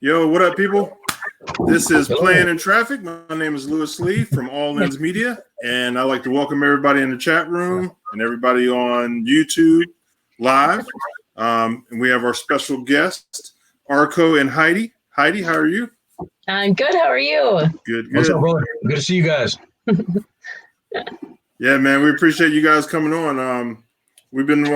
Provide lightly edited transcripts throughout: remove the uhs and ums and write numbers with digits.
Yo, what up, people? This is Playing in Traffic. My name is Lewis Lee from All Lens Media, and I'd like to welcome everybody in the chat room and everybody on YouTube live. And we have our special guest, Arco and Heidi. Heidi, how are you? I'm good. How are you? Good. What's up, brother? Good to see you guys. Yeah, man, we appreciate you guys coming on. We've been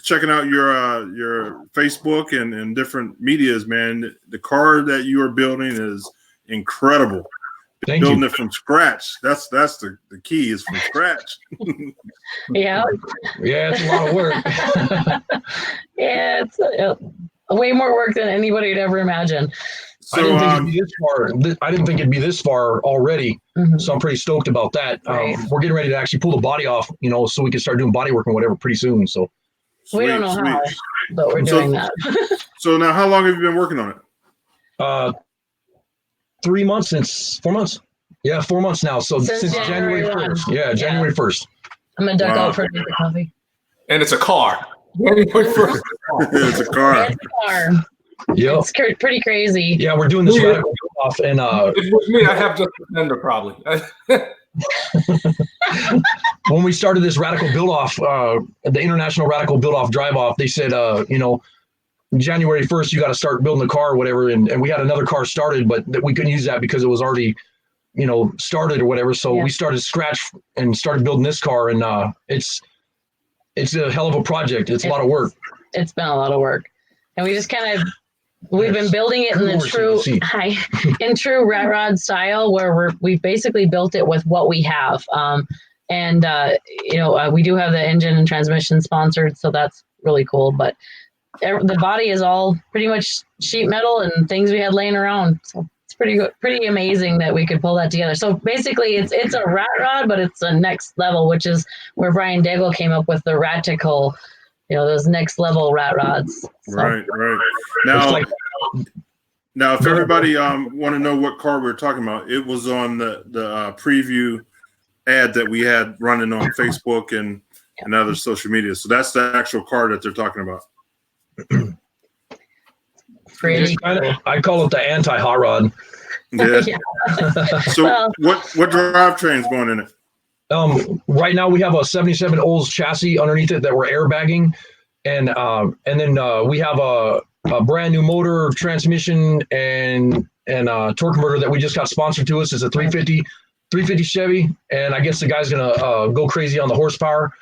checking out your Facebook and different medias, man. The car that you are building is incredible. Thank Building you. it from scratch. That's the key, is from scratch. Yeah. Yeah, it's a lot of work. Yeah, it's way more work than anybody would ever imagine. So, I didn't think it'd be this far. I didn't think it'd be this far already. So I'm pretty stoked about that. Right. We're getting ready to actually pull the body off, so we can start doing body work and whatever pretty soon. So we don't know how, but we're doing that. So now, how long have you been working on it? 3 months since 4 months. Yeah, 4 months now. So since January 1st. Yeah, January 1st. I'm gonna duck out for a drink of coffee. And it's a car. January 1st. It's a car. It's a car. Yep. It's pretty crazy. Yeah, we're doing this radical off, and If it was me, I have just a fender probably. when we started this radical build off, the International Radical Build Off Drive Off, they said, January 1st, you got to start building the car or whatever. And we had another car started, but we couldn't use that because it was already, started or whatever. So we started scratch and started building this car. And it's a hell of a project. It's a lot of work. It's been a lot of work. And we just we've been building it in the true rat rod style, where we've basically built it with what we have. We do have the engine and transmission sponsored, so that's really cool. But the body is all pretty much sheet metal and things we had laying around. So it's pretty amazing that we could pull that together. So basically it's a rat rod, but it's a next level, which is where Brian Daigle came up with the ratical, those next level rat rods. So. Right. Now, if everybody want to know what car we're talking about, it was on the preview ad that we had running on Facebook and other social media. So that's the actual car that they're talking about. I call it the anti-hot rod. Yeah. So what drivetrain's going in it? Right now we have a 77 Olds chassis underneath it that we're airbagging, and then we have a brand new motor, transmission, and torque converter that we just got sponsored to us. It's a 350 Chevy, and I guess the guy's gonna go crazy on the horsepower.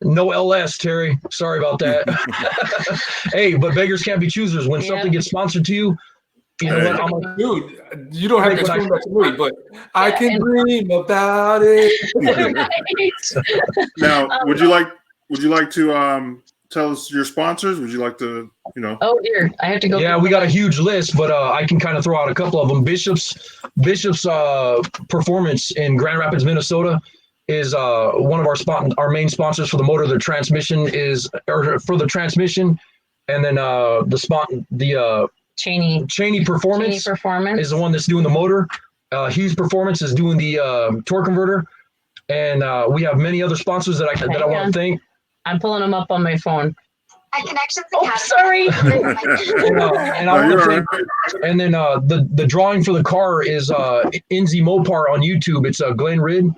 No LS, Terry. Sorry about that. Hey, but beggars can't be choosers. When something gets sponsored to you, you know what? Dude, you don't have to explain that to me, but I can dream about it. Now, would you like to tell us your sponsors? Would you like to, Oh dear, I have to go. Yeah, we got a huge list, but I can kind of throw out a couple of them. Bishop's Performance in Grand Rapids, Minnesota, is one of our main sponsors for the motor. The transmission for the transmission, and then the Cheney Performance is the one that's doing the motor. Hughes Performance is doing the torque converter, and we have many other sponsors that I want to thank. I'm pulling them up on my phone. Connections. Oh, sorry. And then the drawing for the car is Inzi Mopar on YouTube. It's Glenn Ridd.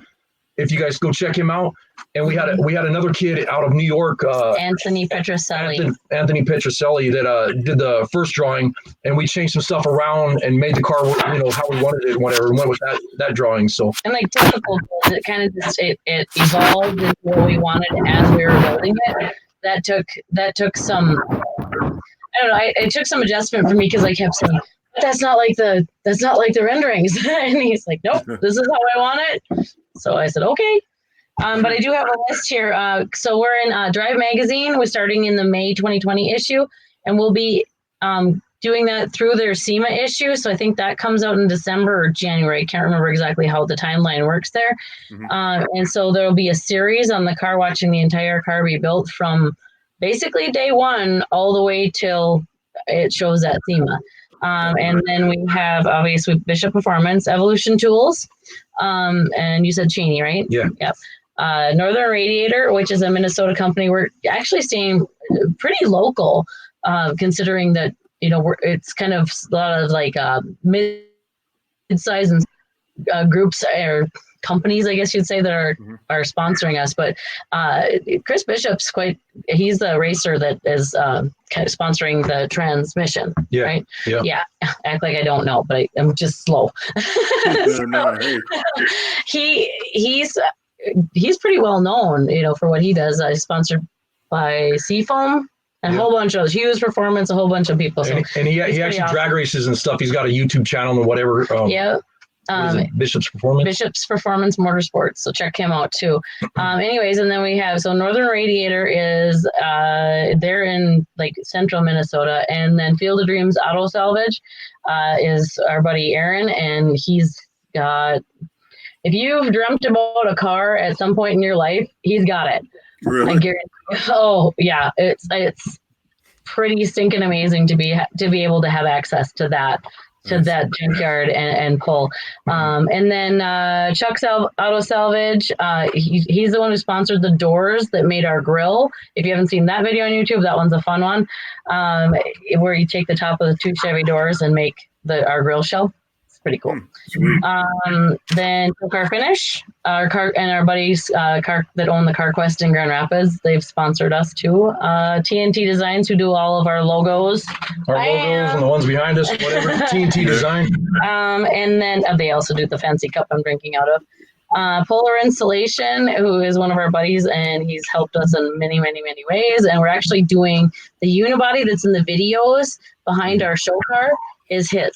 If you guys go check him out. And we had another kid out of New York, Anthony Petroselli. Anthony Petroselli that did the first drawing, and we changed some stuff around and made the car work, how we wanted it and whatever, and went with that drawing. So and like typical, it kind of just it evolved into what we wanted as we were building it. That took some, I don't know, it took some adjustment for me because I kept saying, that's not like the renderings. And he's like, nope, this is how I want it. So I said, okay. But I do have a list here. So we're in Drive Magazine. We're starting in the May 2020 issue, and we'll be doing that through their SEMA issue. So I think that comes out in December or January. I can't remember exactly how the timeline works there. And so there'll be a series on the car, watching the entire car be built from basically day one all the way till it shows at SEMA. And then we have obviously Bishop Performance, Evolution Tools, and you said Cheney, right? Yeah. Yep. Northern Radiator, which is a Minnesota company. We're actually staying pretty local. considering that, it's kind of a lot of like mid-size and groups or companies, I guess you'd say, that are sponsoring us. But Chris Bishop's he's the racer that is kind of sponsoring the transmission, right? Yeah. Act like I don't know, but I'm just slow. He's pretty well known, for what he does. Sponsored by Seafoam. And a whole bunch of Hughes Performance, a whole bunch of people. So and he actually drag races and stuff. He's got a YouTube channel and whatever. Bishop's Performance Motorsports. So check him out too. Anyways, and then we have Northern Radiator is they're in like central Minnesota, and then Field of Dreams Auto Salvage is our buddy Aaron, and he's got. If you've dreamt about a car at some point in your life, he's got it. Really? I guarantee. Oh yeah, it's pretty stinking amazing to be able to have access to that junkyard and pull. And then Chuck's Auto Salvage, he's the one who sponsored the doors that made our grill. If you haven't seen that video on YouTube, that one's a fun one, where you take the top of the two Chevy doors and make our grill shell. Pretty cool. Then Car Finish, our buddies car that own the Car Quest in Grand Rapids, they've sponsored us too. TNT Designs, who do all of our logos. And the ones behind us, whatever. TNT Design. And then they also do the fancy cup I'm drinking out of. Polar Installation, who is one of our buddies, and he's helped us in many, many, many ways. And we're actually doing the unibody that's in the videos behind our show car is his.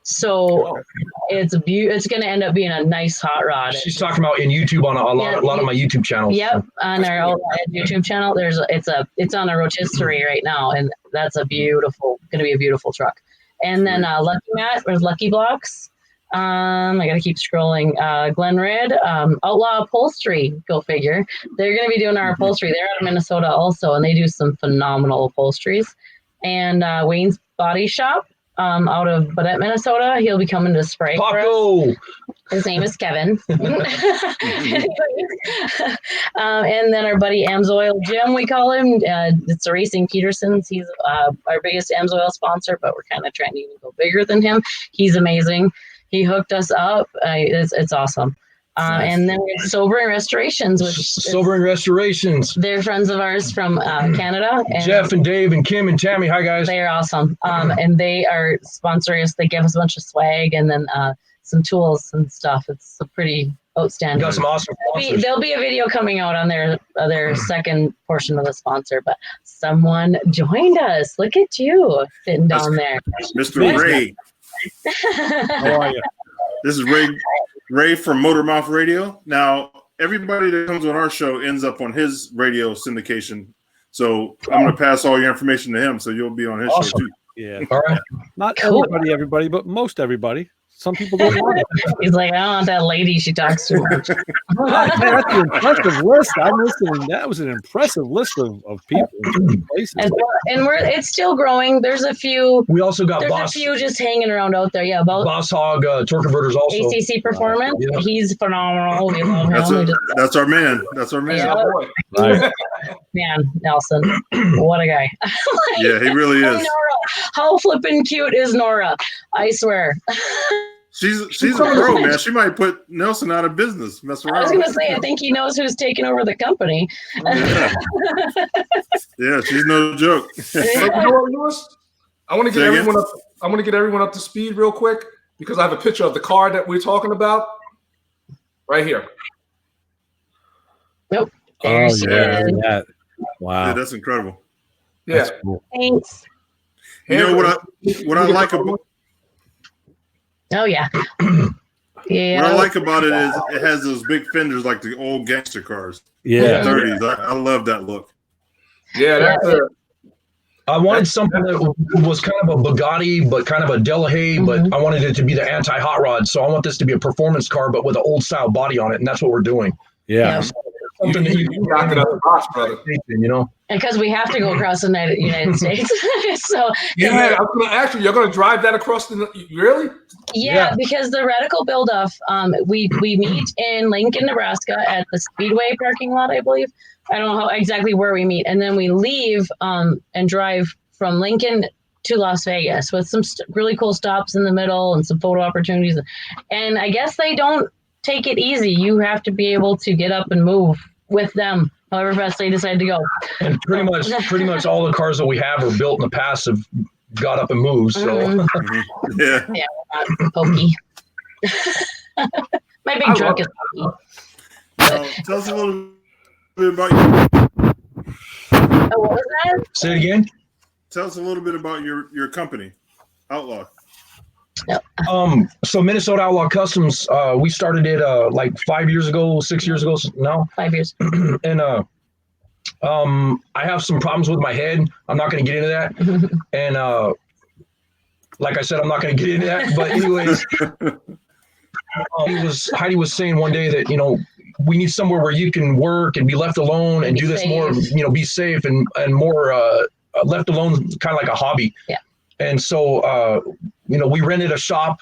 So it's going to end up being a nice hot rod. She's talking about in YouTube on a lot of my YouTube channels. Yep, on our YouTube channel. It's on a rotisserie right now, and that's going to be a beautiful truck. And then Lucky Matt, there's Lucky Blocks. I got to keep scrolling. Glen Rid, Outlaw Upholstery, go figure. They're going to be doing our upholstery. They're out of Minnesota also, and they do some phenomenal upholsteries. And Wayne's Body Shop. Out of Baudette, Minnesota. He'll be coming to spray for us. His name is Kevin. And then our buddy Amsoil Jim, we call him. It's a Racing Peterson's. He's our biggest Amsoil sponsor, but we're kind of trying to even go bigger than him. He's amazing. He hooked us up. It's awesome. And then we have Sobering Restorations. They're friends of ours from Canada. And Jeff and Dave and Kim and Tammy. Hi, guys. They are awesome. And they are sponsoring us. They give us a bunch of swag and then some tools and stuff. It's a pretty outstanding. Got some awesome sponsors. There'll be a video coming out on their second portion of the sponsor, but someone joined us. Look at you sitting down there. Mr. Ray. How are you? This is Ray from Motor Mouth Radio. Now, everybody that comes on our show ends up on his radio syndication. So I'm going to pass all your information to him, so you'll be on his show too. Yeah. All right. Not everybody, but most everybody. Some people don't want it. He's like, I don't want that lady. She talks too much. Man, that's an impressive list. I'm listening. That was an impressive list of people and places. And it's still growing. There's a few. We also got a few just hanging around out there. Yeah, Boss Hog torque converters also. ACC Performance. Yeah. He's phenomenal. We love him. That's our man. That's our man. Yeah. Right. Man, Nelson, what a guy. Yeah, he really is. Nora, how flippin' cute is Nora? I swear. She's a pro, man. She might put Nelson out of business. Mess around. I was going to say, I think he knows who's taking over the company. Yeah, she's no joke. You know what, Lewis? I want to get everyone up. I want to get everyone up to speed real quick because I have a picture of the car that we're talking about right here. Nope. Oh yeah. Wow. Yeah, that's incredible. Yeah. That's cool. Thanks. You know what I like about Oh yeah. Yeah. What I like about it is it has those big fenders like the old gangster cars. Yeah. 30s. I love that look. Yeah, that's I wanted something that was kind of a Bugatti, but kind of a Delahaye, but I wanted it to be the anti-hot rod. So I want this to be a performance car, but with an old style body on it, and that's what we're doing. Yeah. Something that you knock it out the box, brother. You know. And because we have to go across the United States, so yeah, I'm gonna ask you. You're gonna drive that across the really? Yeah, because the radical build-off, we meet in Lincoln, Nebraska, at the Speedway parking lot, I believe. I don't know exactly where we meet, and then we leave and drive from Lincoln to Las Vegas with some really cool stops in the middle and some photo opportunities. And I guess they don't take it easy. You have to be able to get up and move with them, however fast they decide to go. And pretty much all the cars that we have are built in the past have got up and moved. So yeah, we're not pokey. My big truck is pokey. Tell us a little bit about you. Oh, what was that? Say it again. Tell us a little bit about your company, Outlaw. So Minnesota Outlaw Customs, we started it like 6 years ago now. 5 years. And I have some problems with my head. I'm not going to get into that. And like I said, I'm not going to get into that. But anyways, Heidi was saying one day that, we need somewhere where you can work and be left alone and do this more, be safe and more left alone, kind of like a hobby. Yeah. And so, we rented a shop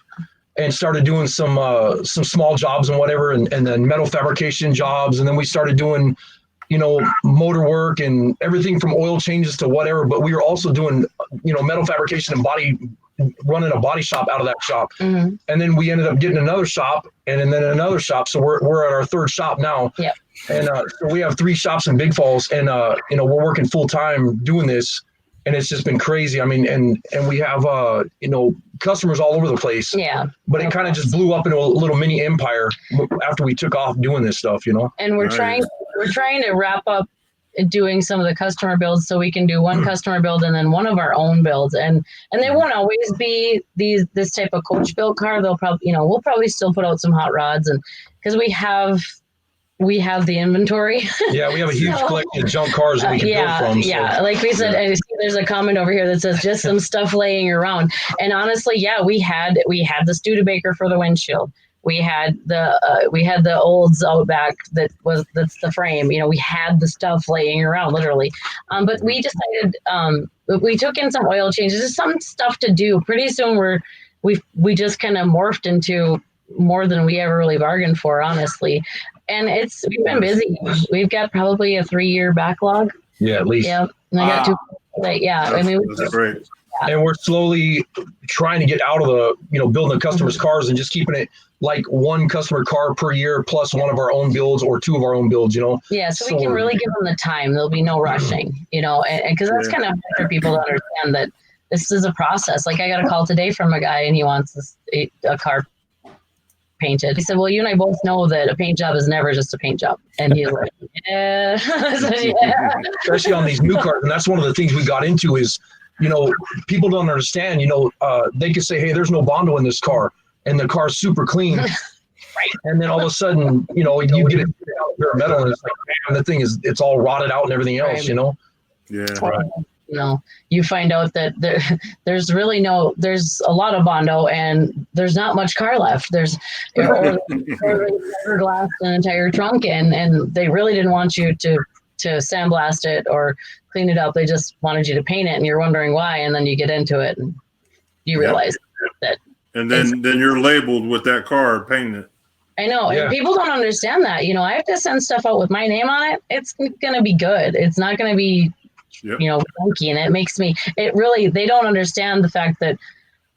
and started doing some small jobs and whatever, and then metal fabrication jobs. And then we started doing, motor work and everything from oil changes to whatever. But we were also doing, metal fabrication and running a body shop out of that shop. Mm-hmm. And then we ended up getting another shop and then another shop. So we're at our third shop now. Yeah. And so we have 3 shops in Big Falls, and we're working full time doing this, and it's just been crazy. I mean, and we have customers all over the place. Yeah. But it kind of just blew up into a little mini empire after we took off doing this stuff, And we're trying to wrap up doing some of the customer builds so we can do one customer build and then one of our own builds, and they won't always be this type of coach built car. They'll probably we'll probably still put out some hot rods, and because we have the inventory. Yeah, we have a huge collection of junk cars that we can build from. So. Yeah, like we said, I see there's a comment over here that says just some stuff laying around. And honestly, we had the Studebaker for the windshield. We had the Olds Outback that's the frame. We had the stuff laying around literally. But we decided we took in some oil changes, just some stuff to do. Pretty soon we just kind of morphed into more than we ever really bargained for, honestly. And we've been busy. We've got probably a 3-year backlog. Yeah, at least. Yeah, and I got 2. Yeah, that's great. And we're slowly trying to get out of the, building the customers' cars and just keeping it like one customer car per year plus one of our own builds or 2 of our own builds, Yeah, so we can really give them the time. There'll be no rushing, and because that's kind of hard for people to understand that this is a process. Like I got a call today from a guy and he wants a car painted. He said, well, you and I both know that a paint job is never just a paint job. And he's like, yeah. Yeah. Especially on these new cars. And that's one of the things we got into is, people don't understand, they could say, hey, there's no Bondo in this car. And the car's super clean. Right. And then all of a sudden, you get it out bare metal and it's like, man, the thing it's all rotted out and everything else, Yeah. Right. You find out that there's a lot of Bondo and there's not much car left. There's or glass an entire trunk and they really didn't want you to sandblast it or clean it up. They just wanted you to paint it and you're wondering why. And then you get into it and you realize that. And then you're labeled with that car painting it. I know. Yeah. And people don't understand that. I have to send stuff out with my name on it. It's going to be good. It's not going to be funky, and it makes me, they don't understand the fact that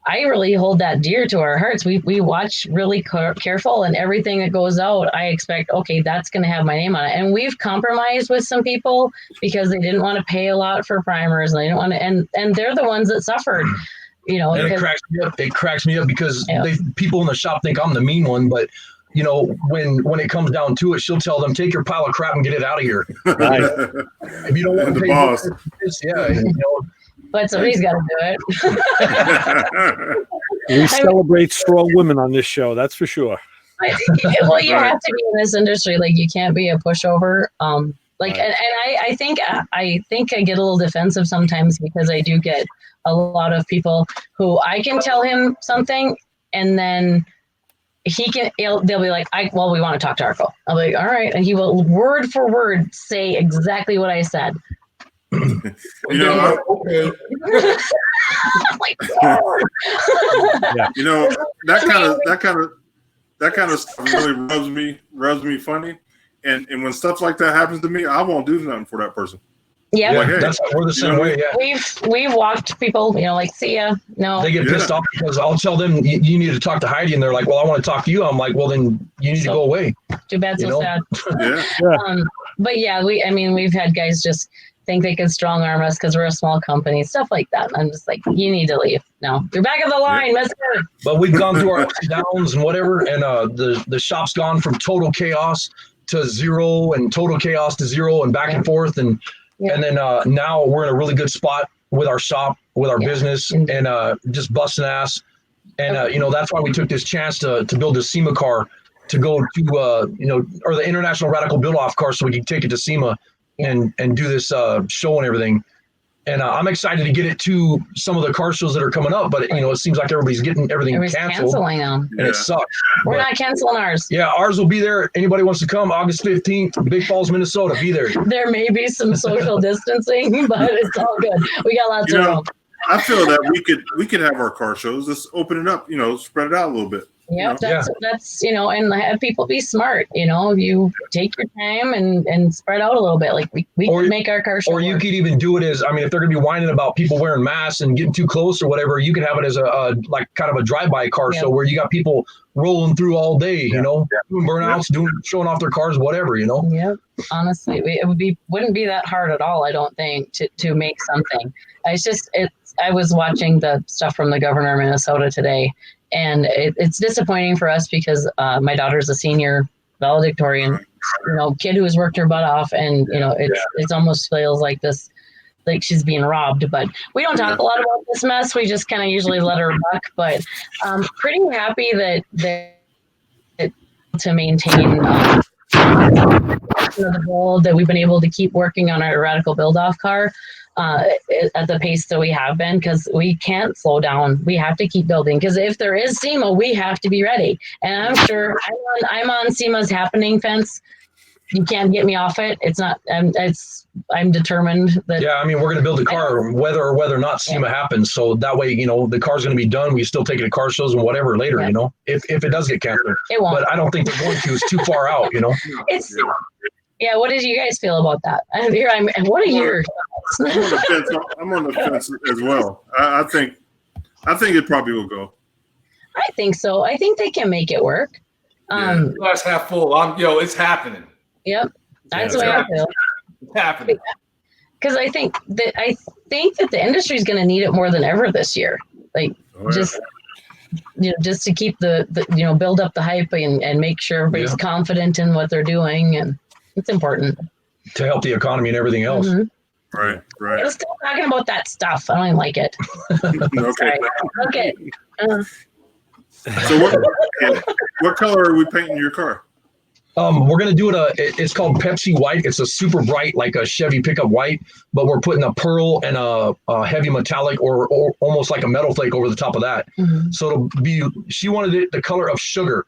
I really hold that dear to our hearts. We watch really careful, and everything that goes out, I expect, okay, that's going to have my name on it. And we've compromised with some people because they didn't want to pay a lot for primers, and they didn't want to, and they're the ones that suffered, And it cracks me up because people in the shop think I'm the mean one, but when it comes down to it, she'll tell them, take your pile of crap and get it out of here. Right. If you don't want to pay boss. But somebody's got to do it. We celebrate strong women on this show, that's for sure. Well, you have to be in this industry. Like, you can't be a pushover. And I think I get a little defensive sometimes because I do get a lot of people who I can tell him something and then they'll be like, we want to talk to Arco. I'll be like, all right. And he will word for word say exactly what I said. Okay. Like, oh. Yeah. That kind of stuff really rubs me funny. And when stuff like that happens to me, I won't do nothing for that person. Yeah, Like, hey, we're the same way. Yeah, we've walked people, like, see ya. No, they get pissed off because I'll tell them you need to talk to Heidi, and they're like, "Well, I want to talk to you." I'm like, "Well, then you need to go away." Too bad, so sad. Yeah. But yeah, we've had guys just think they can strong arm us because we're a small company, stuff like that. And I'm just like, you need to leave. No, you're back of the line, mister. But we've gone through our ups and downs and whatever, and the shop's gone from total chaos to zero, and total chaos to zero, and back and forth, and then now we're in a really good spot with our shop, with our business, and just busting ass. And that's why we took this chance to build a SEMA car to go to or the International Radical Build Off car, so we can take it to SEMA and do this show and everything. And I'm excited to get it to some of the car shows that are coming up, but it seems like everybody's getting everything canceling them, and it sucks. We're not canceling ours. Yeah, ours will be there. Anybody wants to come, August 15th, Big Falls, Minnesota, be there. There may be some social distancing, but it's all good. We got lots of room. I feel that we could have our car shows. Let's open it up, spread it out a little bit. Yep, that's and have people be smart. You take your time and spread out a little bit. Like we could make our car show. Or you could even do it as, if they're gonna be whining about people wearing masks and getting too close or whatever, you could have it as a like kind of a drive-by car show where you got people rolling through all day, doing burnouts, showing off their cars, whatever, Yep. Honestly, wouldn't be that hard at all. I don't think to make something. I was watching the stuff from the governor of Minnesota today. And it's disappointing for us because my daughter's a senior valedictorian, kid who has worked her butt off, and it's almost feels like this, like she's being robbed. But we don't talk a lot about this mess. We just kind of usually let her buck. But pretty happy that to maintain the goal that we've been able to keep working on our radical build-off car. At the pace that we have been, because we can't slow down. We have to keep building, because if there is SEMA, we have to be ready. And I'm sure I'm on SEMA's happening fence. You can't get me off it. It's not. I'm determined that. Yeah, we're going to build a car whether or not SEMA happens. So that way, the car's going to be done. We still take it to car shows and whatever later. If it does get canceled, it won't. But I don't think they're going to. It's too far out. It's. Yeah, what did you guys feel about that? What are your thoughts? I'm on the fence as well. I think it probably will go. I think so. I think they can make it work. Glass half full. It's happening. Yep, that's the way I feel. It's happening. Because I think that the industry is going to need it more than ever this year. Just to keep the build up the hype and make sure everybody's confident in what they're doing, and it's important to help the economy and everything else. Mm-hmm. Right. I was still talking about that stuff. I don't even like it. Okay. So what color are we painting your car? We're gonna do it. It's called Pepsi White. It's a super bright, like a Chevy pickup white, but we're putting a pearl and a heavy metallic or almost like a metal flake over the top of that. Mm-hmm. So it'll be. She wanted it the color of sugar,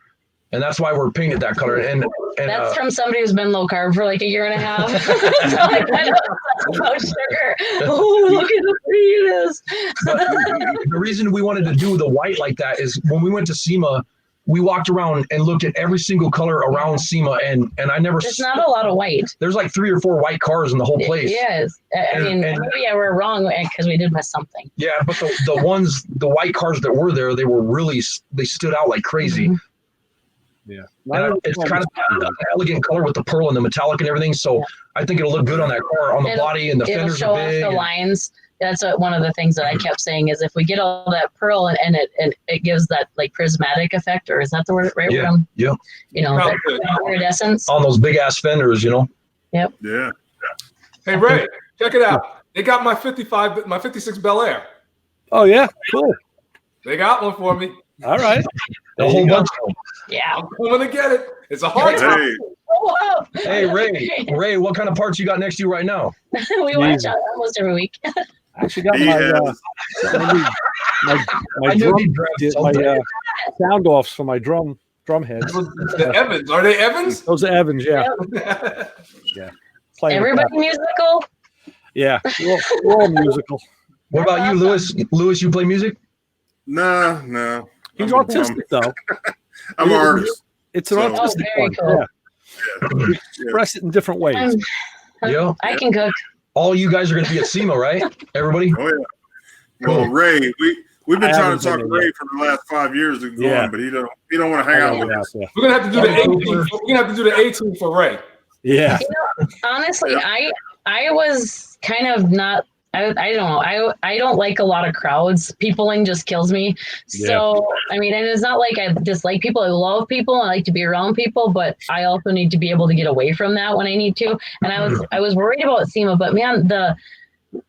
and that's why we're painted that color. And that's from somebody who's been low carb for like a year and a half. So I know about sugar. Oh, look at how pretty it is. But the reason we wanted to do the white like that is when we went to SEMA, we walked around and looked at every single color around SEMA, and I never. There's not a lot of white. There's like 3 or 4 white cars in the whole place. Yes, maybe we're wrong because we did miss something. Yeah, but the white cars that were there, they stood out like crazy. Mm-hmm. Yeah, it's kind of an elegant color with the pearl and the metallic and everything. So I think it'll look good on that car, on the body, and the fenders are big. Off the lines. That's one of the things that I kept saying is if we get all that pearl and it gives that like prismatic effect, or is that the word right? Yeah. Yeah. That iridescence on those big ass fenders. Yep. Yeah. Hey Ray, check it out. They got my 56 Bel Air. Oh yeah, cool. They got one for me. All right. A whole bunch of them. Yeah. I'm coming to get it. It's a hard time. Hey, Ray, what kind of parts you got next to you right now? We watch almost every week. I actually got my sound offs for my drum heads. The Evans. Are they Evans? Those are Evans, yeah. Yeah. Everybody musical? Yeah. We're all musical. What about you, Lewis? Lewis, you play music? No. He's artistic, though. I'm an artist. It's an artistic very one. cool. Yeah. Express it in different ways. I can cook. all you guys are going to be at SEMA, right? Everybody? Oh, yeah. Well, Cool. Ray, we've been I trying to haven't talk been to there Ray for the last 5 years of going, Yeah. but he don't want to hang out with us. Yeah. We're gonna have to do the 18. We're gonna have to do the 18 for Ray. Yeah. You know, honestly, I was kind of not. I don't know. I don't like a lot of crowds. Peopling just kills me. So I mean, and it's not like I dislike people. I love people. I like to be around people, but I also need to be able to get away from that when I need to. And I was worried about SEMA, but man,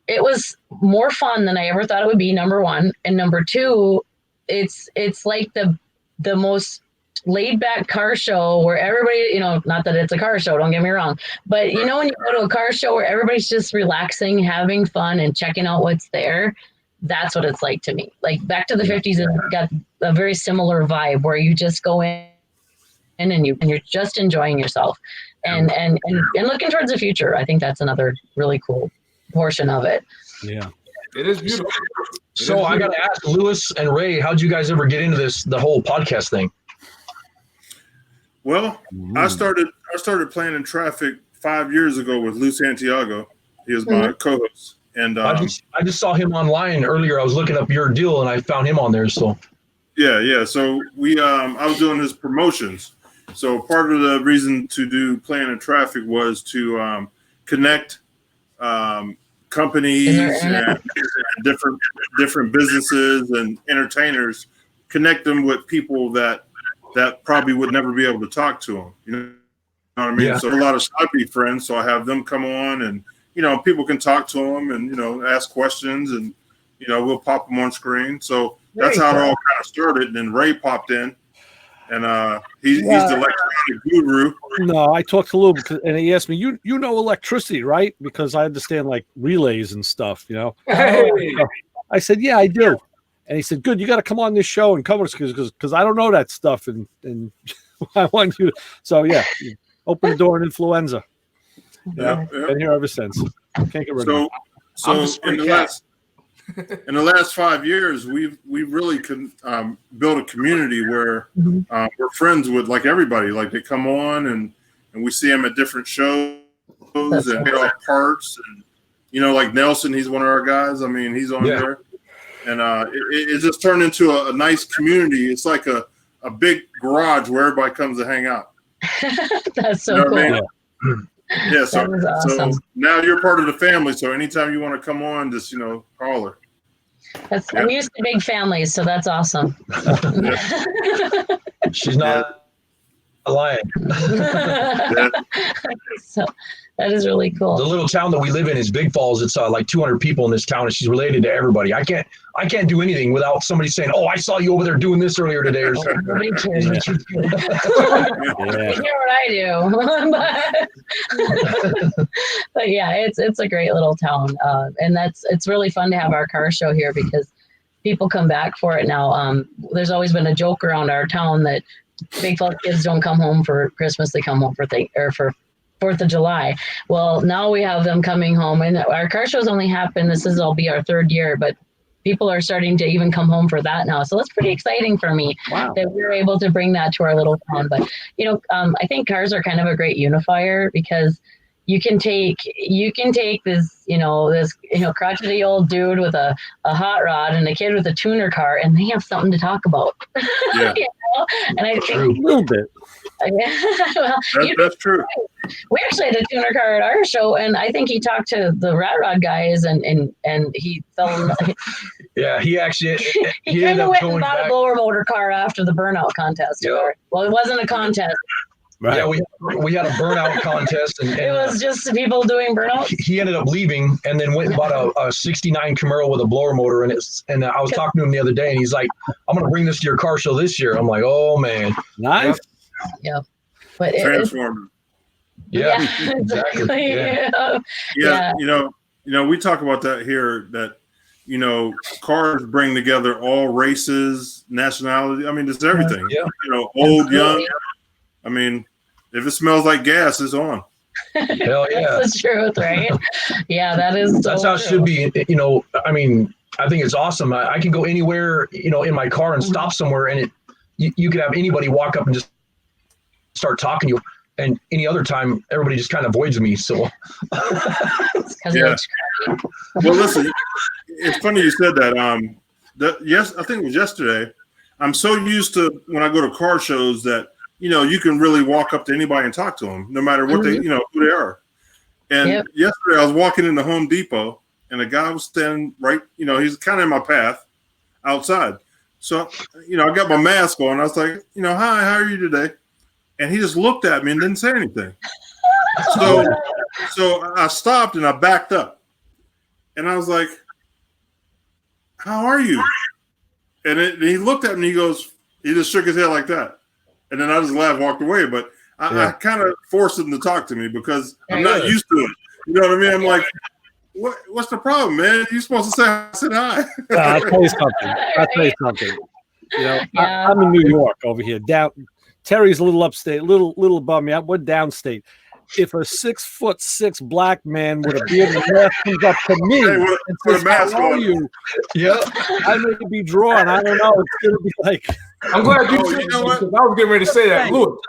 it was more fun than I ever thought it would be. Number one, and number two, it's like the most laid back car show where everybody, you know, not that it's a car show, don't get me wrong, but you know, when you go to a car show where everybody's just relaxing, having fun and checking out what's there, that's what it's like to me. Like Back to the 50s has got a very similar vibe where you just go in and you're just enjoying yourself and looking towards the future. I think that's another really cool portion of it. Yeah. It is beautiful. So I got to ask Lewis and Ray, how'd you guys ever get into the whole podcast thing? Well, I started playing in traffic 5 years ago with Lou Santiago. He was my co-host, and I just saw him online earlier. I was looking up your deal and I found him on there. So yeah. So I was doing his promotions. So part of the reason to do playing in traffic was to connect companies and different businesses and entertainers, connect them with people that probably would never be able to talk to them. You know what I mean? Yeah. So a lot of Skype friends. So I have them come on, and you know, people can talk to them and, you know, ask questions, and you know, we'll pop them on screen. So that's how it all kind of started. And then Ray popped in, and he's the electronic guru. No, I talked to Lou and he asked me, "You know electricity, right?" Because I understand like relays and stuff, you know. Hey. I said, "Yeah, I do." And he said, "Good, you got to come on this show and cover this because I don't know that stuff, and I want you." So yeah, open the door in influenza. Yeah, been here ever since. Can't get rid of it. So in the last 5 years, we've really built a community where we're friends with like everybody. Like they come on and we see them at different shows and get off parts, and you know, like Nelson, he's one of our guys. I mean, he's on there. And it just turned into a nice community. It's like a big garage where everybody comes to hang out. That's so cool. I mean? Yeah, so, awesome. So now you're part of the family. So anytime you want to come on, just, you know, holler. I'm used to big families, so that's awesome. She's not lying. So that is really cool. The little town that we live in is Big Falls. It's like 200 people in this town, and she's related to everybody. I can't do anything without somebody saying, "Oh, I saw you over there doing this earlier today," or something. Nobody cares what you do. You hear what I do. But yeah, it's a great little town, and it's really fun to have our car show here because people come back for it now. There's always been a joke around our town that Big Falls kids don't come home for Christmas; they come home for 4th of July. Well, now we have them coming home, and our car shows only happen. Will be our 3rd year, but people are starting to even come home for that now. So that's pretty exciting for me that we're able to bring that to our little town. But you know, I think cars are kind of a great unifier because you can take this crotchety old dude with a hot rod and a kid with a tuner car, and they have something to talk about. Yeah. You know? And I think a little bit. Well, that's true. We actually had a tuner car at our show, and I think he talked to the Rat Rod guys, and he fell. Yeah, he actually he kind of went and bought a blower motor car after the burnout contest. Yeah. Well, it wasn't a contest. Right. Yeah, we had a burnout contest, and it was just people doing burnout. He ended up leaving, and then went and bought a '69 Camaro with a blower motor in it. And I was talking to him the other day, and he's like, "I'm going to bring this to your car show this year." I'm like, "Oh man, nice." Yeah, but Transformer. Yeah, exactly. Yeah. You know, we talk about that here. That you know, cars bring together all races, nationality. I mean, it's everything. Yeah. You know, old, young. I mean, if it smells like gas, it's on. Hell yeah. That's the truth, right? Yeah, that's how it should be. You know, I mean, I think it's awesome. I can go anywhere, you know, in my car and stop somewhere, and you could have anybody walk up and just start talking to you. and any other time, everybody just kind of avoids me. So, yeah. Well, listen, it's funny you said that. Yes, I think it was yesterday. I'm so used to when I go to car shows that you can really walk up to anybody and talk to them, no matter what they who they are. And yesterday I was walking into Home Depot, and a guy was standing right. He's kind of in my path outside. So I got my mask on. I was like, hi, how are you today? And he just looked at me and didn't say anything. So I stopped and I backed up, and I was like, how are you? And he looked at me. He goes, he just shook his head like that, and then I just laughed, walked away. But I kind of forced him to talk to me because I'm not used to it. You know what I mean? I'm like, what's the problem, man? You're supposed to say hi. I'll tell you something. I'm in New York over here. Terry's a little upstate, little above me. We're downstate. If a 6'6" black man with a beard and mask comes up to me and says, "How are you?" I may be drawn. I don't know. It's gonna be like. I'm glad you said that. I was getting ready to say that. Look,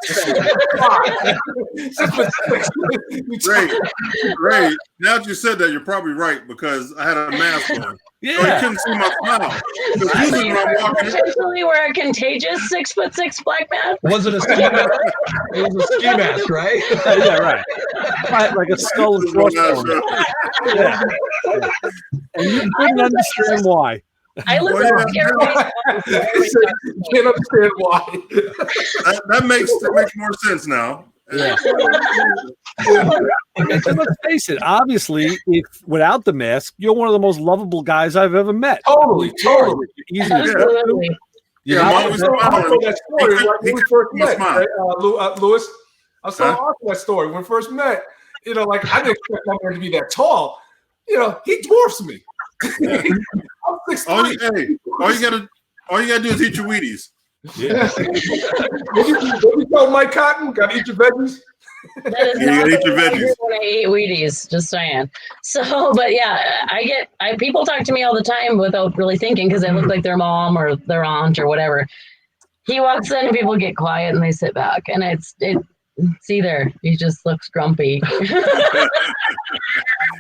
Ray. Now that you said that, you're probably right because I had a mask on. Yeah, so you couldn't see my smile. Usually when I'm walking, potentially we're a contagious 6'6" black man. Was it a ski mask? It was a ski mask, right? Yeah, right. Like a skull and crossbones. Yeah. And you couldn't understand why. I look like everybody. Can't understand why. That makes more sense now. Yeah. Let's face it. Obviously, if without the mask, you're one of the most lovable guys I've ever met. Totally. Easy. Absolutely. I'll tell that story when we first met, right? Lewis. I saw that story when we first met. I didn't expect my man to be that tall. He dwarfs me. I'm 6'3". All you gotta do is eat your Wheaties. Yeah. What you tell Mike Cotton? Gotta eat your veggies. That is not when I eat Wheaties, just saying. So, but yeah, people talk to me all the time without really thinking because they look like their mom or their aunt or whatever. He walks in and people get quiet and they sit back, and it's either he just looks grumpy.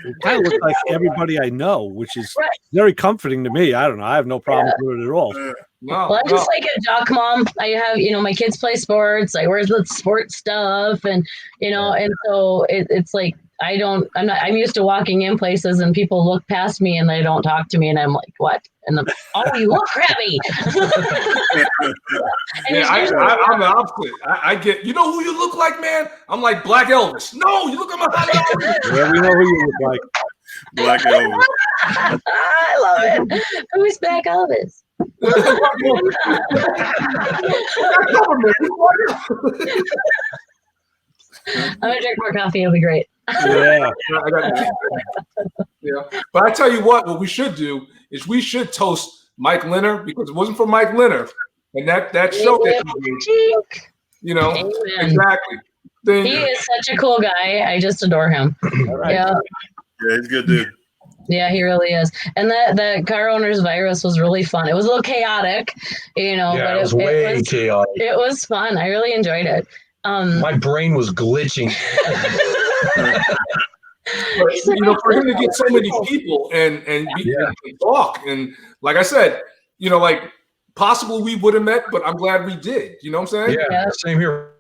It kind of looks like everybody I know, which is very comforting to me. I don't know. I have no problem with it at all. Well, I'm just like a jock mom. I have, my kids play sports. I wear the sports stuff, and and so it's like I'm used to walking in places and people look past me and they don't talk to me, and I'm like, what? And you look crabby. I'm the opposite. I get, you know who you look like, man? I'm like Black Elvis. No, you look at my Elvis. Yeah, we know who you look like. Black Elvis. I love it. Who's Black Elvis? I'm gonna drink more coffee. It'll be great. Yeah. Yeah. But I tell you what we should do is we should toast Mike Leonard, because it wasn't for Mike Leonard and that show that he did, Amen. exactly. He is such a cool guy. I just adore him. Right. Yeah, he's a good dude. Yeah, he really is. And that car owner's virus was really fun. It was a little chaotic, but it was way chaotic. It was fun. I really enjoyed it. My brain was glitching. But, for him to get so many people and talk, and like I said, possibly we would have met, but I'm glad we did. You know what I'm saying? Yeah. Same here.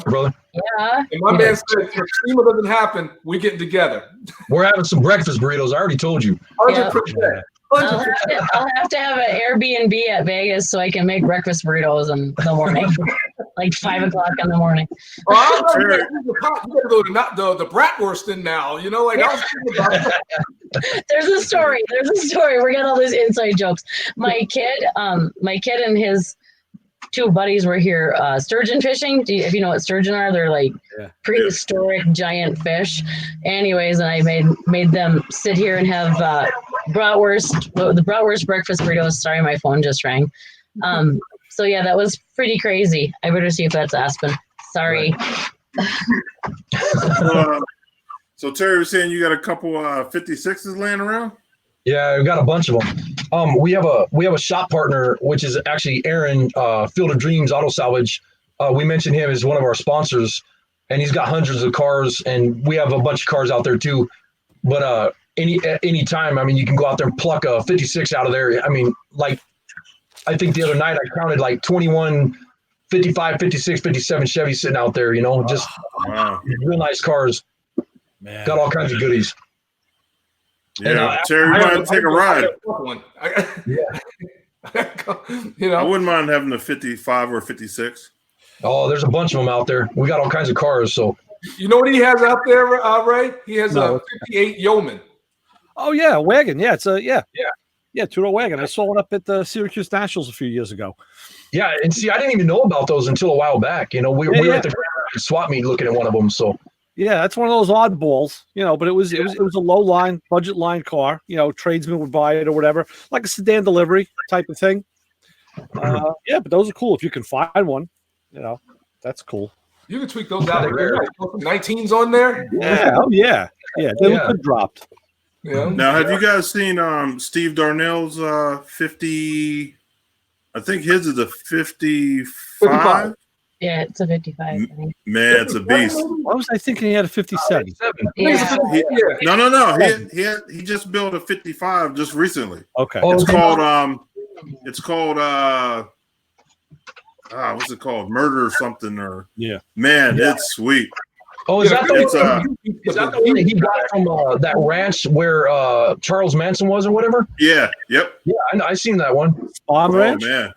Brother. Yeah. And my man said, if SEMA doesn't happen, we're getting together. We're having some breakfast burritos. I already told you. 100%. I'll have to have an Airbnb at Vegas so I can make breakfast burritos in the morning, like 5 o'clock in the morning. You gotta go to the bratwurst in now. I was thinking about that. There's a story. We got all these inside jokes. My kid and his 2 buddies were here sturgeon fishing. If you know what sturgeon are, they're like prehistoric giant fish. Anyways, and I made them sit here and have the bratwurst breakfast burritos. Sorry, my phone just rang. So yeah, that was pretty crazy. I better see if that's Aspen. Sorry. So Terry was saying you got a couple 56s laying around? Yeah, we got a bunch of them. We have a shop partner, which is actually Aaron, Field of Dreams Auto Salvage. We mentioned him as one of our sponsors, and he's got hundreds of cars, and we have a bunch of cars out there too. But any time, I mean, you can go out there and pluck a 56 out of there. I mean, like, I think the other night I counted like 21, 55, 56, 57 Chevy sitting out there, you know, just real nice cars. Man. Got all kinds of goodies. Yeah, Terry, you want to take a ride? I wouldn't mind having a 55 or 56. Oh, there's a bunch of them out there. We got all kinds of cars. So, you know what he has out there, Ray? He has a 58 Yeoman. Oh yeah, a wagon. Yeah, it's a two-door wagon. I saw it up at the Syracuse Nationals a few years ago. Yeah, and see, I didn't even know about those until a while back. You know, we were at the swap meet looking at one of them. So. Yeah, that's one of those oddballs, you know. But it was a low line, budget line car. You know, tradesmen would buy it or whatever, like a sedan delivery type of thing. Yeah, but those are cool if you can find one. You know, that's cool. You can tweak those out. 19s on there. Yeah, oh yeah, they look good dropped. Yeah. Now, have you guys seen Steve Darnell's 50? I think his is a 55. Yeah, it's a 55. I think. Man, it's a beast. Why was I thinking he had a 57? Yeah. No. He just built a 55 just recently. Okay. It's called what's it called? Murder or something or man, it's sweet. Oh, is that the one that he got from that ranch where Charles Manson was or whatever? Yeah. Yep. Yeah, I seen that one. Spawn Ranch? Man.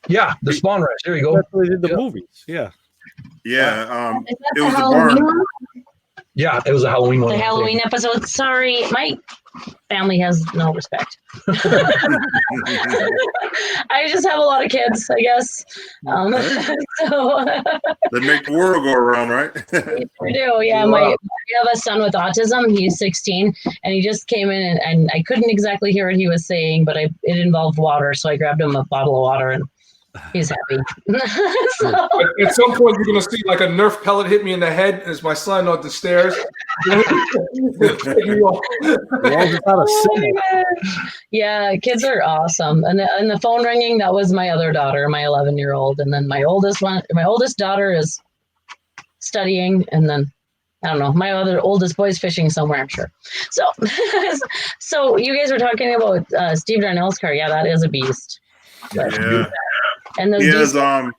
Yeah, the Spawn Ranch. There you go. That's where they did the movies. Yeah. Yeah. Is that It the was a Halloween barn. one? Yeah, it was a Halloween one. The Halloween episode. Sorry, my family has no respect. I just have a lot of kids, I guess. So They make the world go around, right? we do. Yeah, we have a son with autism. He's 16, and he just came in, and I couldn't exactly hear what he was saying, but it involved water, so I grabbed him a bottle of water, and he's happy. At some point, you're going to see like a Nerf pellet hit me in the head as my son on the stairs. Yeah, kids are awesome. And the phone ringing, that was my other daughter, my 11-year-old. And then my oldest daughter is studying. And then, I don't know, my other oldest boy's fishing somewhere, I'm sure. So, so you guys were talking about Steve Darnell's car. Yeah, that is a beast. Yeah. And he has a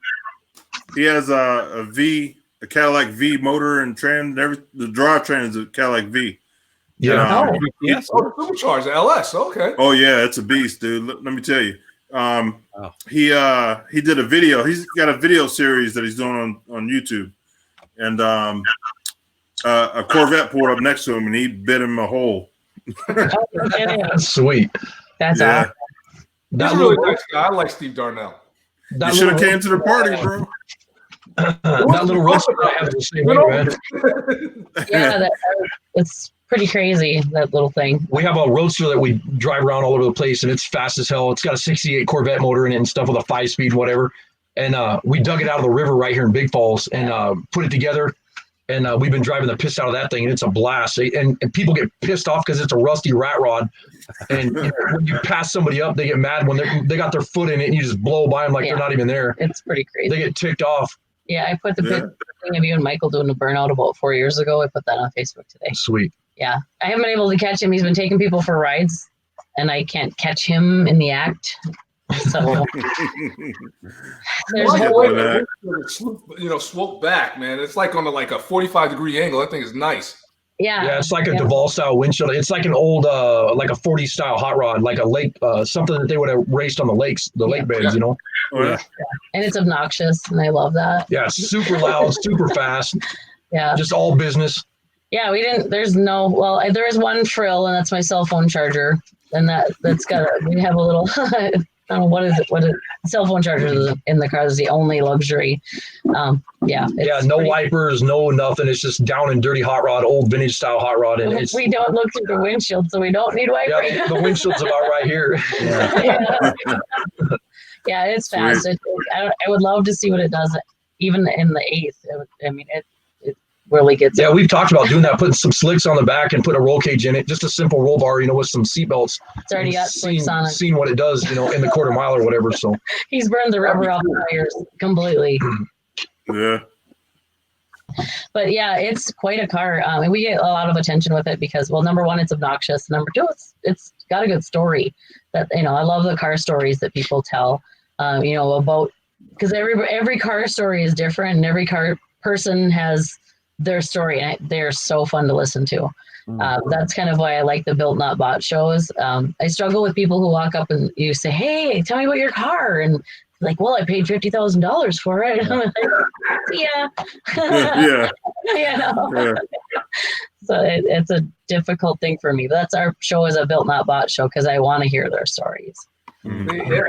Cadillac V motor and tram. The drivetrain is a Cadillac V. Yeah. Yes. Supercharged LS. Okay. Oh yeah, it's a beast, dude. Let me tell you. He did a video. He's got a video series that he's doing on YouTube, and a Corvette pulled up next to him and he bit him a hole. Sweet. That's awesome. He's a really nice guy. I like Steve Darnell. You should have came to the party, bro. That little roadster I have the same way, man. Yeah, it's pretty crazy, that little thing. We have a roadster that we drive around all over the place, and it's fast as hell. It's got a 68 Corvette motor in it and stuff with a 5-speed, whatever. And we dug it out of the river right here in Big Falls and put it together. And we've been driving the piss out of that thing, and it's a blast. And people get pissed off because it's a rusty rat rod. And when you pass somebody up, they get mad when they got their foot in it, and you just blow by them like they're not even there. It's pretty crazy. They get ticked off. Yeah, I put the thing of you and Michael doing a burnout about 4 years ago. I put that on Facebook today. Sweet. Yeah, I haven't been able to catch him. He's been taking people for rides, and I can't catch him in the act. So there's no way. Swope back, man. It's like on a 45-degree angle. That thing is nice. Yeah, it's like a Duval style windshield. It's like an old like a 40 style hot rod, like a lake, something that they would have raced on the lakes, the lake beds, you know. Yeah. And it's obnoxious, and I love that. Yeah, super loud, super fast. Yeah, just all business. Yeah, we didn't. There is one frill, and that's my cell phone charger, and that's got. We have a little. I don't know what is it. What is cell phone charger in the car is the only luxury. No wipers, no nothing. It's just down and dirty hot rod, old vintage style hot rod, and we don't look through the windshield, so we don't need wipers. Yeah, the windshield's about right here. Yeah, it's fast. I would love to see what it does, even in the 8th. It really gets. Yeah, we've talked about doing that, putting some slicks on the back and putting a roll cage in it, just a simple roll bar, with some seatbelts. It's already got slicks on it. Seen what it does, in the quarter mile or whatever. So he's burned the rubber off the tires completely. Yeah. But yeah, it's quite a car. And we get a lot of attention with it because, well, number one, it's obnoxious. Number two, it's got a good story. That I love the car stories that people tell. About, because every car story is different, and every car person has their story, and they're so fun to listen to. That's kind of why I like the Built Not Bought shows. I struggle with people who walk up and you say, "Hey, tell me about your car," and like, well, I paid $50,000 for it. I'm like, yeah. So it's a difficult thing for me. But that's our show is a Built Not Bought show because I want to hear their stories. Yeah,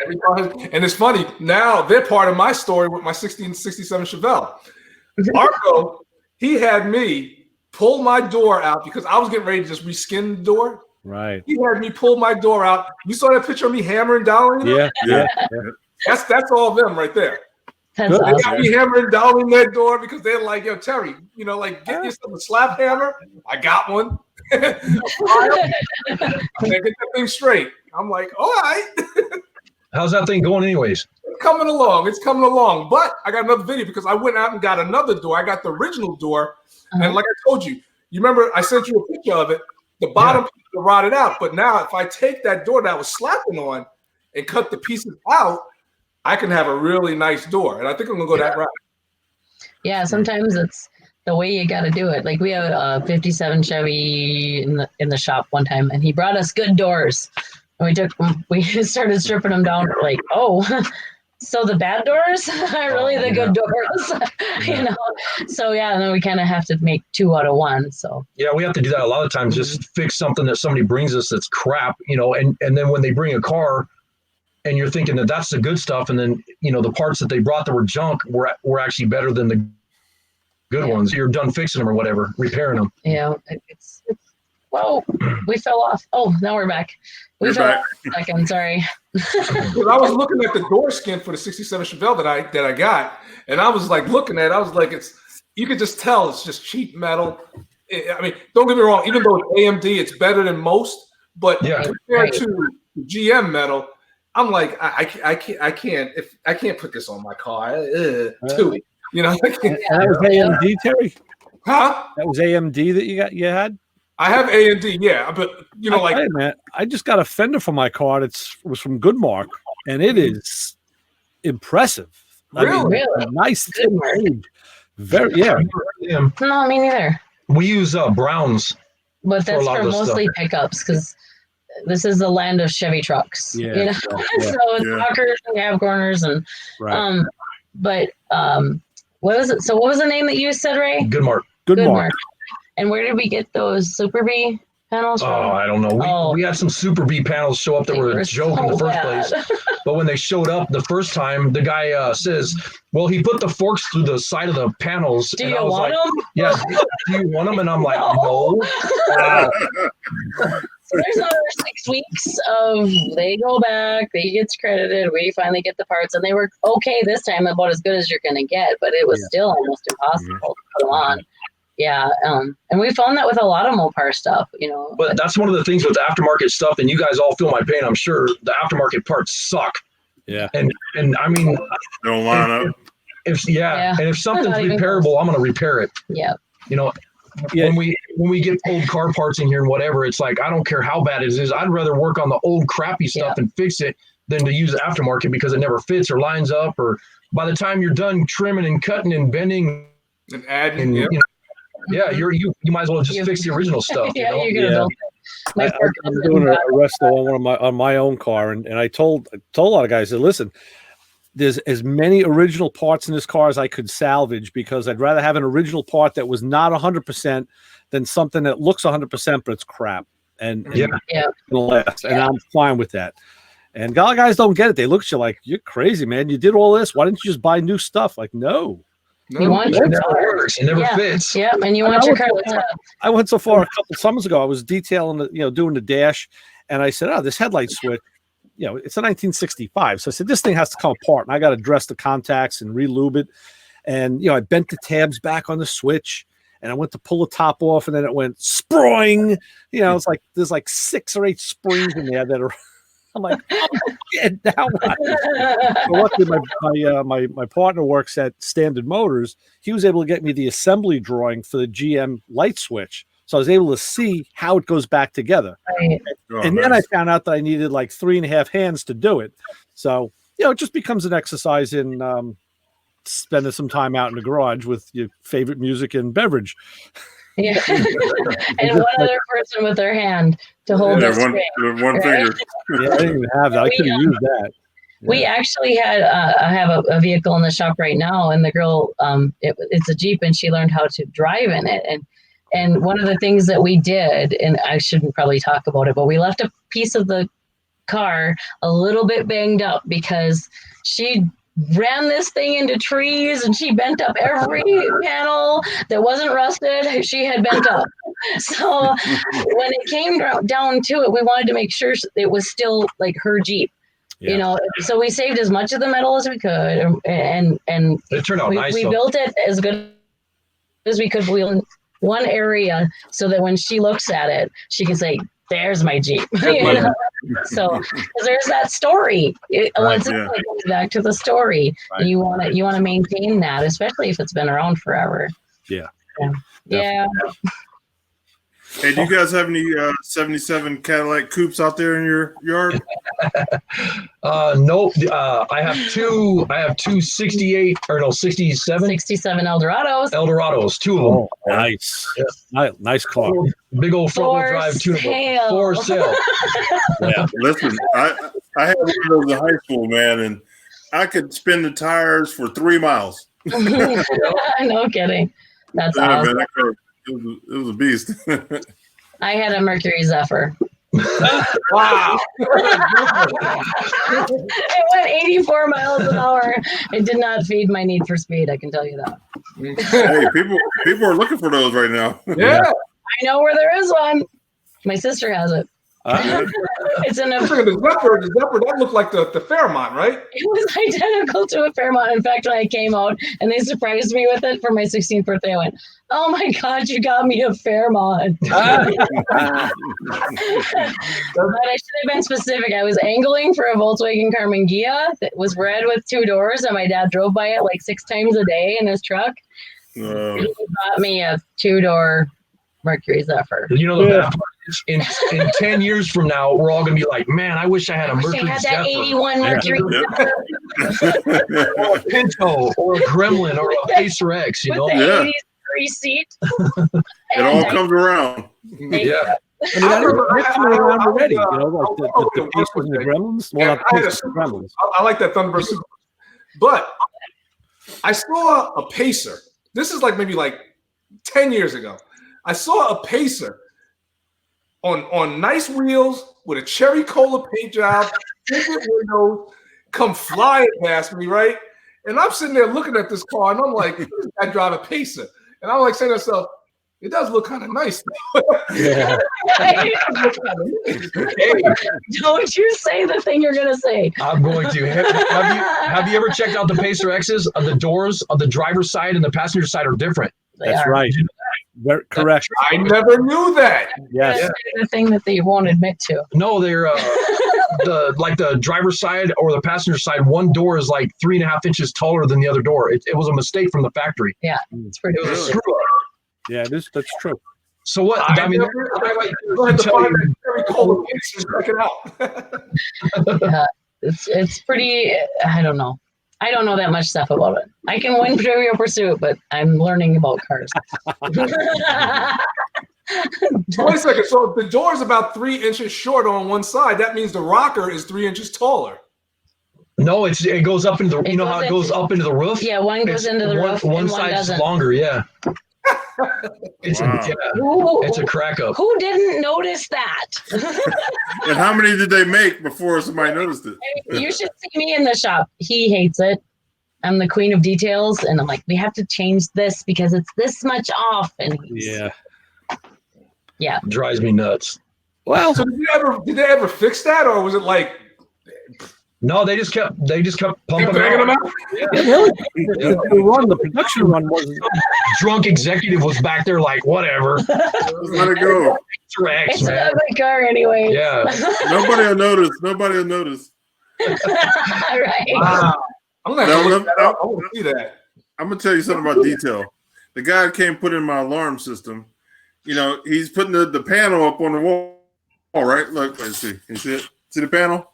and it's funny now they're part of my story with my 67 Chevelle. Arco, he had me pull my door out because I was getting ready to just reskin the door. Right. He had me pull my door out. You saw that picture of me hammering down? Yeah. That's all them right there. That's They awesome. got me hammering down in that door because they're like, "Yo, Terry, get yourself a slap hammer." I got one. Get that thing straight. I'm like, all right. How's that thing going anyways? It's coming along. But I got another video because I went out and got another door. I got the original door. And like I told you remember I sent you a picture of it. The bottom piece is rotted out. But now if I take that door that I was slapping on and cut the pieces out, I can have a really nice door. And I think I'm going to go that route. Yeah, sometimes it's the way you got to do it. Like we have a 57 Chevy in the shop one time, and he brought us good doors. And we started stripping them down. We're like, oh, so the bad doors are really the good doors, So yeah, and then we kind of have to make two out of one. So yeah, we have to do that a lot of times. Just fix something that somebody brings us that's crap, and then when they bring a car, and you're thinking that that's the good stuff, and then the parts that they brought that were junk were actually better than the good ones. You're done fixing them or whatever, repairing them. Yeah, it's whoa, we fell off. Oh, now we're back. We fell off for a second. Sorry. Because I was looking at the door skin for the 67 Chevelle that I got, and I was like looking at it, I was like, you could just tell it's just cheap metal. I mean, don't get me wrong, even though it's AMD, it's better than most, but compared to GM metal, I'm like, I can't put this on my car. Too. That was AMD, Terry? Huh? That was AMD that you had? I have AMD, yeah, but hey, man, I just got a fender for my car. It was from Goodmark, and it is impressive. Really? Nice thin blade. Very, yeah. No, me neither. We use Browns, but that's for mostly pickups because this is the land of Chevy trucks. Yeah, so it's rockers and cab corners and what was it? So what was the name that you said, Ray? Goodmark. And where did we get those Super B panels from? Oh, I don't know. We had some Super B panels show up that were a joke in the first place. But when they showed up the first time, the guy says, well, he put the forks through the side of the panels. Do you want them? Yeah. Do you want them? And I'm like, no. So there's another 6 weeks of they go back, they get credited, we finally get the parts, and they were okay this time, about as good as you're going to get, but it was still almost impossible to put them on. Yeah, and we found that with a lot of Mopar stuff, But that's one of the things with aftermarket stuff, and you guys all feel my pain, I'm sure. The aftermarket parts suck. Yeah. And I mean, don't line up. And if something's repairable, I'm going to repair it. Yeah. When we get old car parts in here and whatever, it's like, I don't care how bad it is. I'd rather work on the old crappy stuff and fix it than to use the aftermarket because it never fits or lines up, or by the time you're done trimming and cutting and bending and adding, you might as well just fix the original stuff. You're gonna build it. I'm doing a resto on my own car, and I told a lot of guys, I said, listen, there's as many original parts in this car as I could salvage because I'd rather have an original part that was not 100% than something that looks 100% but it's crap and it's gonna last. And I'm fine with that. And a lot of guys don't get it. They look at you like, you're crazy, man. You did all this. Why didn't you just buy new stuff? Like, no. You want your never works. It never fits. Yeah, and you want your car. I went so far a couple summers ago. I was detailing, doing the dash, and I said, "Oh, this headlight switch, it's a 1965." So I said, "This thing has to come apart, and I got to dress the contacts and re-lube it." And I bent the tabs back on the switch, and I went to pull the top off, and then it went sproing. It's like there's like 6 or 8 springs in there that are I'm like, oh, shit, now what? So luckily, my partner works at Standard Motors. He was able to get me the assembly drawing for the GM light switch. So I was able to see how it goes back together. Right. And then I found out that I needed like 3.5 hands to do it. So, it just becomes an exercise in spending some time out in the garage with your favorite music and beverage. Yeah. And one other person with their hand to hold the one right? finger. Yeah, I didn't even have that. I could have used that. We actually had I have a vehicle in the shop right now, and the girl, it's a Jeep, and she learned how to drive in it. And one of the things that we did, and I shouldn't probably talk about it, but we left a piece of the car a little bit banged up because she ran this thing into trees and she bent up every panel that wasn't rusted. She had bent up. So when it came down to it, we wanted to make sure it was still like her Jeep. Yeah. So we saved as much of the metal as we could, and it turned out nice. We built it as good as we could in one area so that when she looks at it, she can say, "There's my Jeep." So there's that story. Once it comes back to the story, you want to maintain that, especially if it's been around forever. Yeah. Yeah. Hey, do you guys have any 77 Cadillac coupes out there in your yard? Nope. I have two 68 or no 67 Eldorados, two of them. Oh, nice. Yeah. Nice car. Big old front wheel drive tunable. For sale. Yeah. Listen, I had one of those in high school, man, and I could spin the tires for 3 miles. No kidding. That's awesome. Man, it was a beast. I had a Mercury Zephyr. Wow. It went 84 miles an hour. It did not feed my need for speed, I can tell you that. Hey, people are looking for those right now. Yeah. I know where there is one. My sister has it. It's in the Zephyr, that looked like the Fairmont, right? It was identical to a Fairmont. In fact, when I came out and they surprised me with it for my 16th birthday, I went, "Oh my God, you got me a Fairmont." But I should have been specific. I was angling for a Volkswagen Carmen Ghia that was red with 2 doors, and my dad drove by it like 6 times a day in his truck. He bought me a 2-door Mercury Zephyr. In 10 years from now, we're all going to be like, man, I wish I had a Mercury Zephyr. I had that 81 Mercury Zephyr. Or a Pinto, or a Gremlin, or a Pacer X, With the 80s seat. It all comes around. Yeah. I mean, I coming around already, like the Pacers and the Gremlins. Well, not the Gremlins. I like that Thunderbird Super. But I saw a Pacer. This is maybe 10 years ago. I saw a Pacer on nice wheels with a cherry cola paint job, tinted windows, come flying past me, right? And I'm sitting there looking at this car, and I'm like, I drive a Pacer. And I'm saying to myself, it does look kind of nice. Yeah. Hey, don't you say the thing you're going to say. I'm going to. Have you ever checked out the Pacer X's? The doors on the driver's side and the passenger side are different. That's right. Correct. I never knew that. Yes. The thing that they won't admit to. No, they're the driver's side or the passenger side. One door is 3.5 inches taller than the other door. It was a mistake from the factory. Yeah, it's pretty. It was a screw up. Yeah, that's true. So what? I mean, go ahead to find that cherry cola Pacer. Check it out. Yeah, it's pretty. I don't know. I don't know that much stuff about it. I can win Trivial Pursuit, but I'm learning about cars. 20 seconds. So the door is about 3 inches short on one side. That means the rocker is 3 inches taller. No, it goes up into the. You know how it goes up into the roof? Yeah, one goes into the roof. One side's longer. Yeah. It's a crack up. Who didn't notice that? And how many did they make before somebody noticed it? You should see me in the shop. He hates it. I'm the queen of details, and I'm like, we have to change this because it's this much off. And yeah, drives me nuts. Well, so did they ever fix that, or was it No, they just kept pumping banging them out. out. Yeah, really? The production run was Drunk executive was back there like, whatever. Just let it go. Rex, It's man. not my car anyway. Yeah. Nobody will notice. Nobody will notice. Right. Wow. I'm gonna have to look that up. I want to see that. I'm gonna tell you something about detail. The guy came put in my alarm system. You know, he's putting the panel up on the wall. All right, look, let's see. You see it? See the panel?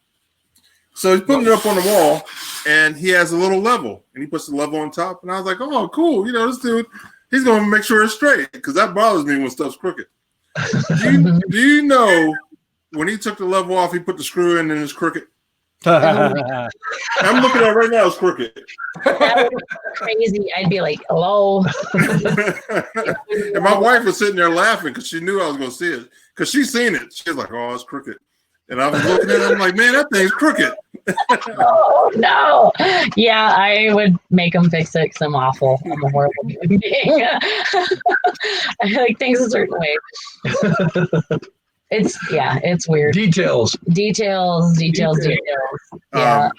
So he's putting it up on the wall, and he has a little level, and he puts the level on top. And I was like, oh, cool. You know, this dude, he's going to make sure it's straight, because that bothers me when stuff's crooked. Do you know when he took the level off, he put the screw in and it's crooked? I'm looking at it right now, it's crooked. That would be crazy. I'd be like, hello. And my wife was sitting there laughing because she knew I was going to see it, because she's seen it. She's like, oh, it's crooked. And I was looking at it, I'm like, man, that thing's crooked. Oh, no. Yeah, I would make them fix it because I'm awful. I'm a horrible human being. I like things a certain way. It's weird. Details. Yeah.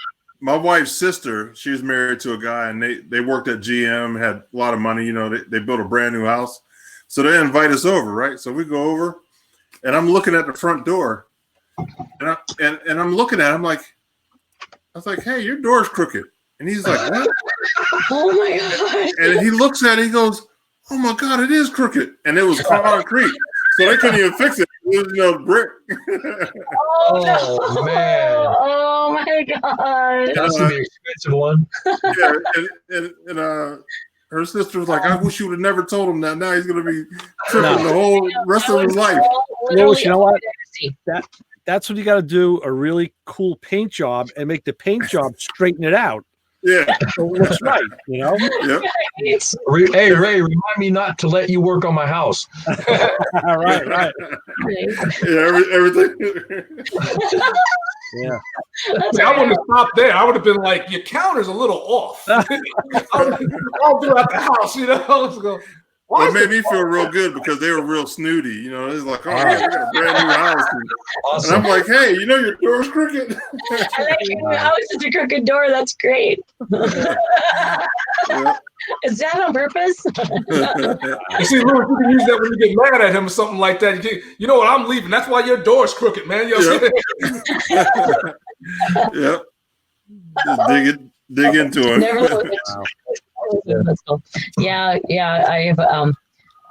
My wife's sister, she was married to a guy, and they worked at GM, had a lot of money. You know, they built a brand new house. So they invite us over, right? So we go over, and I'm looking at the front door. And I'm looking at him like, I was like, hey, your door's crooked. And he's like, what? Oh my God. And he looks at it, he goes, oh my God, it is crooked. And it was concrete. So they couldn't even fix it. It was, you know, brick. Oh, no. Man. Oh my God. That's the expensive one. Yeah, and her sister was like, I wish you would have never told him that. Now he's going to be tripping the whole rest of his life. Louis, you know what? That's what you got to do, a really cool paint job and make the paint job straighten it out. Yeah. So it looks right, you know? Yep. Hey, Ray, remind me not to let you work on my house. Right. Yeah, everything. Yeah. I wouldn't have stopped there. I would have been like, your counter's a little off. All throughout the house, you know. Well, it made me feel real good because they were real snooty. You know, it's like, oh, yeah, we got a brand new house. Awesome. And I'm like, hey, you know your door's crooked? I like your new house is a crooked door. That's great. Yeah. Is that on purpose? You see, Louis, you can use that when you get mad at him or something like that. You know what? I'm leaving. That's why your door's crooked, man. You know Yep. Just dig into it. Never Yeah.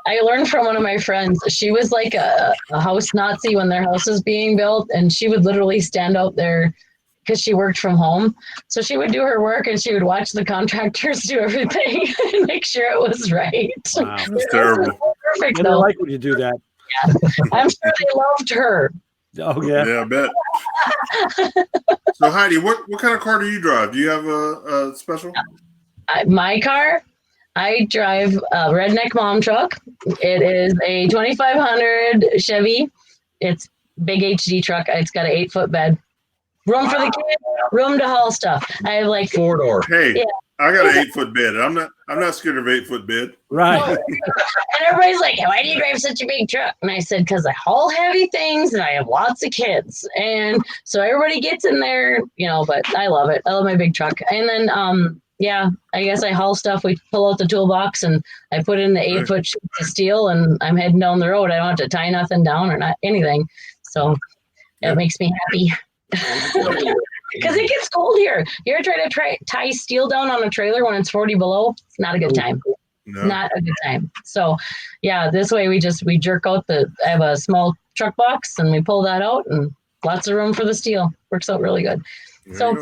I learned from one of my friends. She was like a house Nazi when their house was being built, and she would literally stand out there because she worked from home. So she would do her work and she would watch the contractors do everything and make sure it was right. Wow. That's terrible. Perfect. I like when you do that. Yeah. I'm sure they loved her. Oh, yeah. Yeah, I bet. So, Heidi, what kind of car do you drive? Do you have a special? My car, I drive a redneck mom truck. It is a 2500 Chevy. It's big HD truck. It's got an 8-foot bed. Room for the kids, room to haul stuff. I have like 4-door. Hey, yeah. I got an 8-foot bed. I'm not scared of 8-foot bed. Right. And everybody's like, why do you drive such a big truck? And I said, because I haul heavy things and I have lots of kids. And so everybody gets in there, you know, but I love it. I love my big truck. And then, I guess I haul stuff. We pull out the toolbox and I put in the 8-foot sheets of steel and I'm heading down the road. I don't have to tie nothing down or not anything. So that makes me happy. Because it gets cold here. You ever try to tie steel down on a trailer when it's 40 below? It's not a good time. No. Not a good time. So, yeah, this way we jerk out I have a small truck box and we pull that out and lots of room for the steel. Works out really good. So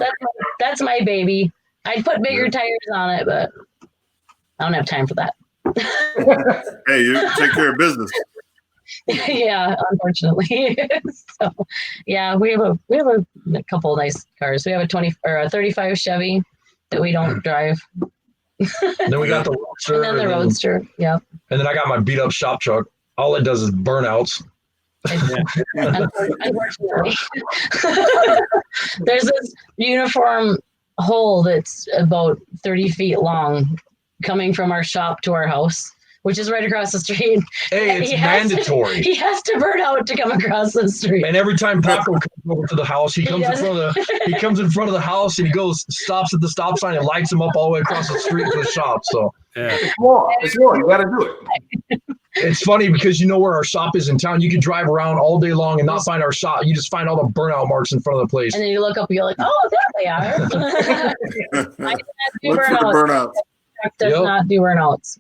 that's my baby. I'd put bigger tires on it, but I don't have time for that. Hey, you take care of business. Yeah, unfortunately. So, yeah, we have a couple of nice cars. We have a 35 Chevy that we don't drive. Then we got the Roadster. And then the Roadster, yeah. And then I got my beat up shop truck. All it does is burnouts. Unfortunately. There's this uniform hole that's about 30 feet long coming from our shop to our house. which is right across the street. Hey, it's mandatory. He has to burn out to come across the street. And every time Paco comes over to the house, he comes in front of the house and he stops at the stop sign and lights him up all the way across the street to the shop. So Yeah. It's more. You got to do it. it's funny because you know where our shop is in town. You can drive around all day long and not find our shop. You just find all the burnout marks in front of the place. And then you look up and you're like, oh, there they are. I do Look for the burnouts. burnouts. Does not do burnouts.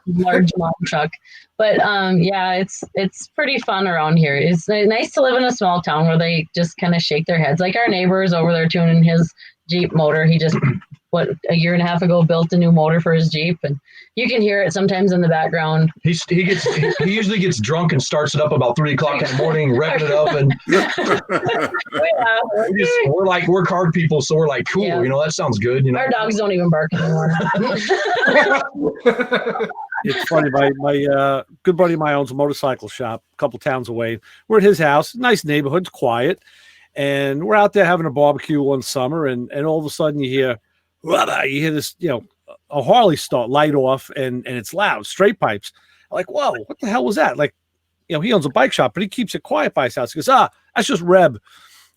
Large mom truck. But yeah, it's pretty fun around here. It's nice to live in a small town where they just kind of shake their heads. Like our neighbor's over there tuning his Jeep motor. He just a year and a half ago built a new motor for his Jeep, and you can hear it sometimes in the background. He usually gets drunk and starts it up about 3 o'clock in the morning, revving it up, and we're card people, so we're like, cool, Yeah. you know, that sounds good. You know, Our dogs don't even bark anymore. It's funny. My good buddy of mine owns a motorcycle shop a couple towns away. We're at his house. Nice neighborhood, it's quiet. And we're out there having a barbecue one summer, and all of a sudden you hear this, a Harley start light off, and it's loud, straight pipes. I'm like, whoa, what the hell was that? Like, he owns a bike shop, but he keeps it quiet by his house. He goes, that's just Reb.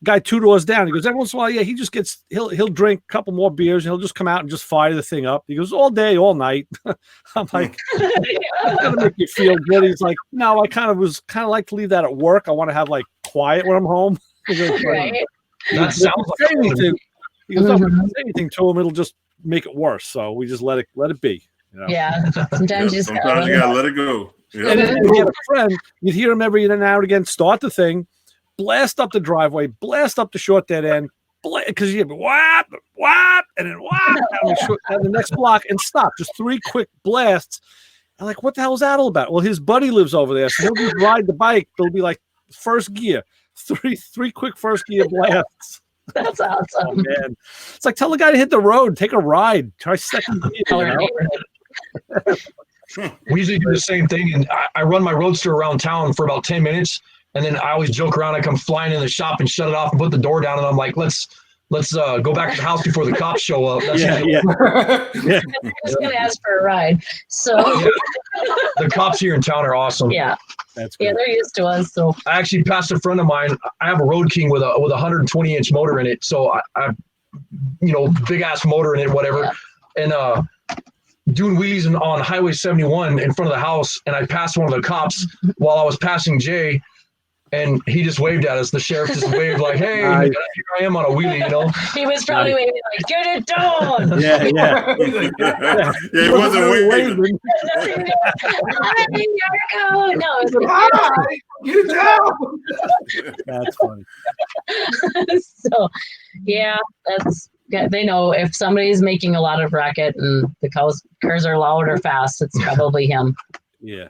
Guy 2 doors down. He goes, every once in a while, he just he'll drink a couple more beers and he'll just come out and just fire the thing up. He goes, all day, all night. I'm like, it's gonna make you feel good. He's like, no, I kind of like to leave that at work. I want to have like quiet when I'm home. He goes, Right. that sounds like anything. He goes, if I say anything to him, it'll just make it worse. So we just let it be. Yeah. Sometimes you gotta let it go. Yeah. And then you had a friend, you'd hear him every now and again start the thing, blast up the driveway, blast up the short dead end, because you hear whap, and then whap, and the next block, and stop. Just 3 quick blasts. I'm like, what the hell is that all about? Well, his buddy lives over there, so he'll just ride the bike. It'll be like first gear, three quick first gear blasts. That's awesome. Oh, man. It's like, tell the guy to hit the road, take a ride, try second gear. We usually do the same thing, and I run my Roadster around town for about 10 minutes, and then I always joke around. I come flying in the shop and shut it off and put the door down, and I'm like, let's go back to the house before the cops show up. That's I'm just gonna ask for a ride. So the cops here in town are awesome. yeah, That's good. yeah, they're used to us. So I actually passed a friend of mine. I have a Road King with a 120-inch motor in it, so I big ass motor in it, whatever, and doing wheelies on Highway 71 in front of the house, and I passed one of the cops while I was passing Jay. And he just waved at us. The sheriff just waved like, hey, here I am on a wheelie, he was probably waving like, get it down. Yeah. He wasn't waving. No, it was Get it down. That's funny. so yeah, they know if somebody's making a lot of racket and the cars are loud or fast, it's probably him. Yeah.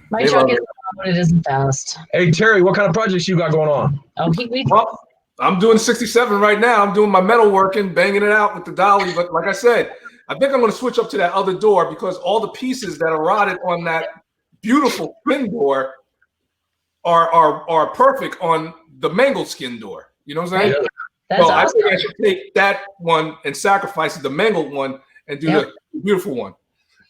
My truck is loud, but it isn't fast. Hey, Terry, what kind of projects you got going on? Oh, Well, I'm doing 67 right now. I'm doing my metal working, banging it out with the dolly. But like I said, I think I'm going to switch up to that other door because all the pieces that are rotted on that beautiful twin door are perfect on the mangled skin door. You know what I'm saying? Right. That's So awesome. I think I should take that one and sacrifice the mangled one and do the beautiful one.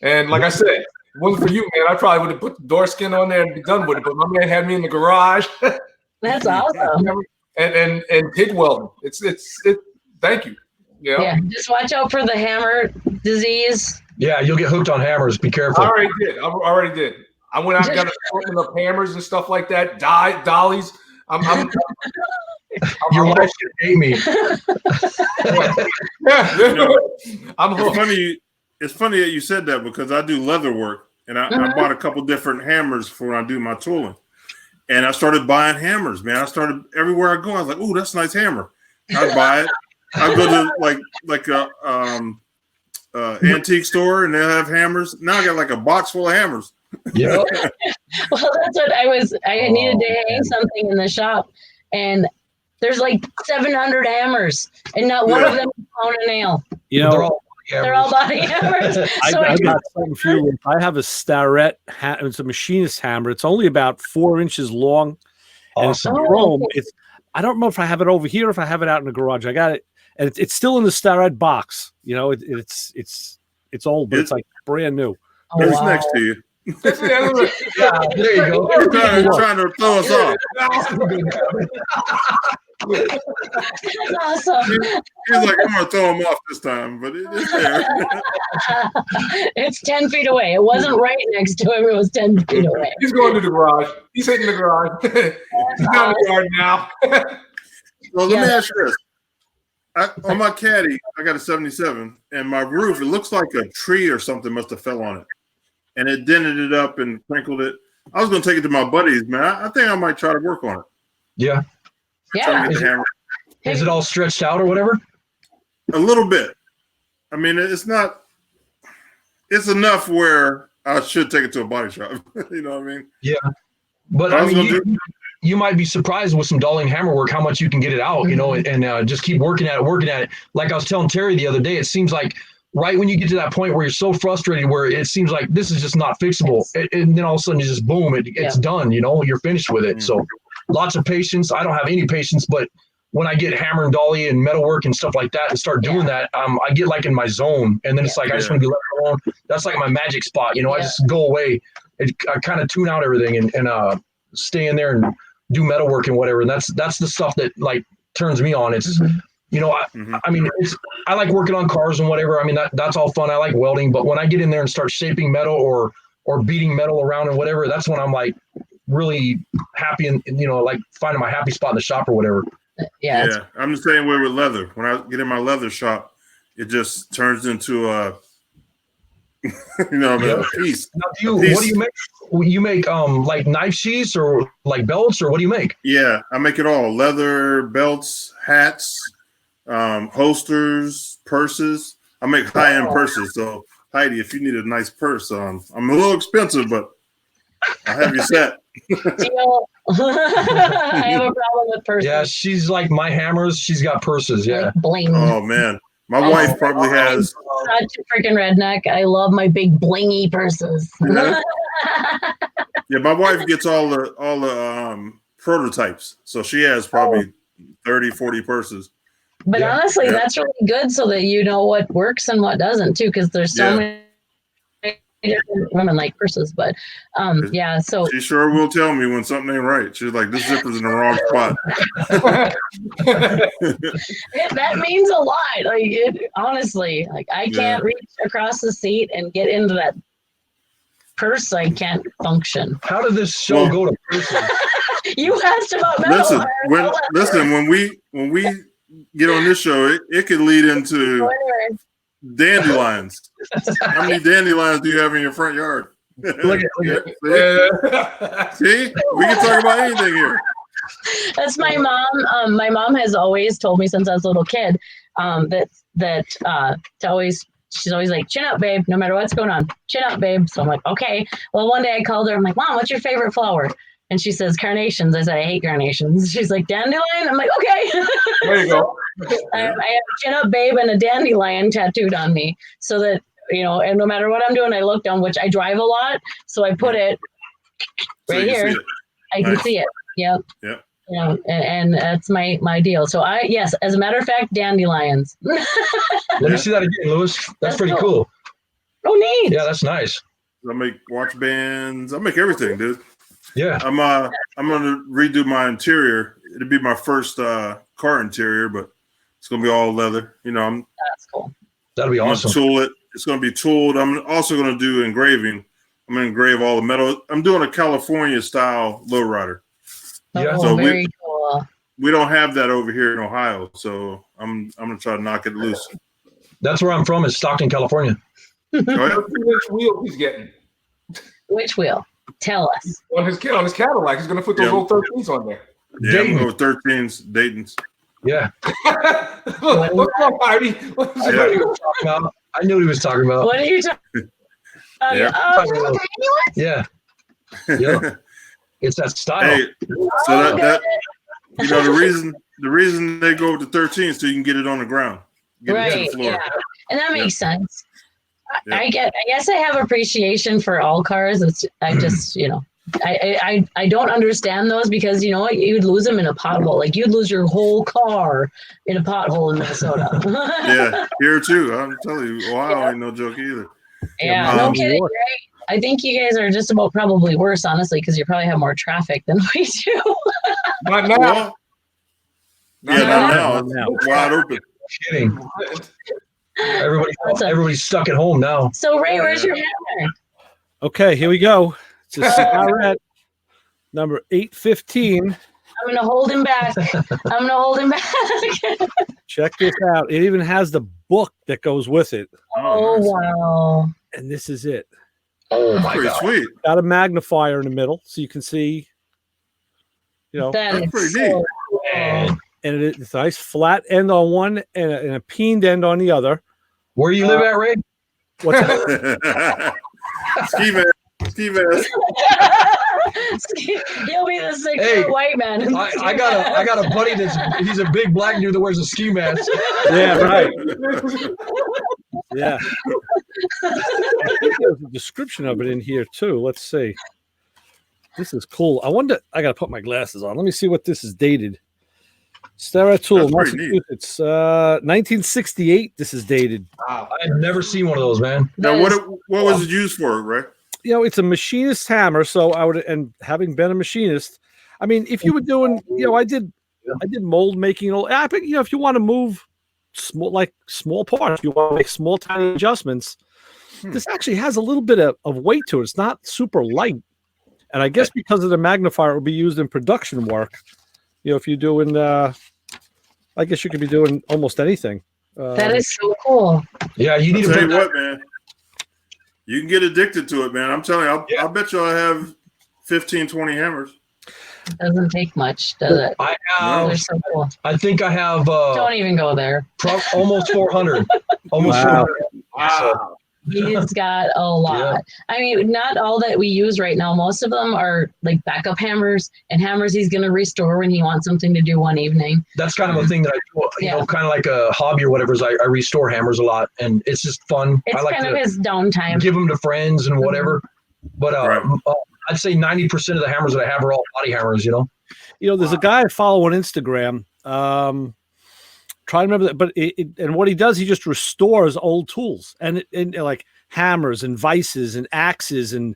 And like I said, if it wasn't for you, man, I probably would have put the door skin on there and be done with it. But my man had me in the garage. That's awesome. and TIG welding. It's thank you. Yeah, just watch out for the hammer disease. Yeah, you'll get hooked on hammers. Be careful. I already did. I went out and got an assortment of hammers and stuff like that. Dollies. Your wife should hate me. I'm hooked. It's funny that you said that because I do leather work, and I bought a couple different hammers for when I do my tooling. And I started buying hammers, man. I started everywhere I go. I was like, "Ooh, that's a nice hammer." I'd buy it. I'd go to like a antique store, and they'll have hammers. Now I got like a box full of hammers. Yeah. Well, that's what I needed to hang something in the shop, and there's like 700 hammers, and not one of them found a nail. They're all body hammers. So I got something for you. I have a Starrett. It's a machinist hammer. It's only about 4 inches long, and it's chrome. I don't know if I have it over here, if I have it out in the garage. I got it, and it's still in the Starrett box. It's It's old, but it's like brand new. Oh, Who's wow. next to you? Yeah, there you go. Trying to throw us off. That's awesome. He's like, I'm gonna throw him off this time, but it's there. It's 10 feet away. It wasn't right next to him. It was 10 feet away. He's going to the garage. He's hitting the garage. He's down the yard now. Well, let me ask you this. On my caddy, I got a 77, and my roof, it looks like a tree or something must have fell on it. And it dented it up and crinkled it. I was going to take it to my buddies, man. I think I might try to work on it. Yeah. Yeah. Is it all stretched out or whatever? A little bit. I mean, it's not. It's enough where I should take it to a body shop. You know what I mean? Yeah. But I mean, you might be surprised with some dolly and hammer work how much you can get it out, you know, and just keep working at it. Like I was telling Terry the other day, it seems like right when you get to that point where you're so frustrated, where it seems like this is just not fixable, and then all of a sudden you just boom, it's done. You know, you're finished with it. So lots of patience. I don't have any patience, but when I get hammer and dolly and metalwork and stuff like that and start doing that, I get like in my zone, and then it's like I just want to be left alone. That's like my magic spot. You know, I just go away. I kind of tune out everything and stay in there and do metalwork and whatever. And that's the stuff that like turns me on. It's you know, I mean, I like working on cars and whatever. I mean, that's all fun. I like welding, but when I get in there and start shaping metal or beating metal around and whatever, that's when I'm like really happy and you know, like finding my happy spot in the shop or whatever. Yeah. I'm the same way with leather. When I get in my leather shop, it just turns into a piece. Now, what do you make? You make like knife sheaths or like belts, or what do you make? Yeah, I make it all: leather, belts, hats, holsters, purses. I make high-end purses. So Heidi, if you need a nice purse, I'm a little expensive, but I'll have you set. I have a problem with purses. Yeah, she's like my hammers. She's got purses. Yeah. Like bling. Oh man, my wife probably has. Such a freaking redneck. I love my big blingy purses. Yeah, my wife gets all the prototypes, so she has probably 30, 40 purses. But honestly, that's really good so that you know what works and what doesn't too, because there's so many different women like purses. But so she sure will tell me when something ain't right. She's like, this zipper's in the wrong spot. that means a lot. Like honestly, like I can't reach across the seat and get into that purse. I can't function. How did this show go to purses? You asked about metal. Listen, when we get on this show, it could lead into dandelions. How many dandelions do you have in your front yard? Look at See, we can talk about anything here. That's my mom. My mom has always told me since I was a little kid she's always like, chin up, babe, no matter what's going on. Chin up, babe. So I'm like, okay. Well, one day I called her. I'm like, Mom, what's your favorite flower? And she says, carnations. I said, I hate carnations. She's like, dandelion? I'm like, okay. There you go. I have chin up, babe, and a dandelion tattooed on me so that, you know, and no matter what I'm doing, I look down, which I drive a lot. So I put it right here. I can see it. Yep. Yep. Yeah, and that's my deal. So as a matter of fact, dandelions. Let me see that again, Lewis. That's pretty cool. Oh, neat. Yeah, that's nice. I make watch bands. I make everything, dude. Yeah. I'm gonna redo my interior. It'll be my first car interior, but it's gonna be all leather. You know, that's cool. That'll be awesome. Tool it. It's gonna be tooled. I'm also gonna do engraving. I'm gonna engrave all the metal. I'm doing a California style lowrider. Yeah. Oh, So very cool. We don't have that over here in Ohio, so I'm gonna try to knock it loose. That's where I'm from, is Stockton, California. Oh, yeah? Which wheel he's getting? Which wheel? Tell us. On his Cadillac, he's gonna put those old 13s on there. Yeah, I'm going with 13s, Dayton's. Yeah. What's up, Heidi? I knew what he was talking about. I knew what he was talking about. What are you talking about? Yeah. Yeah. Yeah. It's that style. Hey, so that you know the reason they go with the 13s so you can get it on the ground, get it to the floor. Yeah, and that makes sense. Yeah. I guess I have appreciation for all cars. I just I don't understand those because you know what, you'd lose them in a pothole. Like you'd lose your whole car in a pothole in Minnesota. Yeah, here too. I'm telling you, Ohio ain't no joke either. Yeah, no kidding, right? I think you guys are just about probably worse, honestly, because you probably have more traffic than we do. Not now. Well, not now. It's wide open. Kidding. Everybody's stuck at home now. So Ray, where's your hammer? Okay, here we go. It's a cigarette number 815. I'm gonna hold him back. Check this out. It even has the book that goes with it. Oh wow! And this is it. Oh my pretty God. Sweet. Got a magnifier in the middle, so you can see. You know, that's pretty neat. Cool. And it's a nice flat end on one and a peened end on the other. Where you live at, Ray? What's that? Ski mask. You'll be the 6-foot white man. I got a buddy he's a big black dude that wears a ski mask. Yeah, right. Yeah. I think there's a description of it in here too. Let's see. This is cool. I wonder. I gotta put my glasses on. Let me see what this is dated. Tool, Massachusetts, 1968. This is dated. Wow, I've never seen one of those, man. Now, what was it used for, Ray? You know, it's a machinist hammer. So I would, and having been a machinist, I mean, if you were doing, you know, I did mold making. I think, you know, if you want to move small parts, you want to make small tiny adjustments. This actually has a little bit of weight to it. It's not super light, and I guess because of the magnifier, it will be used in production work. You know, if you're doing, I guess you could be doing almost anything. That is so cool. Yeah, you need to tell you what, man. You can get addicted to it, man. I'm telling you, I'll bet you I have 15, 20 hammers. It doesn't take much, does it? They're so cool. I think I have. Don't even go there. Almost 400. Almost 400. Wow. He's got a lot. Yeah. I mean, not all that we use right now. Most of them are like backup hammers and hammers he's going to restore when he wants something to do one evening. That's kind of a thing that I do, you know, kind of like a hobby or whatever. Is I restore hammers a lot, and it's just fun. It's I like kind of his downtime. Give them to friends and whatever. But I'd say 90% of the hammers that I have are all body hammers. You know, there's a guy I follow on Instagram. Try to remember that, but and what he does, he just restores old tools and like hammers and vices and axes and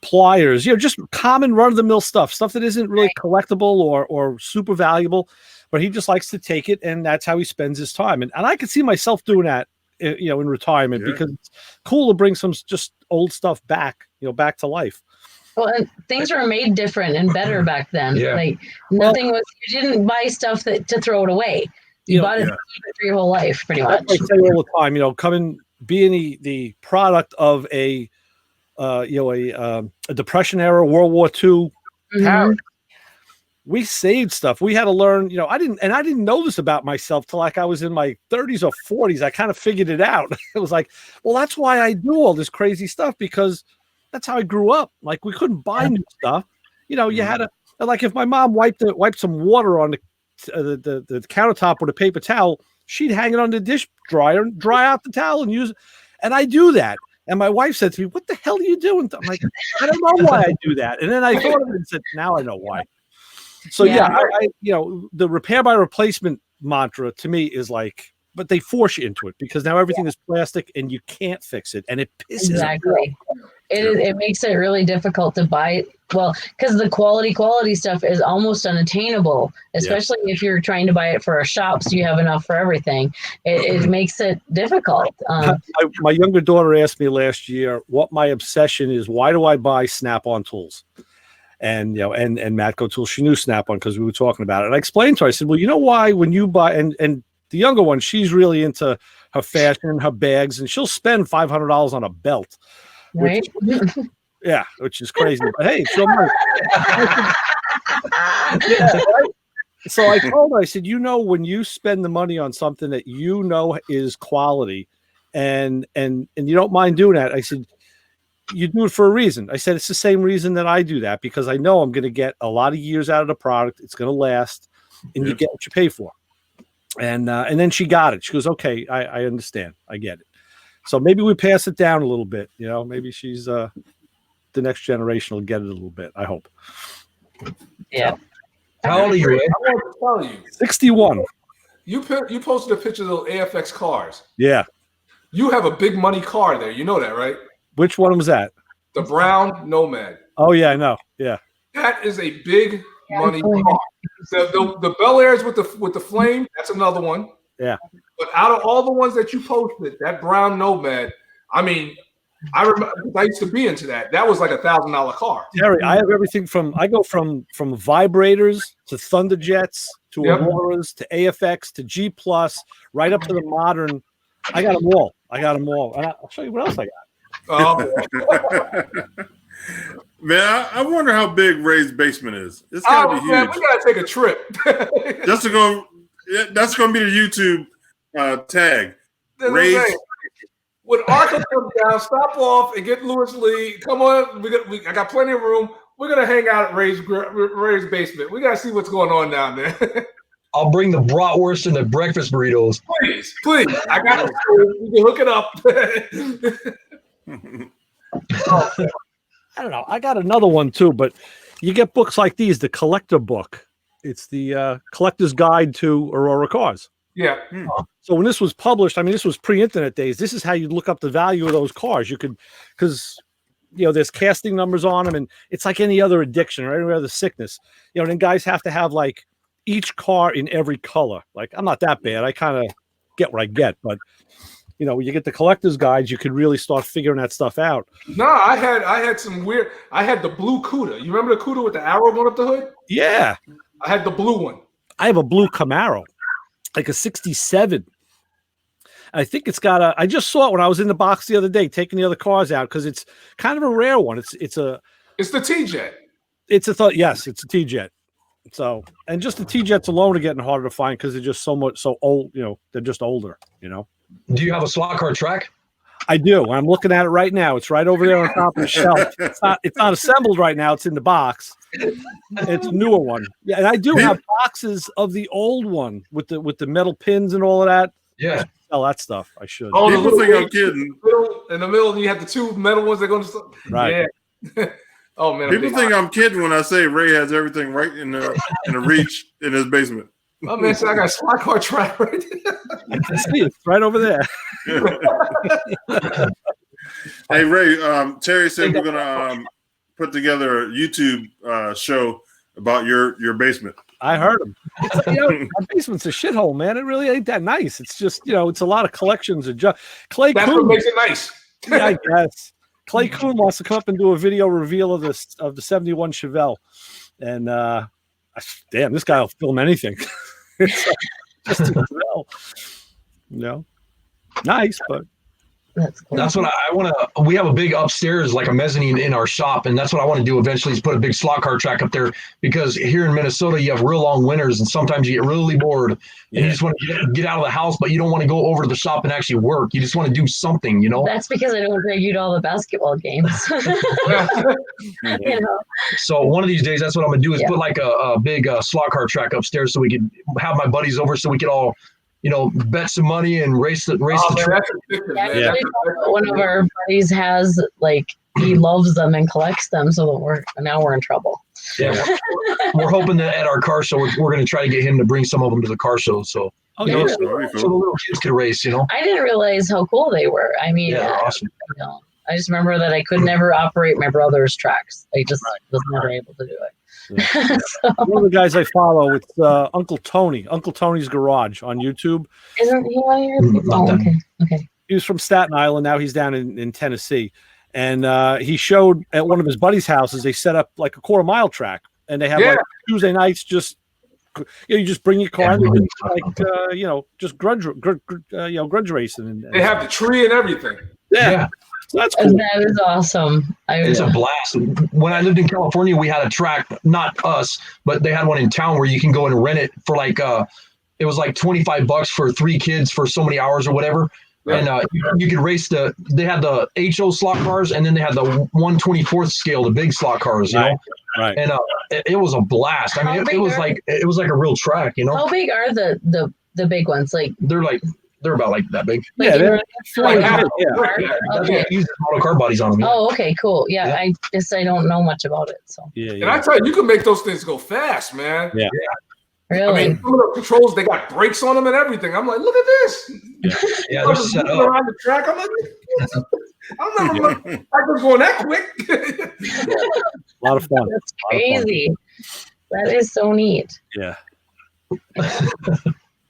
pliers, you know, just common run-of-the-mill stuff that isn't really collectible or super valuable, but he just likes to take it, and that's how he spends his time. And I could see myself doing that, you know, in retirement, because it's cool to bring some just old stuff back, you know, back to life. Well, and things were made different and better back then. Like nothing was. You didn't buy stuff to throw it away. You bought it for your whole life, pretty much. I tell you all the time, you know, being the product of a Depression era, World War II, we saved stuff. We had to learn, you know, I didn't know this about myself till like I was in my 30s or 40s. I kind of figured it out. It was like, well, that's why I do all this crazy stuff, because that's how I grew up. Like, we couldn't buy new stuff. You know, you had to, like, if my mom wiped some water on the countertop with a paper towel, she'd hang it on the dish dryer and dry out the towel and use it. And I do that. And my wife said to me, "What the hell are you doing?" I'm like, I don't know why I do that. And then I thought of it and said, now I know why. So I you know, the repair by replacement mantra to me is like, but they force you into it because now everything is plastic and you can't fix it, and it pisses me off. It makes it really difficult to buy. Well, because the quality stuff is almost unattainable, especially if you're trying to buy it for a shop, so you have enough for everything. It makes it difficult. My younger daughter asked me last year what my obsession is. Why do I buy Snap-on tools? And you know, and Matco tools. She knew Snap-on because we were talking about it. And I explained to her. I said, well, you know why when you buy and the younger one, she's really into her fashion, her bags, and she'll spend $500 on a belt. Right. Which is crazy. But hey, it's your money. Right? So I told her, I said, you know, when you spend the money on something that you know is quality and you don't mind doing that, I said, you do it for a reason. I said, it's the same reason that I do that, because I know I'm going to get a lot of years out of the product. It's going to last, and you get what you pay for. And then she got it. She goes, okay, I understand. I get it. So maybe we pass it down a little bit, you know, maybe she's, the next generation will get it a little bit. I hope. Yeah. How old are you, Ray? I want to tell you. 61. You posted a picture of those AFX cars. Yeah. You have a big money car there. You know that, right? Which one was that? The brown Nomad. Oh yeah, I know. Yeah. That is a big money car. The Bel Airs with the flame, that's another one. Yeah. But out of all the ones that you posted, that brown Nomad, I mean, I remember I used to be into that. That was like $1,000 car. Terry, I have everything from vibrators to Thunderjets to Auroras to AFX to G Plus, right up to the modern. I got them all. And I'll show you what else I got. Man, I wonder how big Ray's basement is. It's gotta be huge. Man, we gotta take a trip. Just to go. That's gonna be the YouTube tag. Ray's. When Arco comes down, stop off and get Lewis Lee. Come on, I got plenty of room. We're gonna hang out at Ray's basement. We gotta see what's going on down there. I'll bring the bratwurst and the breakfast burritos. Please. I got it. We can hook it up. I don't know. I got another one too, but you get books like these, the collector book. It's the collector's guide to Aurora cars. Yeah. So when this was published, I mean, this was pre-internet days. This is how you look up the value of those cars. You could, because there's casting numbers on them, and it's like any other addiction or any other sickness. Then guys have to have like each car in every color. Like, I'm not that bad. I kind of get what I get, but when you get the collector's guides, you could really start figuring that stuff out. No, I had some weird. I had the blue Cuda. You remember the Cuda with the arrow going up the hood? Yeah, I had the blue one. I have a blue Camaro, like a '67. I think it's got I just saw it when I was in the box the other day, taking the other cars out, because it's kind of a rare one. It's the T-Jet. It's a T-Jet. So, and just the T-Jets alone are getting harder to find because they're just so old. They're just older. Do you have a slot car track? I do. I'm looking at it right now. It's right over there on top of the shelf. It's not assembled right now. It's in the box. It's a newer one. Yeah, and I do have boxes of the old one with the metal pins and all of that. Yeah. Sell that stuff. I should. Oh, people think I'm kidding. In the middle, you have the two metal ones that go to right. Yeah. Oh man. People think I'm kidding when I say Ray has everything right in the reach in his basement. Oh man, so I got a slot car track right there. See, it's right over there. Hey Ray, Terry said we're gonna put together a YouTube show about your basement. I heard him. My basement's a shithole, man. It really ain't that nice. It's just it's a lot of collections of junk. Clay That's Coon, what makes it nice. Yeah, I guess. Clay Coon wants to come up and do a video reveal of the 71 Chevelle, and damn, this guy will film anything. It's just a Chevelle. Nice, but that's what I want to. We have a big upstairs, like a mezzanine in our shop, and that's what I want to do eventually is put a big slot car track up there, because here in Minnesota you have real long winters and sometimes you get really bored and you just want to get out of the house, but you don't want to go over to the shop and actually work. You just want to do something, That's because I don't drag you to all the basketball games. So one of these days, that's what I'm gonna do is put like a big slot car track upstairs so we could have my buddies over so we could all bet some money and race the track. One of our buddies has he loves them and collects them, so we're in trouble. Yeah, we're hoping that at our car show we're going to try to get him to bring some of them to the car show. So so the little kids could race. I didn't realize how cool they were. I mean, they're awesome. I just remember that I could never operate my brother's tracks. I just was never able to do it. So, one of the guys I follow, it's Uncle Tony, Uncle Tony's Garage on YouTube. Isn't he one of your people? Okay. He was from Staten Island. Now he's down in Tennessee. And he showed at one of his buddies' houses, they set up like a quarter-mile track. And they have like Tuesday nights, just you just bring your car and just grudge racing. And they have the tree and everything. Yeah. So that's cool. That is awesome. It's a blast. When I lived in California, we had a track, not us, but they had one in town where you can go and rent it for it was like $25 for 3 kids for so many hours or whatever. Right. And you could race they had the HO slot cars, and then they had the 1/24th scale, the big slot cars, Right. And it was a blast. I mean, it was like a real track, How big are the big ones? They're like They're about like that big. Like, Yeah, you know, they're Like, yeah. That's Okay. what uses model car bodies on them. Yeah. Oh, okay, cool. Yeah, Yeah. I guess I don't know much about it. So Yeah, And I tell you, you can make those things go fast, man. Yeah. really, I mean, some of the controls, they got brakes on them and everything. I'm like, look at this. Yeah, I they're was set moving up. around the track. I'm like, I'm not going that quick. a lot of fun. that's crazy. That is so neat. Yeah.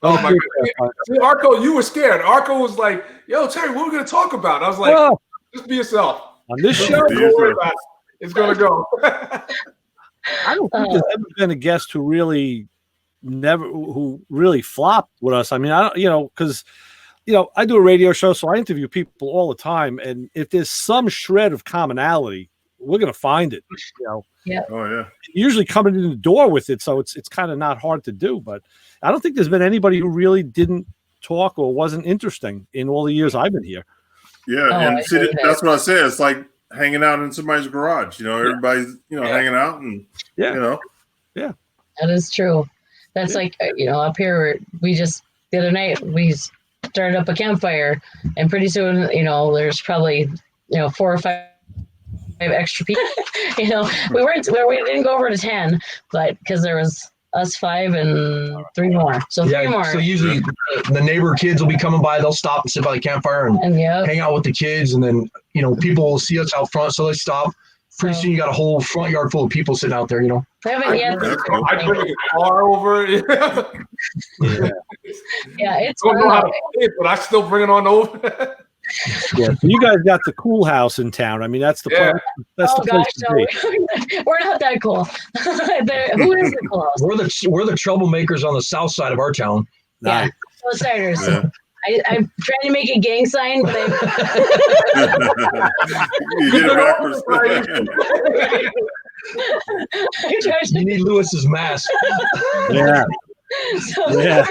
Oh my God. See, Arco, you were scared. Arco was like, yo, Terry, what are we going to talk about? I was like, Well, just be yourself. on this show, Don't worry about it. It's going to go. I don't think there's ever been a guest who really flopped with us. I mean, I don't, because I do a radio show, so I interview people all the time, and if there's some shred of commonality, we're gonna find it. Yeah. Oh yeah. Usually coming in the door with it, so it's kind of not hard to do. But I don't think there's been anybody who really didn't talk or wasn't interesting in all the years I've been here. Yeah, and see, that's what I said. It's like hanging out in somebody's garage. Everybody's hanging out, and Yeah. That is true. That's like, up here, we just, the other night, we started up a campfire, and pretty soon, there's probably, 4 or 5 extra people. we didn't go over to 10, but because there was us 5 and 3 more. So 3 more. So usually the neighbor kids will be coming by. They'll stop and sit by the campfire and hang out with the kids. And then, people will see us out front. So they stop. Pretty soon you got a whole front yard full of people sitting out there, I haven't yet. I bring a car over. Yeah, it's I don't know how to play it, but I still bring it on over. Yeah, so you guys got the cool house in town. I mean, that's the place. That's the place to be. We're not that cool. Who is the cool house? We're the troublemakers on the south side of our town. Yeah, outsiders. Yeah. I'm trying to make a gang sign, but you did it backwards. You need Lewis's mask. Yeah. Yeah.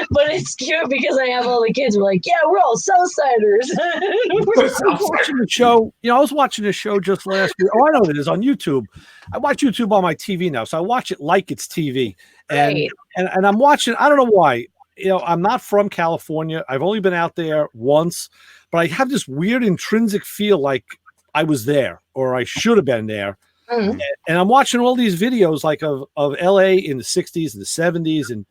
But it's cute because I have all the kids. We're like, yeah, we're all Southsiders. I was watching the show. I was watching the show just last week. Oh, I know it is on YouTube. I watch YouTube on my TV now, so I watch it like it's TV. And and I'm watching. I don't know why. I'm not from California. I've only been out there once, but I have this weird intrinsic feel like I was there or I should have been there. Mm-hmm. And I'm watching all these videos like of LA in the 60s and the 70s. And,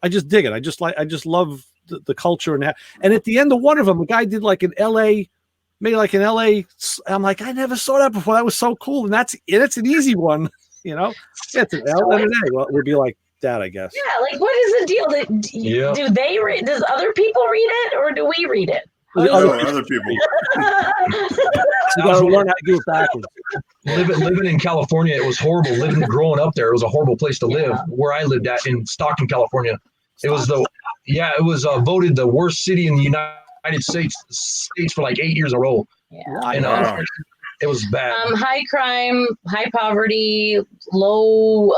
I just dig it. I just love the culture. And at the end of one of them, a guy did like made like an LA. I'm like, I never saw that before. That was so cool. And that's an easy one, It's an LA. Well, it would be like that, I guess. Yeah. Like, what is the deal? Do they read? Does other people read it or do we read it? Other people. You got to learn how to do it backwards. Living in California, it was horrible. Growing up there, it was a horrible place to live. Where I lived at in Stockton, California, it was voted the worst city in the United States for like 8 years in a row. Yeah, and it was bad. High crime, high poverty, low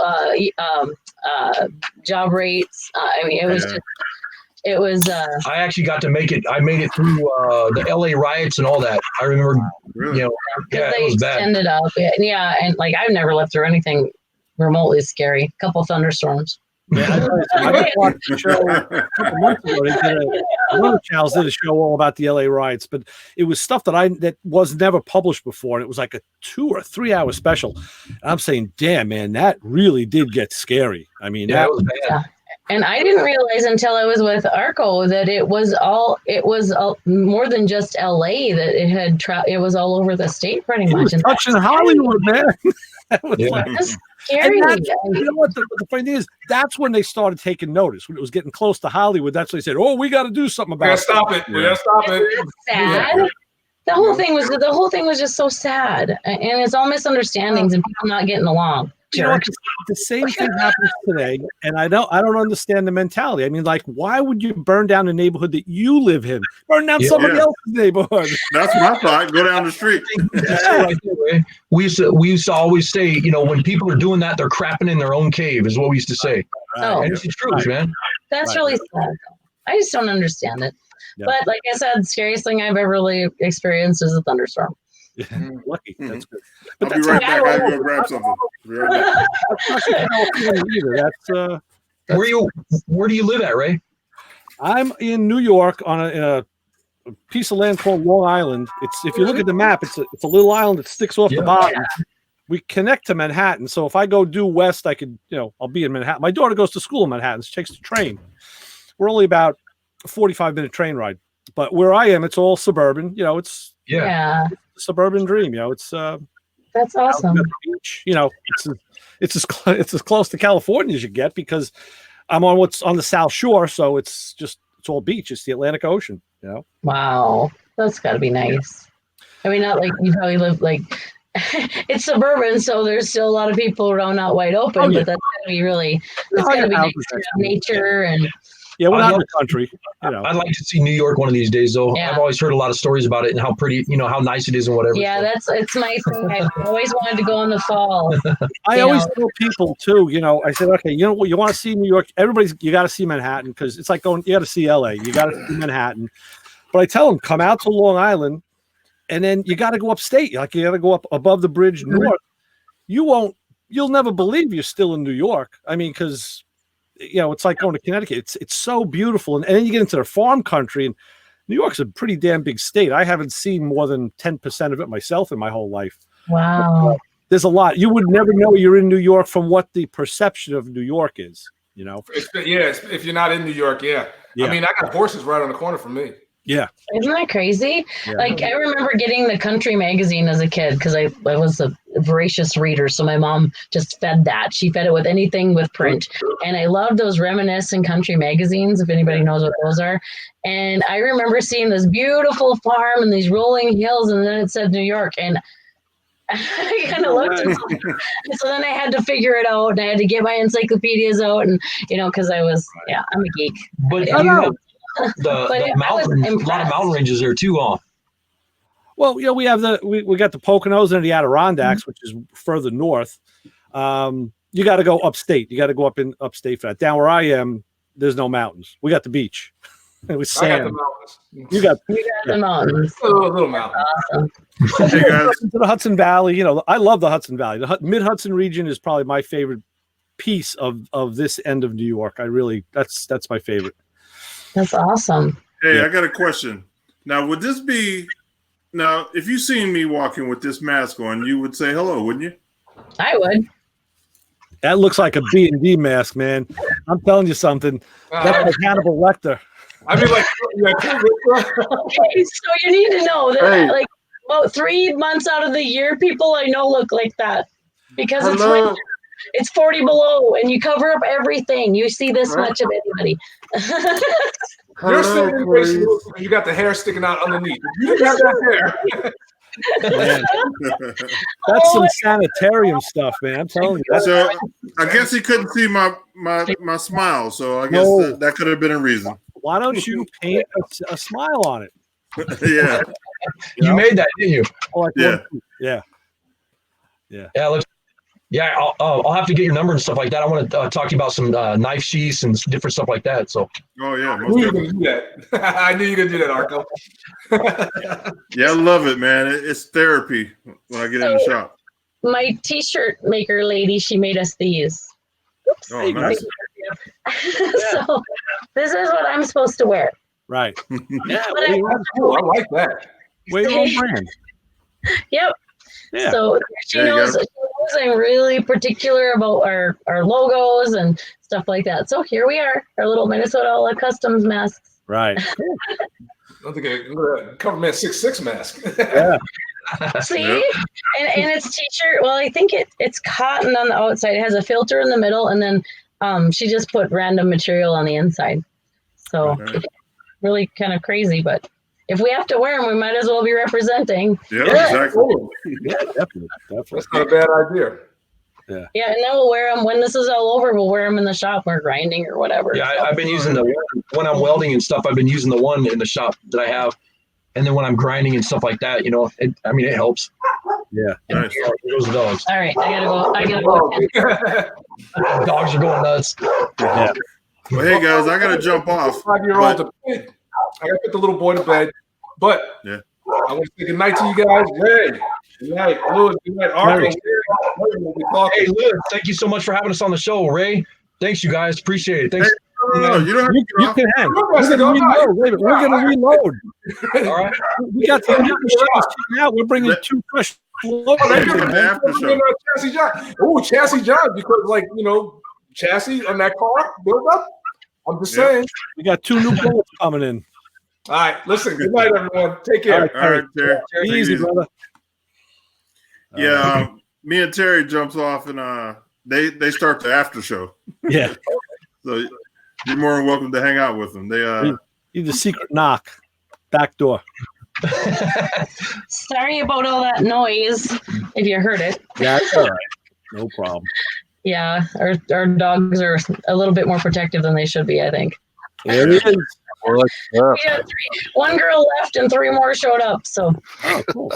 job rates. It was just. It was. I actually got to make it. I made it through the LA riots and all that. I remember, really? It was bad. Ended up, and like I've never lived through anything remotely scary. A couple thunderstorms. Yeah, I watched the show a couple months ago. One of the channels did a show all about the LA riots, but it was stuff that was never published before, and it was like a 2 or 3 hour special. And I'm saying, damn, man, that really did get scary. I mean, that was bad. Yeah. And I didn't realize until I was with Arco that it was more than just LA, that it had it was all over the state pretty much. It was touching Hollywood, man. That's scary. You know what the funny thing is? That's when they started taking notice. When it was getting close to Hollywood, that's when they said, "Oh, we got to do something about it." We gotta stop it. Sad. Yeah. The whole thing was just so sad, and it's all misunderstandings and people not getting along. The same thing happens today, and I don't understand the mentality. I mean, like, why would you burn down the neighborhood that you live in? Burn down somebody else's neighborhood. That's my thought. Go down the street. We used to always say, when people are doing that, they're crapping in their own cave, is what we used to say. And it's the truth, man. That's really sad. I just don't understand it. Yeah. But like I said, the scariest thing I've ever really experienced is a thunderstorm. Lucky. That's good. But I'll be right back. I gotta go grab something. That's where do you live at, Ray? I'm in New York on a piece of land called Long Island. It's if you look at the map, it's a little island that sticks off the bottom. We connect to Manhattan, so if I go due west, I could, I'll be in Manhattan. My daughter goes to school in Manhattan. She takes the train. We're only about a 45-minute train ride, but where I am, it's all suburban. It's a suburban dream. It's that's awesome. Beach. It's as close to California as you get because I'm on what's on the South Shore, so it's all beach. It's the Atlantic Ocean. Wow, that's got to be nice. I mean, not like you probably live like it's suburban, so there's still a lot of people around out wide open. But that's got to be really. It's got to be nice to have nature and. Yeah, we're not in the country. I'd like to see New York one of these days, though. Yeah. I've always heard a lot of stories about it and how pretty, how nice it is and whatever. Yeah, it's my thing. I always wanted to go in the fall. I always tell people too. I said, okay, what you want to see New York? You got to see Manhattan because it's like going. You got to see LA. You got to see Manhattan. But I tell them, come out to Long Island, and then you got to go upstate. Like you got to go up above the bridge north. You'll never believe you're still in New York. I mean, because. It's like going to Connecticut. It's so beautiful. And then you get into the farm country, and New York's a pretty damn big state. I haven't seen more than 10% of it myself in my whole life. Wow. There's a lot. You would never know you're in New York from what the perception of New York is, if you're not in New York, yeah. I mean, I got horses right on the corner from me. Yeah. Isn't that crazy? Yeah. Like, I remember getting the country magazine as a kid because I was a voracious reader. So my mom just fed that. She fed it with anything with print. And I loved those reminiscent country magazines, if anybody knows what those are. And I remember seeing this beautiful farm and these rolling hills, and then it said New York. And I kind of looked at it. So then I had to figure it out, and I had to get my encyclopedias out, and, because I'm a geek. But I know. The mountain, a lot of mountain ranges there too, huh? Well, we have we got the Poconos and the Adirondacks, which is further north. You got to go upstate. You got to go up in upstate for that. Down where I am, there's no mountains. We got the beach. It was sand. I got the mountains. You got the mountains. A little mountain. Awesome. Hey guys, to the Hudson Valley. I love the Hudson Valley. The Mid Hudson region is probably my favorite piece of this end of New York. That's my favorite. That's awesome. Hey, I got a question. Now, would this be if you seen me walking with this mask on, you would say hello, wouldn't you? I would. That looks like a B&D mask, man. I'm telling you something. That's like Hannibal Lecter. I mean, like, okay, so you need to know that like about 3 months out of the year, people I know look like that because it's winter. It's 40 below, and you cover up everything. You see this much of anybody. You're saying you got the hair sticking out underneath. You got that hair. That's some sanitarium stuff, man. I'm telling you. So I guess he couldn't see my smile, so I guess that could have been a reason. Why don't you paint a smile on it? Yeah. You made that, didn't you? Yeah. Yeah, I'll have to get your number and stuff like that. I want to talk to you about some knife sheaths and different stuff like that. So. Oh yeah, I knew you were gonna do that. I knew you were gonna do that, Arco. Yeah, I love it, man. It's therapy when I get in the shop. My T-shirt maker lady, she made us these. Oops. Oh, nice. So this is what I'm supposed to wear. Right. Yeah, I like that. Way on brand. Yep. Yeah. So she knows I'm really particular about our logos and stuff like that. So here we are, our little Minnesota Outlaw Customs masks. Right. I don't think a Coverman 6'6" mask. Yeah. See? Yep. And it's T-shirt. Well, I think it's cotton on the outside. It has a filter in the middle, and then she just put random material on the inside. So really kind of crazy, but if we have to wear them, we might as well be representing. Yeah, exactly. Yeah, definitely. That's not a bad idea. Yeah, and then we'll wear them when this is all over. We'll wear them in the shop when we're grinding or whatever. Yeah, I've been using when I'm welding and stuff. I've been using the one in the shop that I have, and then when I'm grinding and stuff like that, it helps. Yeah, nice. Those dogs. All right, I gotta go. Dogs are going nuts. Yeah. Well, hey guys, I gotta jump off. 5-year-old. I gotta put the little boy to bed, but I want to say good night to you guys. Ray, good night, Lewis. Good night, Arco. Hey, Lewis, thank you so much for having us on the show, Ray. Thanks, you guys. Appreciate it. Thanks. Hey, No, you don't have to get You off. can hang. We're We're resting. gonna reload. Wait a minute, we're gonna reload. All right. We got the new machines out. We're bringing two fresh loads. Oh, Maybe on the after show. Chassis John. Oh, Chassis John, because like chassis on that car built up. I'm just saying. We got two new bullets coming in. All right, listen. Good night, everyone. Take care. All right, Terry. Be Take it easy, easy. brother. Yeah, me and Terry jumps off, and they start the after show. Yeah. So you're more than welcome to hang out with them. They Need a secret knock. Back door. Sorry about all that noise. If you heard it. Yeah, that's all right. No problem. Yeah, our dogs are a little bit more protective than they should be, I think. There it is. We had one girl left and 3 more showed up. So Oh, cool.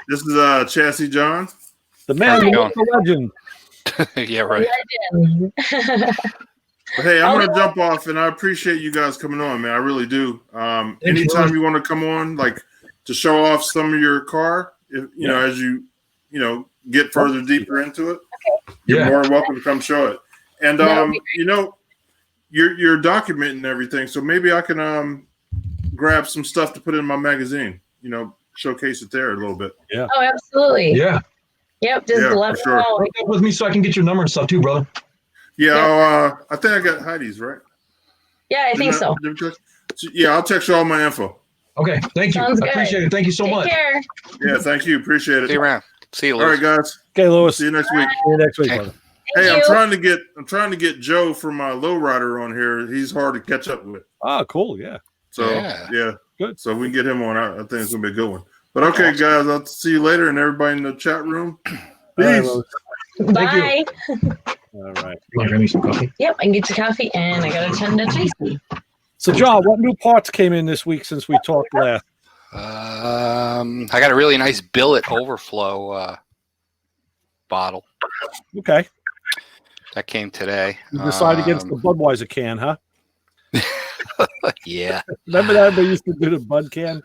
This is Chassis John. The man, How's it the legend. Yeah, right. legend. But hey, I'm gonna jump off, and I appreciate you guys coming on, man. I really do. Anytime you want to come on, like to show off some of your car, if you know, as you get further deeper into it, you're more than welcome to come show it. And you're documenting everything, so maybe I can grab some stuff to put in my magazine. Showcase it there a little bit. Yeah. Oh, absolutely. Yeah. Yep. Just let me know. Hook up with me so I can get your number and stuff too, brother. Yeah. I think I got Heidi's right. Yeah, I think so. Yeah, I'll text you all my info. Okay. Thank you. Sounds I appreciate it. Thank you so much. Take care. Yeah, thank you. Appreciate it. See you around. See you, All Lewis. right, guys. Okay, Lewis. See you next week. See you next week, Okay. brother. Hey, Thank you. I'm trying to get Joe from Lowrider on here. He's hard to catch up with. Oh, cool. Yeah. So Yeah. Good. So we can get him on. I think it's gonna be a good one. But okay, guys, I'll see you later, and everybody in the chat room. All right, Peace. Lewis. Bye. All right. You want to grab me some coffee? Yep, I can get you coffee, and I got to attend to Tracy. So, John, what new parts came in this week since we talked last? I got a really nice billet overflow bottle Okay. that came today. You decided against the Budweiser can, huh? Yeah. Remember that they used to do the Bud can?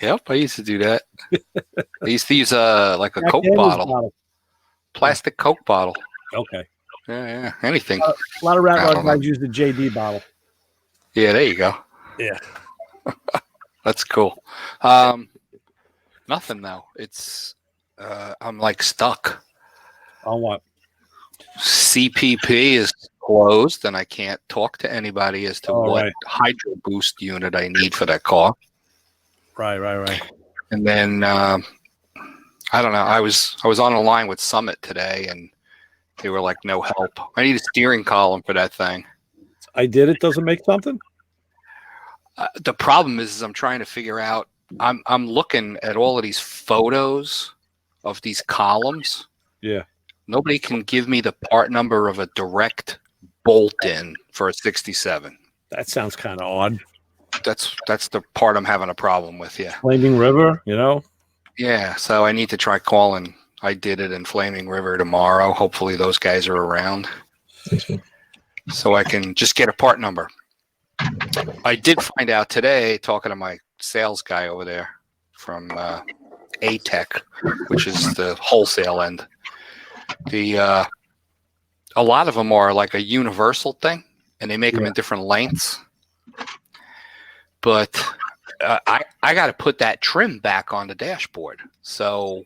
Yep, I used to do that. I used to use like a Jack Coke Daniels bottle, plastic Coke bottle. Okay. Yeah, anything. A lot of rat I rod don't know. guys use the JD bottle. Yeah, there you go. Yeah. That's cool. Nothing though. It's I'm like stuck. On what? CPP is closed, and I can't talk to anybody as to what right. hydro boost unit I need for that car. Right. And then I don't know. I was on a line with Summit today, and they were like, "No help. I need a steering column for that thing." I did it. Doesn't make something? The problem is I'm trying to figure out. I'm looking at all of these photos of these columns. Yeah. Nobody can give me the part number of a direct bolt-in for a 67. That sounds kind of odd. That's the part I'm having a problem with. Yeah. Flaming River, Yeah. So I need to try calling. I did it in Flaming River tomorrow. Hopefully those guys are around, so I can just get a part number. I did find out today, talking to my sales guy over there from A-Tech, which is the wholesale end. A lot of them are like a universal thing, and they make them in different lengths. But I got to put that trim back on the dashboard. So,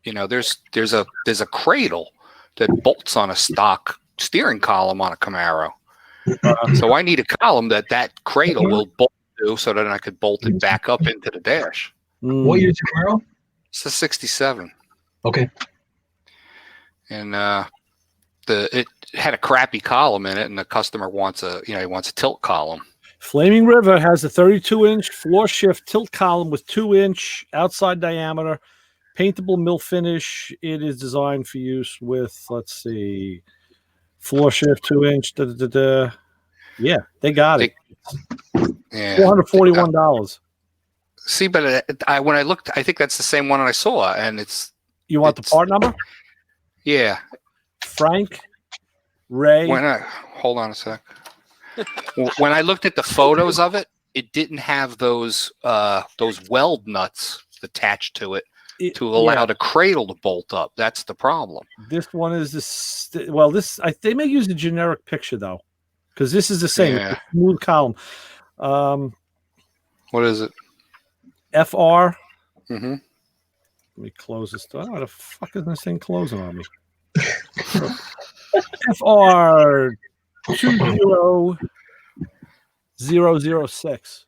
there's a cradle that bolts on a stock steering column on a Camaro. So I need a column that cradle will bolt to, so that I could bolt it back up into the dash. What year's your Camaro? It's a 67. Okay. And it had a crappy column in it, and the customer wants a tilt column. Flaming River has a 32-inch floor shift tilt column with 2-inch outside diameter, paintable mill finish. It is designed for use with, let's see, floor shift 2-inch. Yeah, they got it. Yeah, $441. See, but when I looked, I think that's the same one I saw, and it's. You want the part number? Yeah. Frank Ray. Hold on a sec. When I looked at the photos of it, it didn't have those weld nuts attached to it to allow the cradle to bolt up. That's the problem. This one is this. Well, they may use a generic picture though, because this is the same. Yeah. It's a smooth column. What is it? FR. Mm-hmm. Let me close this door. How the fuck is this thing closing on me? FR 20006.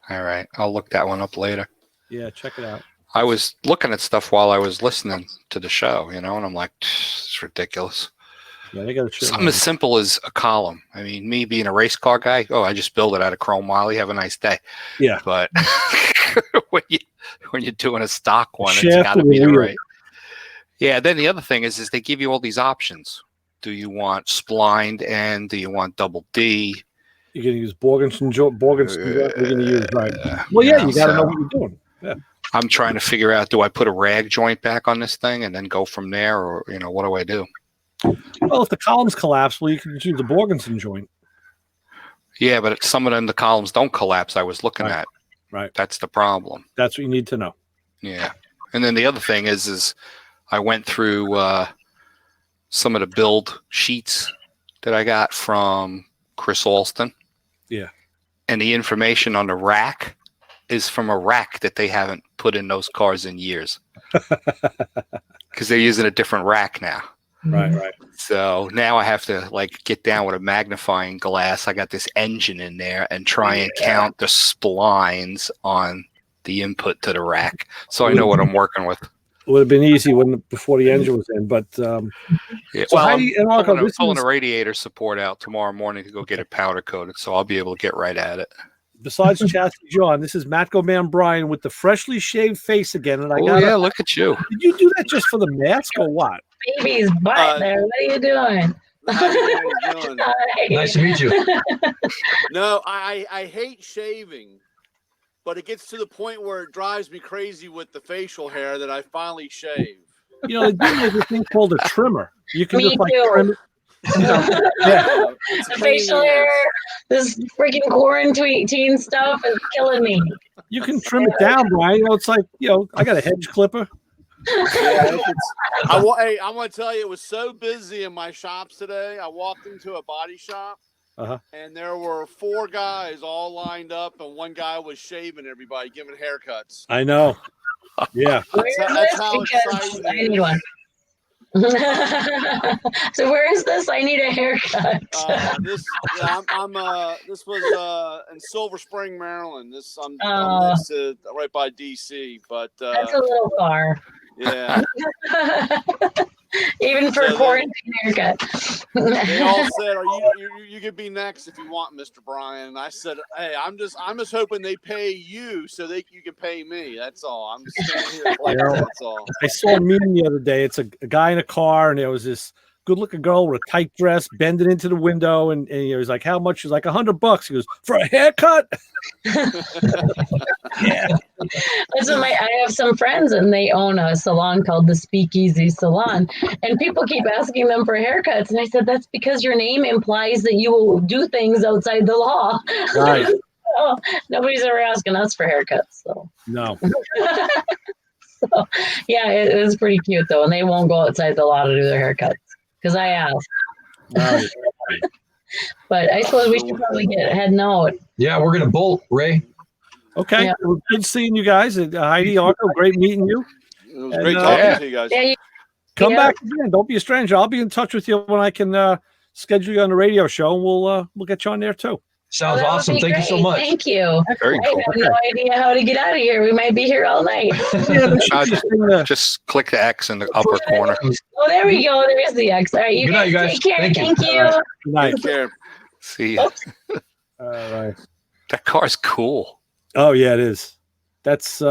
All right. I'll look that one up later. Yeah, check it out. I was looking at stuff while I was listening to the show, and I'm like, it's ridiculous. Yeah, they got something as simple as a column. I mean, me being a race car guy, I just build it out of chrome Molly. Have a nice day. Yeah. But when you're doing a stock one, it's got to be the right. Yeah. Then the other thing is they give you all these options. Do you want splined and do you want double D? You're going to use Borgenson. You're going to use right. Well, yeah, you got to know what you're doing. Yeah. I'm trying to figure out, do I put a rag joint back on this thing and then go from there, or what do I do? Well, if the columns collapse, you can use the Borgenson joint. Yeah, but some of them, the columns don't collapse. I was looking at. Right. That's the problem. That's what you need to know. Yeah. And then the other thing is I went through some of the build sheets that I got from Chris Alston. Yeah. And the information on the rack is from a rack that they haven't put in those cars in years. Because they're using a different rack now. Right. So now I have to get down with a magnifying glass. I got this engine in there and try and count the splines on the input to the rack, so I know what I'm working with. It would have been easy before the engine was in, but yeah. So Well, I'm pulling a radiator support out tomorrow morning to go get it powder coated, so I'll be able to get right at it. Besides Chassis John, this is Matt Man Brian with the freshly shaved face again, and look at you. Did you do that just for the mask or what? Baby's butt there. What are you doing? How you doing? Nice to meet you. No, I hate shaving, but it gets to the point where it drives me crazy with the facial hair that I finally shave. They do make a thing called a trimmer. You can Me just too. trim it. The facial hair, this freaking quarantine stuff is killing me. You can trim it down, Brian. It's like, I got a hedge clipper. Yeah, hey, I'm going to tell you, it was so busy in my shops today. I walked into a body shop, and there were 4 guys all lined up, and one guy was shaving everybody, giving haircuts. I know. Yeah. That's how exciting I need one. So where is this? I need a haircut. This was in Silver Spring, Maryland. I'm next to, right by DC, but that's a little far. Yeah. Even for a quarantine haircut. They all said, you could be next if you want, Mr. Brian. And I said, hey, I'm just hoping they pay you so you can pay me. That's all. I'm just standing here that's all. I saw a meme the other day. It's a guy in a car, and there was this good-looking girl with a tight dress bending into the window, and he was like, how much? She was like, $100. He goes, for a haircut? Yeah. Listen, I have some friends, and they own a salon called the Speakeasy Salon, and people keep asking them for haircuts, and I said, that's because your name implies that you will do things outside the law. Right. So, nobody's ever asking us for haircuts. So no. So, yeah, it is pretty cute, though, and they won't go outside the law to do their haircuts. Because I asked. Right. But I suppose we should probably heading out. Yeah, we're going to bolt, Ray. Okay. Yeah. Well, good seeing you guys. Heidi, Arco, great meeting you. It was great talking to you guys. Yeah, Come back again. Don't be a stranger. I'll be in touch with you when I can schedule you on the radio show, and we'll get you on there too. Sounds awesome. Thank you so much. Thank you. Very cool. I have no idea how to get out of here. We might be here all night. Just click the X in the upper corner. Oh, there we go. There's the X. All right, you guys take care. Thank you. Good night. Take care. See ya. All right. That car's cool. Oh yeah, it is. That's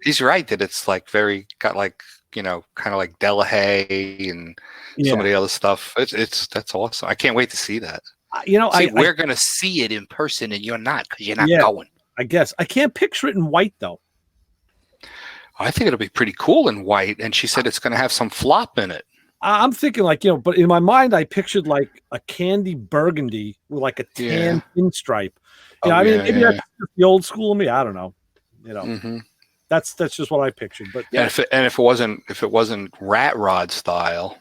He's right that it's got kind of like Delahaye and some of the other stuff. That's awesome. I can't wait to see that. We're going to see it in person, and you're not because you're not going. I guess I can't picture it in white though. I think it'll be pretty cool in white. And she said it's going to have some flop in it. I'm thinking but in my mind, I pictured like a candy burgundy with like a tan pinstripe. Maybe that's just the old school of me. I don't know. Mm-hmm. That's just what I pictured. But yeah, And if it wasn't rat rod style,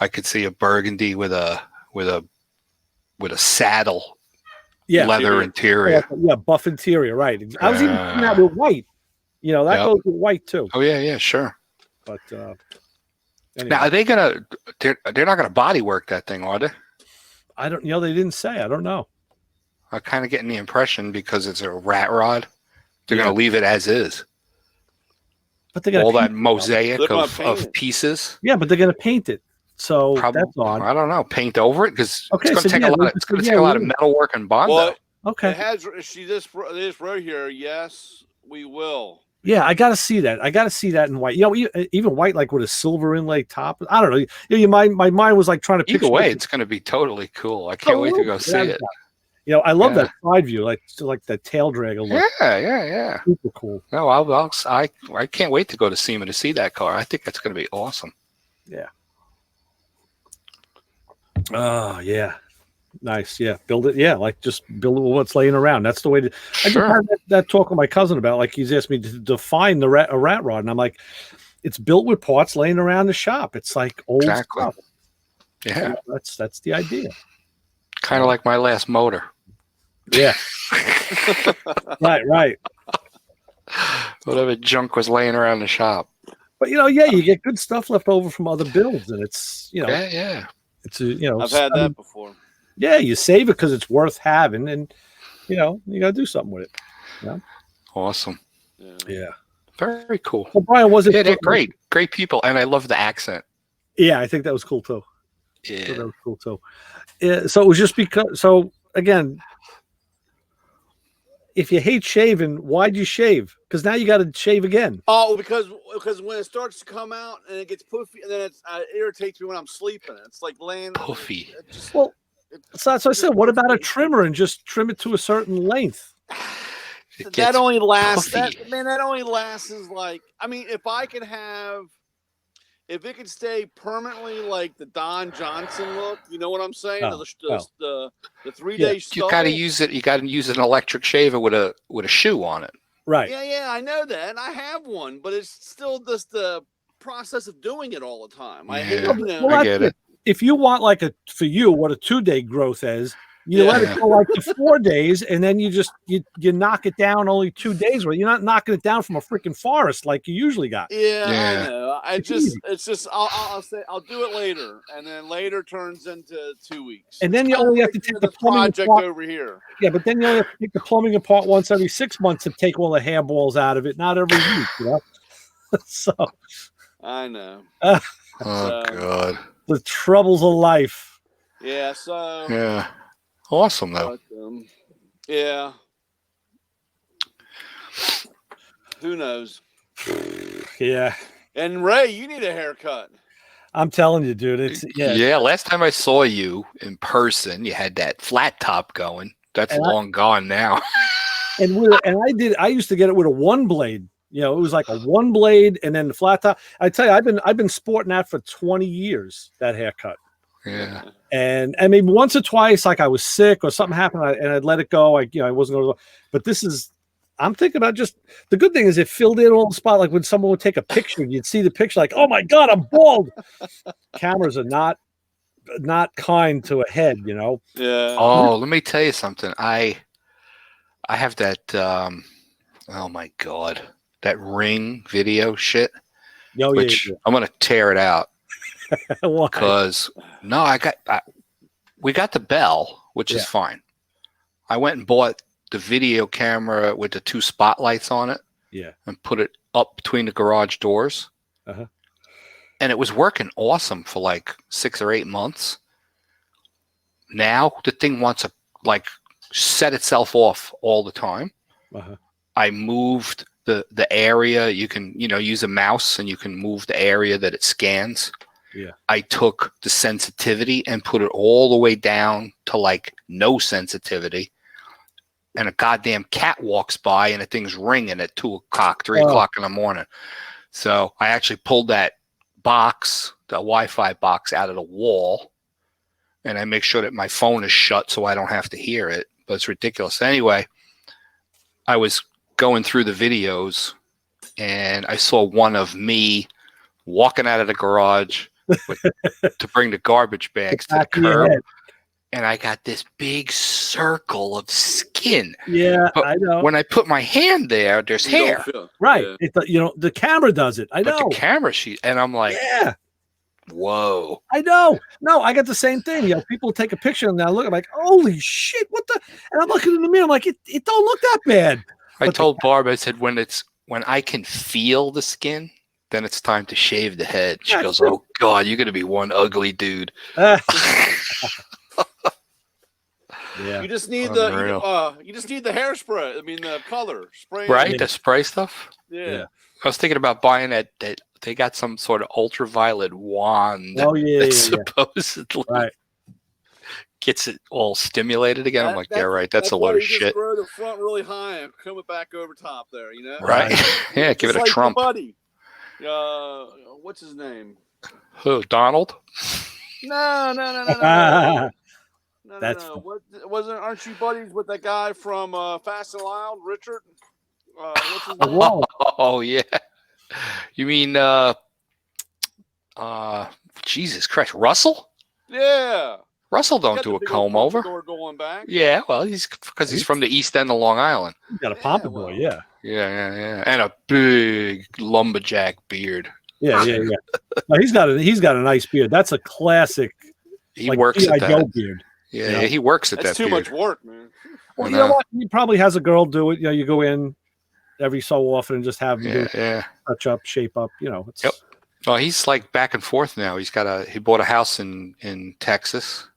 I could see a burgundy with a saddle leather interior. Yeah, buff interior, right. I was even thinking that with white. You know, that goes with white too. Oh yeah, sure. But anyway. Now are they gonna? They're not gonna body work that thing, are they? I don't. You know, they didn't say. I don't know. I'm kind of getting the impression because it's a rat rod, they're gonna leave it as is. But they're gonna all that mosaic of pieces. Yeah, but they're gonna paint it. So that's odd. I don't know. Paint over it because it's going to take a lot. It's going to take a lot of metal work and Bondo. Well, okay. It has. She just wrote here. Yes, we will. Yeah, I got to see that. I got to see that in white. You know, even white, like with a silver inlay top. I don't know. You know, my mind was like trying to picture. Either way, it's going to be totally cool. I can't wait to go see it. You know, I love that side view, like that tail dragger look. Yeah. Super cool. No, I can't wait to go to SEMA to see that car. I think that's going to be awesome. Yeah. Oh yeah, nice. Yeah, build it. Yeah, like just build it with what's laying around. That's the way to. I just had that talk with my cousin about. Like he's asked me to define a rat rod, and I'm like, it's built with parts laying around the shop. It's like old stuff. Yeah, that's the idea. Kind of like my last motor. Yeah. Right. Whatever junk was laying around the shop. But you get good stuff left over from other builds, and it's yeah. It's I've had that before. Yeah, you save it because it's worth having, and you got to do something with it. Yeah. Awesome. Yeah. Very cool. Well, Brian, was it? Yeah, they're great people, and I love the accent. Yeah, I think that was cool too. Yeah, that was cool too. So it was just because. So again, if you hate shaving, why'd you shave? Because now you got to shave again. Oh, because when it starts to come out and it gets poofy, and then it irritates me when I'm sleeping. It's like laying poofy. So I said, what about a trimmer and just trim it to a certain length? That only lasts. That only lasts is like. I mean, if it could stay permanently like the Don Johnson look, you know what I'm saying? The 3-day stuff. You got to use it. You got to use an electric shaver with a shoe on it. Right. Yeah, I know that, and I have one, but it's still just the process of doing it all the time. I hate it. I get it. If you want what a 2-day growth is, you let it go like to 4 days, and then you knock it down only 2 days. Where you're not knocking it down from a freaking forest like you usually got. Yeah. I know. It's just I'll say I'll do it later, and then later turns into 2 weeks. And then you only have to take the project over here. Yeah, but then you only have to take the plumbing apart once every 6 months to take all the hairballs out of it, not every week. So I know. God. The troubles of life. Yeah. So. Yeah. Awesome though. But, yeah. Who knows? Yeah. And Ray, you need a haircut. I'm telling you, dude. It's Yeah. Last time I saw you in person, you had that flat top going. That's long gone now. I used to get it with a 1-blade. It was like a 1-blade and then the flat top. I tell you, I've been sporting that for 20 years. That haircut. Yeah. And I mean, once or twice, like I was sick or something happened, and I'd let it go. I wasn't going to. But this is. I'm thinking about just the good thing is it filled in all the spot. Like when someone would take a picture, you'd see the picture, like, oh my God, I'm bald. Cameras are not kind to a head, Yeah. Oh, let me tell you something. I have that. Oh my God, that Ring video shit. Which I'm gonna tear it out. Because we got the Bell, which is fine. I went and bought the video camera with the 2 spotlights on it. Yeah. And put it up between the garage doors. Uh-huh. And it was working awesome for like 6 or 8 months. Now the thing wants to like set itself off all the time. Uh-huh. I moved the area. You can, use a mouse and you can move the area that it scans. Yeah. I took the sensitivity and put it all the way down to like no sensitivity. And a goddamn cat walks by and the thing's ringing at 2 o'clock, 3 o'clock in the morning. So I actually pulled that box, the Wi-Fi box, out of the wall. And I make sure that my phone is shut so I don't have to hear it. But it's ridiculous. Anyway, I was going through the videos and I saw one of me walking out of the garage to bring the garbage bags to the curb. And I got this big circle of skin. Yeah, but I know. When I put my hand there, there's hair. Right. Yeah. The camera does it. I know. But the camera and I'm like, yeah. Whoa. I know. No, I got the same thing. People take a picture and I look, I'm like, holy shit, what the? And I'm looking in the mirror, I'm like, it don't look that bad. I told Barb, I said, when I can feel the skin, then it's time to shave the head. She goes, oh God, you're gonna be one ugly dude. Yeah. You just need the hairspray. I mean the color spray. Right, the spray stuff. Yeah. I was thinking about buying that they got some sort of ultraviolet wand. Oh yeah, that supposedly gets it all stimulated again. I'm like, yeah, right. That's a load of shit. Just grow the front really high and comb it back over top there. Right? Yeah, give it a Trump. Buddy. What's his name? Who? Donald? No. That's aren't you buddies with that guy from Fast and Loud, Richard? What's his name? Oh yeah. You mean Jesus Christ, Russell? Yeah. Russell don't do a comb over. Going back. Yeah, well, he's from the East End of Long Island. He's got a pompadour, yeah. Yeah, and a big lumberjack beard. Yeah. No, he's got a nice beard. That's a classic. He works at that beard. Yeah, he works at that. That's too much work, man. Well, you know what? He probably has a girl do it. You go in every so often and just have him touch up, shape up. It's... Yep. Well, he's like back and forth now. He bought a house in Texas,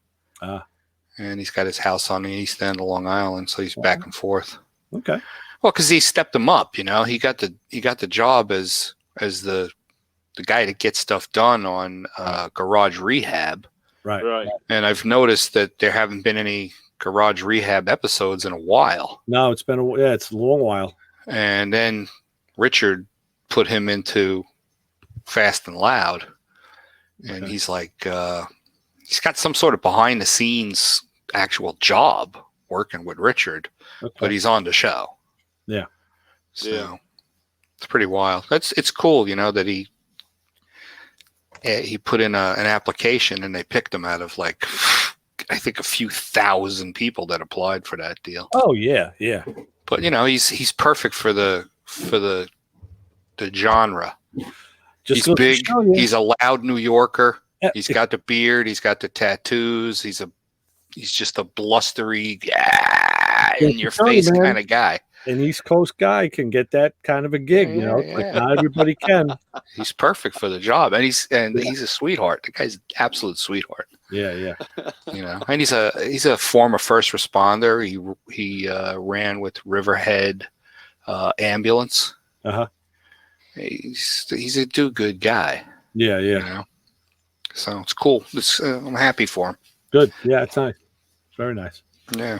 and he's got his house on the East End of Long Island, so he's back and forth. Okay. Well, because he stepped him up. He got the job as the guy that gets stuff done on garage rehab. Right. And I've noticed that there haven't been any garage rehab episodes in a while. No, it's been it's a long while. And then Richard put him into Fast and Loud, and he's like, he's got some sort of behind the scenes actual job working with Richard, but he's on the show. Yeah. So it's pretty wild. It's cool, that he put in an application and they picked him out of like, I think a few thousand people that applied for that deal. Oh yeah. But he's perfect for the genre. He's big. He's a loud New Yorker. He's got the beard. He's got the tattoos. He's just a blustery, in your face kind of guy. An East Coast guy can get that kind of a gig, like not everybody can. He's perfect for the job, and he's a sweetheart. The guy's an absolute sweetheart. Yeah. And he's a former first responder. He ran with Riverhead ambulance. He's a do-good guy. Yeah. So it's cool. I'm happy for him. Good. Yeah, it's nice. It's very nice. Yeah.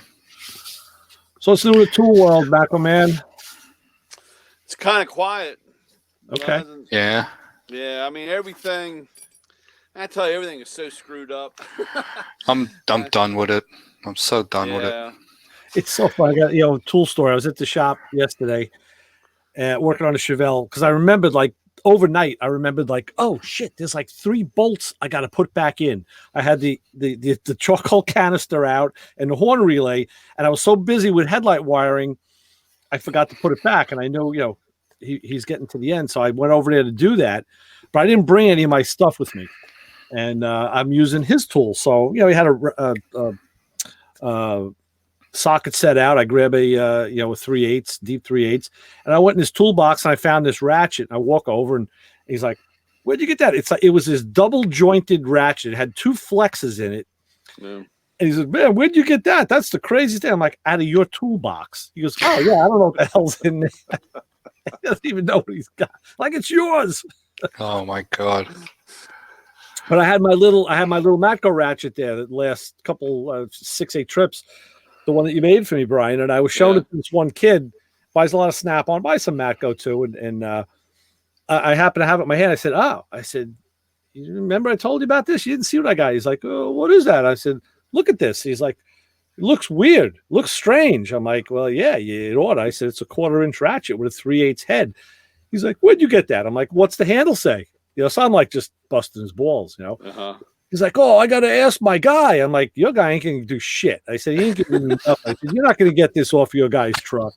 So let's do the tool world, Macro Man. It's kind of quiet. Okay. Yeah. Yeah, I mean everything. I tell you, everything is so screwed up. I'm done with it. I'm so done with it. It's so fun. I got tool store. I was at the shop yesterday, working on a Chevelle because I remembered overnight. I remembered oh shit, there's 3 bolts I got to put back in. I had the charcoal canister out and the horn relay, and I was so busy with headlight wiring, I forgot to put it back. And I know he's getting to the end, so I went over there to do that, but I didn't bring any of my stuff with me, and I'm using his tool. So he had a socket set out. I grab a 3/8 deep 3/8, and I went in his toolbox and I found this ratchet. And I walk over and he's like, "Where'd you get that?" It was this double jointed ratchet. It had 2 flexes in it. Yeah. And he says, "Man, where'd you get that? That's the craziest thing." I'm like, "Out of your toolbox." He goes, "Oh yeah, I don't know what the hell's in there." He doesn't even know what he's got. Like, it's yours. Oh my God. But I had my little Matco ratchet there that last couple 6-8 trips. The one that you made for me, Brian, and I was showing it to this one kid, buys a lot of Snap-on, buys some Matco too, and I happened to have it in my hand. I said, "You remember I told you about this? You didn't see what I got." He's like, "Oh, what is that?" I said, "Look at this." He's like, "It looks weird, looks strange." I'm like, "Well, yeah, it ought." I said, "It's a 1/4 inch ratchet with a 3/8 head." He's like, where'd you get that? I'm like, what's the handle say? So I'm like just busting his balls, Uh-huh. He's like, oh, I got to ask my guy. I'm like, your guy ain't going to do shit. I said, he ain't giving me enough. I said, you're not going to get this off your guy's truck.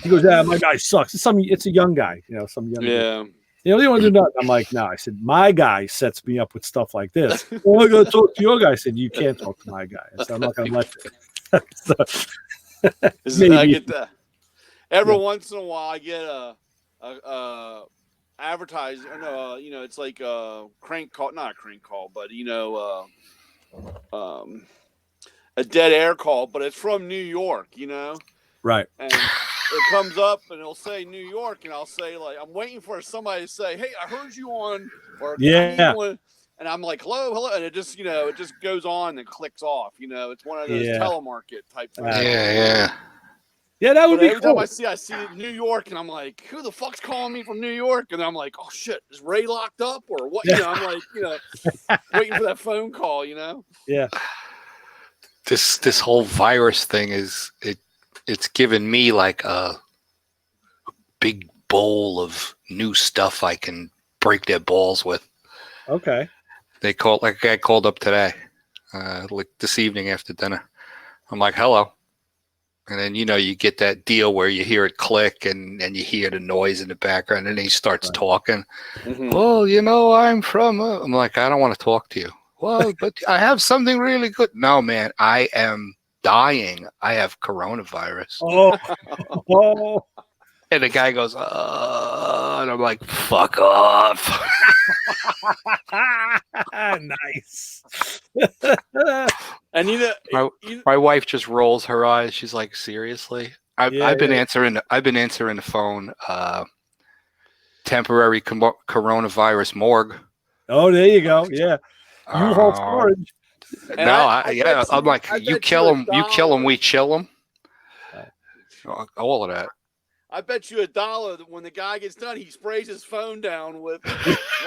He goes, yeah, my guy sucks. It's a young guy, some young guy. You want to do nothing. I'm like, no. I said, my guy sets me up with stuff like this. Well, I got to talk to your guy. I said, you can't talk to my guy. I said, I'm not going to let you. I get that. Every once in a while, I get a advertising. No, it's like a crank call, not a crank call, but a dead air call, but it's from New York, Right. And it comes up and it'll say New York, and I'll say, like, I'm waiting for somebody to say, hey, I heard you on, or yeah. And I'm like, hello, and it just goes on and clicks off. It's one of those telemarket type things. Yeah, that would be every cool. time I see New York, and I'm like, who the fuck's calling me from New York? And I'm like, oh shit, is Ray locked up or what? I'm like, waiting for that phone call. Yeah. This whole virus thing it's given me like a big bowl of new stuff I can break their balls with. Okay. A guy called up today, like this evening after dinner. I'm like, hello. And then, you get that deal where you hear it click and you hear the noise in the background, and then he starts talking. Mm-hmm. Well, I'm from, I'm like, I don't want to talk to you. Well, but I have something really good. No, man, I am dying. I have coronavirus. Oh. And the guy goes, and I'm like, fuck off. Nice. And my wife just rolls her eyes. She's like, seriously? I've been answering the phone. Temporary coronavirus morgue. Oh, there you go. Yeah. You hold storage. I'm like, you kill him, we chill him. All of that. I bet you $1 that when the guy gets done, he sprays his phone down with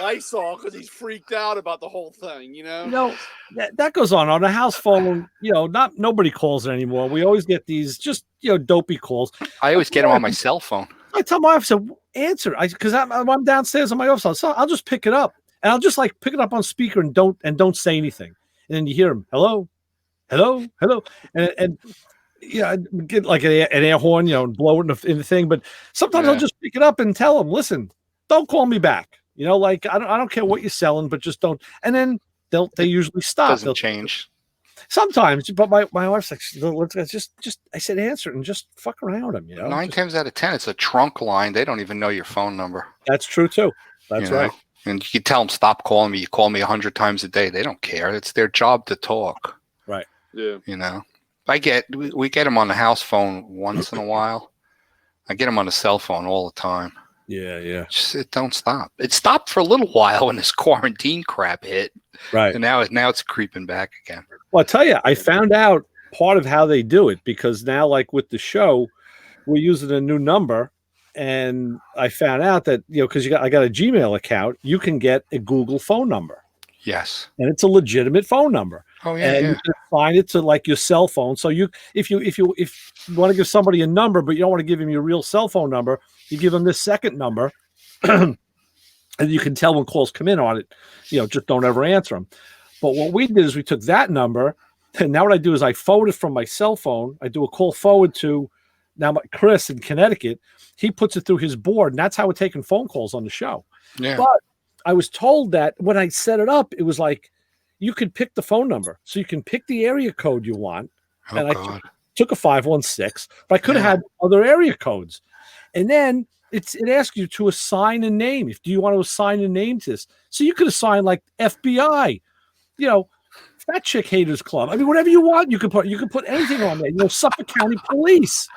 Lysol because he's freaked out about the whole thing. That goes on a house phone. Nobody calls it anymore. We always get these just dopey calls. I always get them on my cell phone. I tell my officer, answer, because I'm downstairs on my office, so I'll just pick it up, and I'll just like pick it up on speaker and don't say anything, and then you hear him, hello, and get like an air horn, and blow it in the thing. But sometimes I'll just pick it up and tell them, listen, don't call me back. Like I don't care what you're selling, but just don't. And then they usually stop. Doesn't change. Sometimes, but my wife's like, just I said answer it and just fuck around them. 9 times out of 10, it's a trunk line. They don't even know your phone number. That's true too. That's right. And you can tell them, stop calling me. You call me 100 times a day. They don't care. It's their job to talk. Right. Yeah. We get them on the house phone once in a while. I get them on the cell phone all the time. Yeah. Just it don't stop. It stopped for a little while when this quarantine crap hit. Right. And now it's creeping back again. Well, I tell you, I found out part of how they do it, because now, like with the show, we're using a new number, and I found out that because I got a Gmail account, you can get a Google phone number. Yes. And it's a legitimate phone number. Oh yeah. And you can find it to like your cell phone. So if you want to give somebody a number, but you don't want to give him your real cell phone number, you give them this second number, and you can tell when calls come in on it. Just don't ever answer them. But what we did is we took that number, and now what I do is I forward it from my cell phone. I do a call forward to Chris in Connecticut. He puts it through his board, and that's how we're taking phone calls on the show. Yeah. But I was told that when I set it up, it was like you could pick the phone number. So you can pick the area code you want. And I took a 516, but I could have had other area codes. And then it asks you to assign a name. Do you want to assign a name to this? So you could assign like FBI, Fat Chick Haters Club. I mean, whatever you want, you can put anything on there. Suffolk County Police.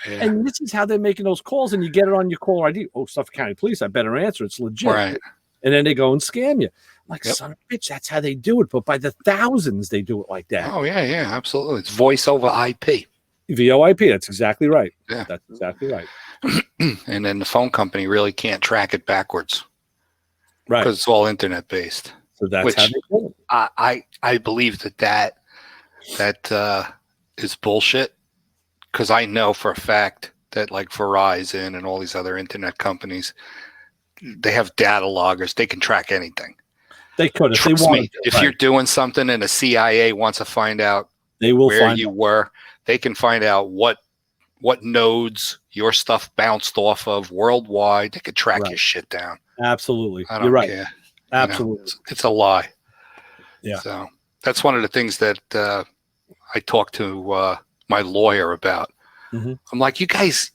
Yeah. And this is how they're making those calls, and you get it on your caller ID. Oh, Suffolk County Police, I better answer. It's legit. Right. And then they go and scam you. Like, son of a bitch, that's how they do it. But by the thousands, they do it like that. Oh, yeah, absolutely. It's voice over IP. VoIP, that's exactly right. Yeah. That's exactly right. And then the phone company really can't track it backwards. Right. Because it's all internet-based. So that's how they do it. I believe that is bullshit, because I know for a fact that like Verizon and all these other internet companies, they have data loggers. They can track anything. They could if they Trust wanted me, to, if right. you're doing something and the CIA wants to find out They will where find you were, they can find out what nodes your stuff bounced off of worldwide. They could track your shit down. Absolutely. I don't You're right. care. Absolutely. You know, it's a lie. Yeah. So that's one of the things that I talked to my lawyer about. Mm-hmm. I'm like, you guys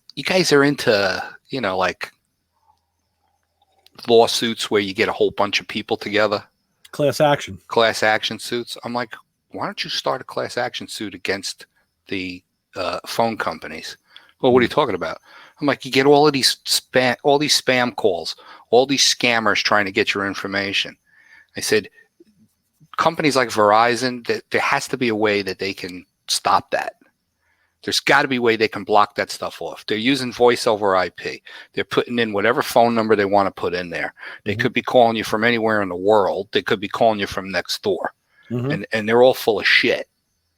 are into, like lawsuits where you get a whole bunch of people together. Class action suits. I'm like, why don't you start a class action suit against the phone companies? Well, what are you talking about? I'm like, you get all these spam calls, all these scammers trying to get your information. I said, companies like Verizon, there has to be a way that they can stop that. There's got to be a way they can block that stuff off. They're using voice over IP. They're putting in whatever phone number they want to put in there. They could be calling you from anywhere in the world. They could be calling you from next door. And they're all full of shit.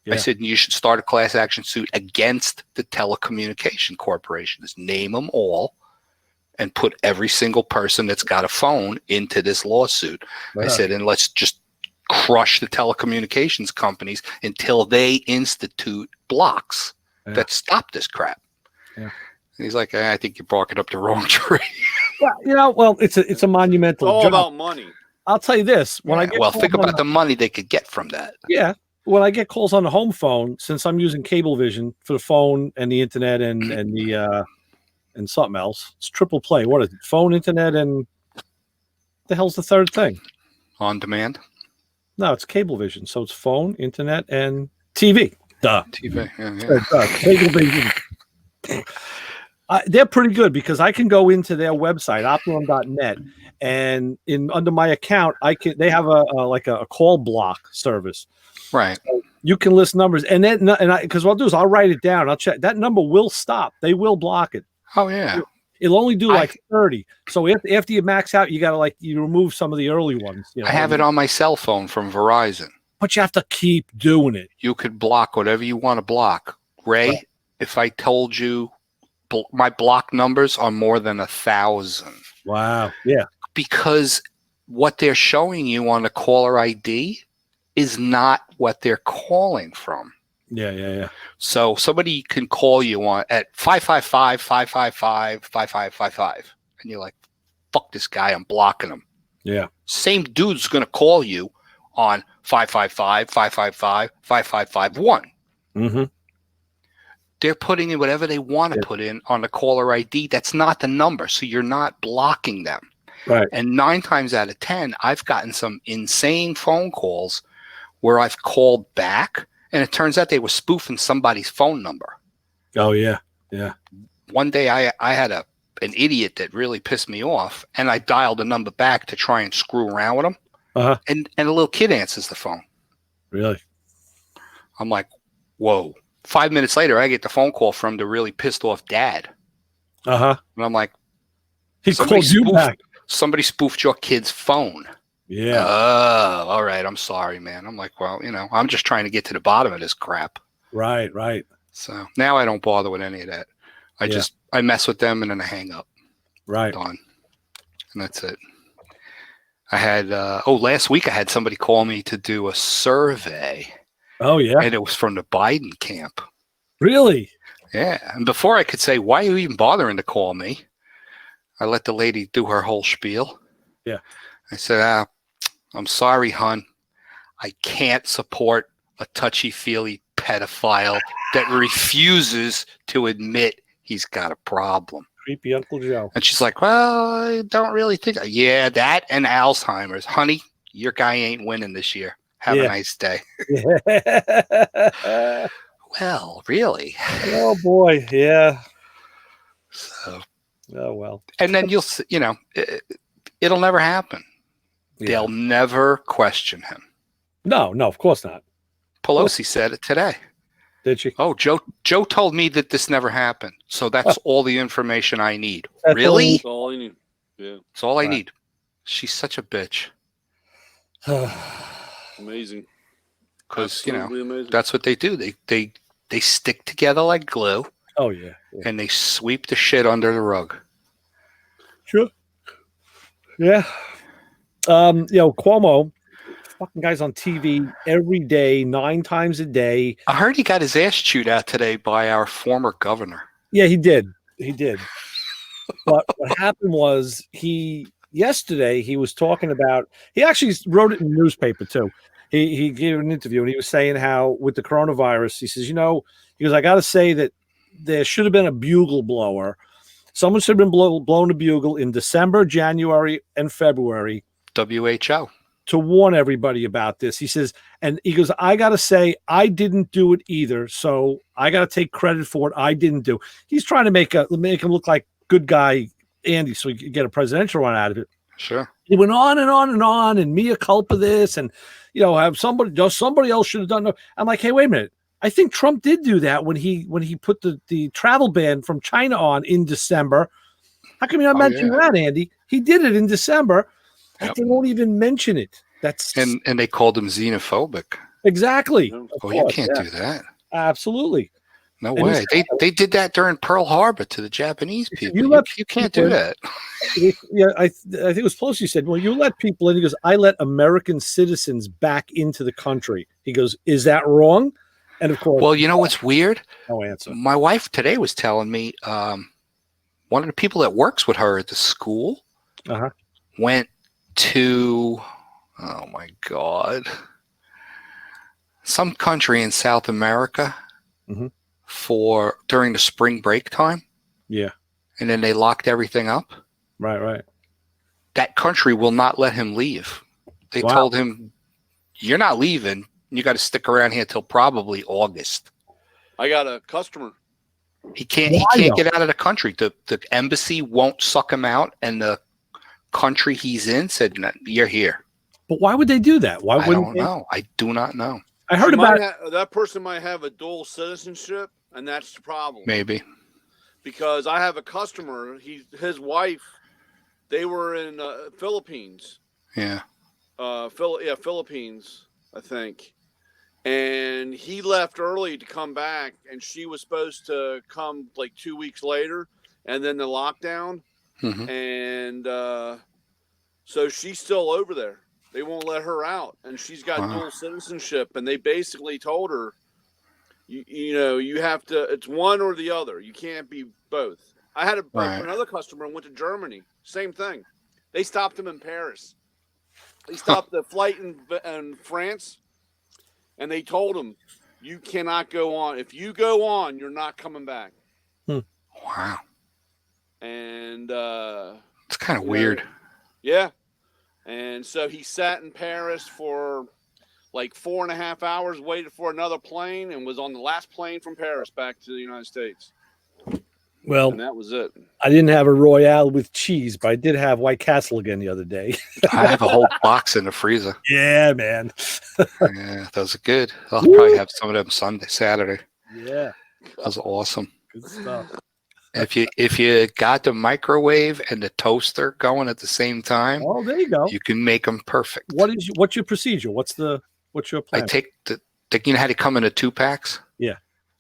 Yeah. I said, you should start a class action suit against the telecommunication corporations. Name them all and put every single person that's got a phone into this lawsuit. Right. I said, and let's just crush the telecommunications companies until they institute blocks that stop this crap. Yeah. And he's like, I think you're barking up the wrong tree. Yeah, well, it's a monumental it's all job. about money. I'll tell you this. When I get think about the money they could get from that. Yeah. When I get calls on the home phone, since I'm using Cablevision for the phone and the internet and the and something else, it's triple play. What is it? Phone, internet, and the hell's the third thing? On demand? No, it's Cablevision. So it's phone, internet, and TV. Duh. TV. Cablevision. They're pretty good because I can go into their website, optimum.net, and under my account, they have a call block service. Right. So you can list numbers, and then because what I'll do is I'll write it down. I'll check that number will stop. They will block it. Oh yeah. It'll only do like 30. So after you max out, you gotta you remove some of the early ones. I have it on my cell phone from Verizon. But you have to keep doing it. You could block whatever you want to block. Ray, right. If I told you my block numbers are more than 1,000. Wow. Yeah. Because what they're showing you on the caller ID is not what they're calling from. Yeah. So somebody can call you at 555-555-5555. And you're like, fuck this guy, I'm blocking him. Yeah. Same dude's going to call you on 555-555-5551. Mm-hmm. They're putting in whatever they want to put in on the caller ID. That's not the number. So you're not blocking them. Right. And 9 times out of 10, I've gotten some insane phone calls where I've called back and it turns out they were spoofing somebody's phone number. Oh, yeah. Yeah. One day I had an idiot that really pissed me off and I dialed the number back to try and screw around with him. Uh-huh. And a little kid answers the phone. Really? I'm like, whoa. 5 minutes later, I get the phone call from the really pissed off dad. Uh-huh. And I'm like, he called you back. Somebody spoofed your kid's phone. Yeah. Oh, all right. I'm sorry, man. I'm like, well, I'm just trying to get to the bottom of this crap. Right. So now I don't bother with any of that. I mess with them and then I hang up. Right. Done. And that's it. I had, last week I had somebody call me to do a survey. Oh, yeah. And it was from the Biden camp. Really? Yeah. And before I could say, why are you even bothering to call me? I let the lady do her whole spiel. Yeah. I said, I'm sorry, hon. I can't support a touchy-feely pedophile that refuses to admit he's got a problem. Creepy Uncle Joe. And she's like, well, I don't really think. Yeah, that and Alzheimer's. Honey, your guy ain't winning this year. Have a nice day. Well, really? Oh, boy. Yeah. So. Oh, well. And then it'll never happen. Yeah. They'll never question him. No, of course not. Pelosi said it today. Did she? Oh, Joe told me that this never happened. So that's all the information I need. That's really? That's all I need. Yeah. That's all I need. She's such a bitch. Amazing. Because, amazing. That's what they do. They stick together like glue. Oh yeah. And they sweep the shit under the rug. Sure. Yeah. Cuomo, fucking guys on TV every day, 9 times a day. I heard he got his ass chewed out today by our former governor. Yeah, he did. But what happened was yesterday he was talking about, he actually wrote it in the newspaper too. He gave an interview and he was saying how with the coronavirus, he says, he goes, I got to say that there should have been a bugle blower. Someone should have been blown a bugle in December, January, and February. WHO. To warn everybody about this. He says, and he goes, I got to say, I didn't do it either. So I got to take credit for what I didn't do. He's trying to make him look like good guy Andy so he could get a presidential run out of it. Sure. He went on and on and on, and mea culpa this, and have somebody else should have done it. I'm like, hey, wait a minute. I think Trump did do that when he put the travel ban from China on in December. How come you're not mentioning that, Andy? He did it in December. Yep. They won't even mention it. That's and they called him xenophobic. Exactly. Oh, you can't do that. Absolutely. No way. They did that during Pearl Harbor to the Japanese people. You can't do that. Yeah, I think it was Pelosi said, well, you let people in. He goes, I let American citizens back into the country. He goes, is that wrong? And of course, well, you know what's weird? No answer. My wife today was telling me one of the people that works with her at the school went to, oh my God, some country in South America during the spring break time. Yeah. And then they locked everything up. Right. That country will not let him leave. They told him, you're not leaving. You got to stick around here till probably August. I got a customer. He can't get out of the country. The embassy won't suck him out, and the country he's in said, no, you're here. But why would they do that? Why wouldn't I don't know. I do not know. I heard about that person might have a dual citizenship, and that's the problem. Maybe. Because I have a customer, his wife, they were in Philippines. Yeah. Philippines, I think. And he left early to come back, and she was supposed to come like 2 weeks later, and then the lockdown. And so she's still over there. They won't let her out, and she's got dual citizenship, and they basically told her, you have to, it's one or the other. You can't be both. I had another customer who went to Germany. Same thing. They stopped him in Paris. They stopped the flight in France, and they told him, you cannot go on. If you go on, you're not coming back. Wow. And it's kind of weird. Yeah. And so he sat in Paris for like 4.5 hours, waited for another plane, and was on the last plane from Paris back to the United States. Well, and that was it. I didn't have a Royale with cheese, but I did have White Castle again the other day. I have a whole box in the freezer. Yeah, man. Yeah, those are good. I'll probably have some of them Saturday. Yeah. Those are awesome. Good stuff. If you got the microwave and the toaster going at the same time, oh, there you go. You can make them perfect. What's your procedure? What's your plan? I take you know how they come in the 2-packs? Yeah.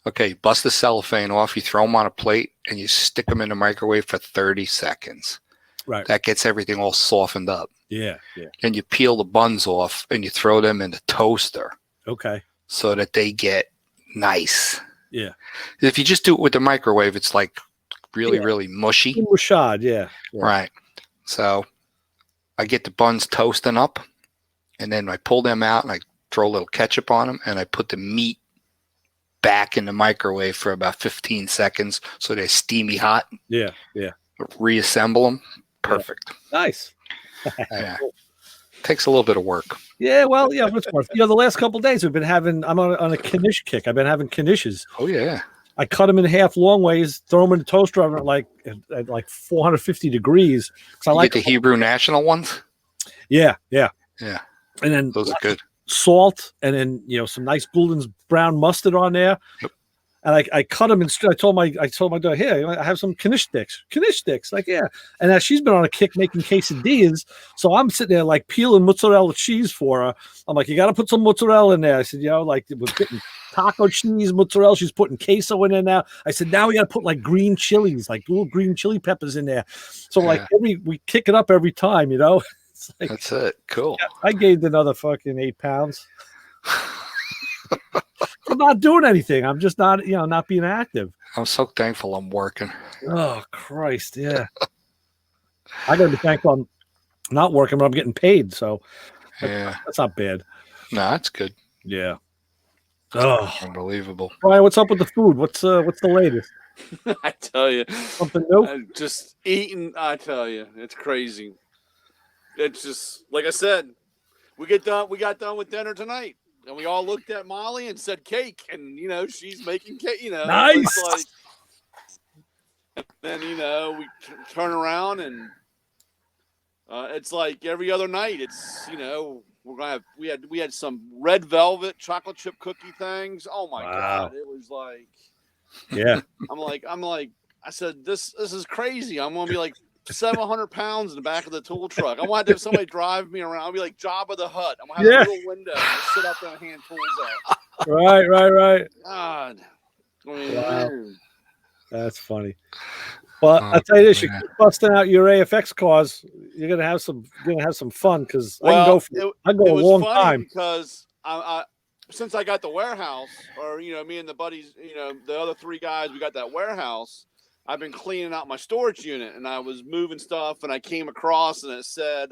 Okay, bust the cellophane off, you throw them on a plate, and you stick them in the microwave for 30 seconds. Right. That gets everything all softened up. Yeah. And you peel the buns off, and you throw them in the toaster. Okay. So that they get nice. Yeah. If you just do it with the microwave, it's like really mushy. Mushad, yeah. Right. So I get the buns toasting up, and then I pull them out, and I throw a little ketchup on them, and I put the meat back in the microwave for about 15 seconds so they're steamy hot. Yeah. Reassemble them. Perfect. Yeah. Nice. Yeah. Takes a little bit of work. Yeah, well, yeah, but it's worth. The last couple of days I'm on a knish kick. I've been having knishes. Oh yeah. I cut them in half long ways, throw them in the toaster oven at like 450 degrees. I like the Hebrew National ones. Yeah. And then those are good. Salt, and then some nice Gouldens brown mustard on there. Yep. And I cut them, and I told my daughter, "Here, I have some knish sticks." Like, yeah. And now she's been on a kick making quesadillas, so I'm sitting there like peeling mozzarella cheese for her. I'm like, "You got to put some mozzarella in there." I said, like we're getting taco cheese, mozzarella. She's putting queso in there now. I said, now we got to put like green chilies, like little green chili peppers in there. So like we kick it up every time, you know. It's like, that's it. Cool. Yeah, I gained another fucking 8 pounds. I'm not doing anything. I'm just not, not being active. I'm so thankful I'm working. Oh Christ, yeah. I gotta be thankful I'm not working, but I'm getting paid. So that's not bad. No, that's good. Yeah. Oh, unbelievable. Brian, what's up with the food? What's the latest? I tell you, something new. Just eating. I tell you, it's crazy. It's just like I said. We got done with dinner tonight, and we all looked at Molly and said cake, and she's making cake. Nice. Like, and then we turn around and it's like every other night. It's we're gonna have we had some red velvet chocolate chip cookie things. Oh my God, it was like I'm like I said this is crazy. I'm gonna be like 700 pounds in the back of the tool truck. I want to have somebody drive me around. I'll be like Jabba the Hutt. I'm gonna have a little window and just sit out there and hand tools out. Right. God, wow. That's funny. But I'll tell you this: you keep busting out your AFX cars, you're gonna have some fun because I can go a long time. Because I since I got the warehouse, or me and the buddies, the other 3 guys, we got that warehouse. I've been cleaning out my storage unit, and I was moving stuff, and I came across, and it said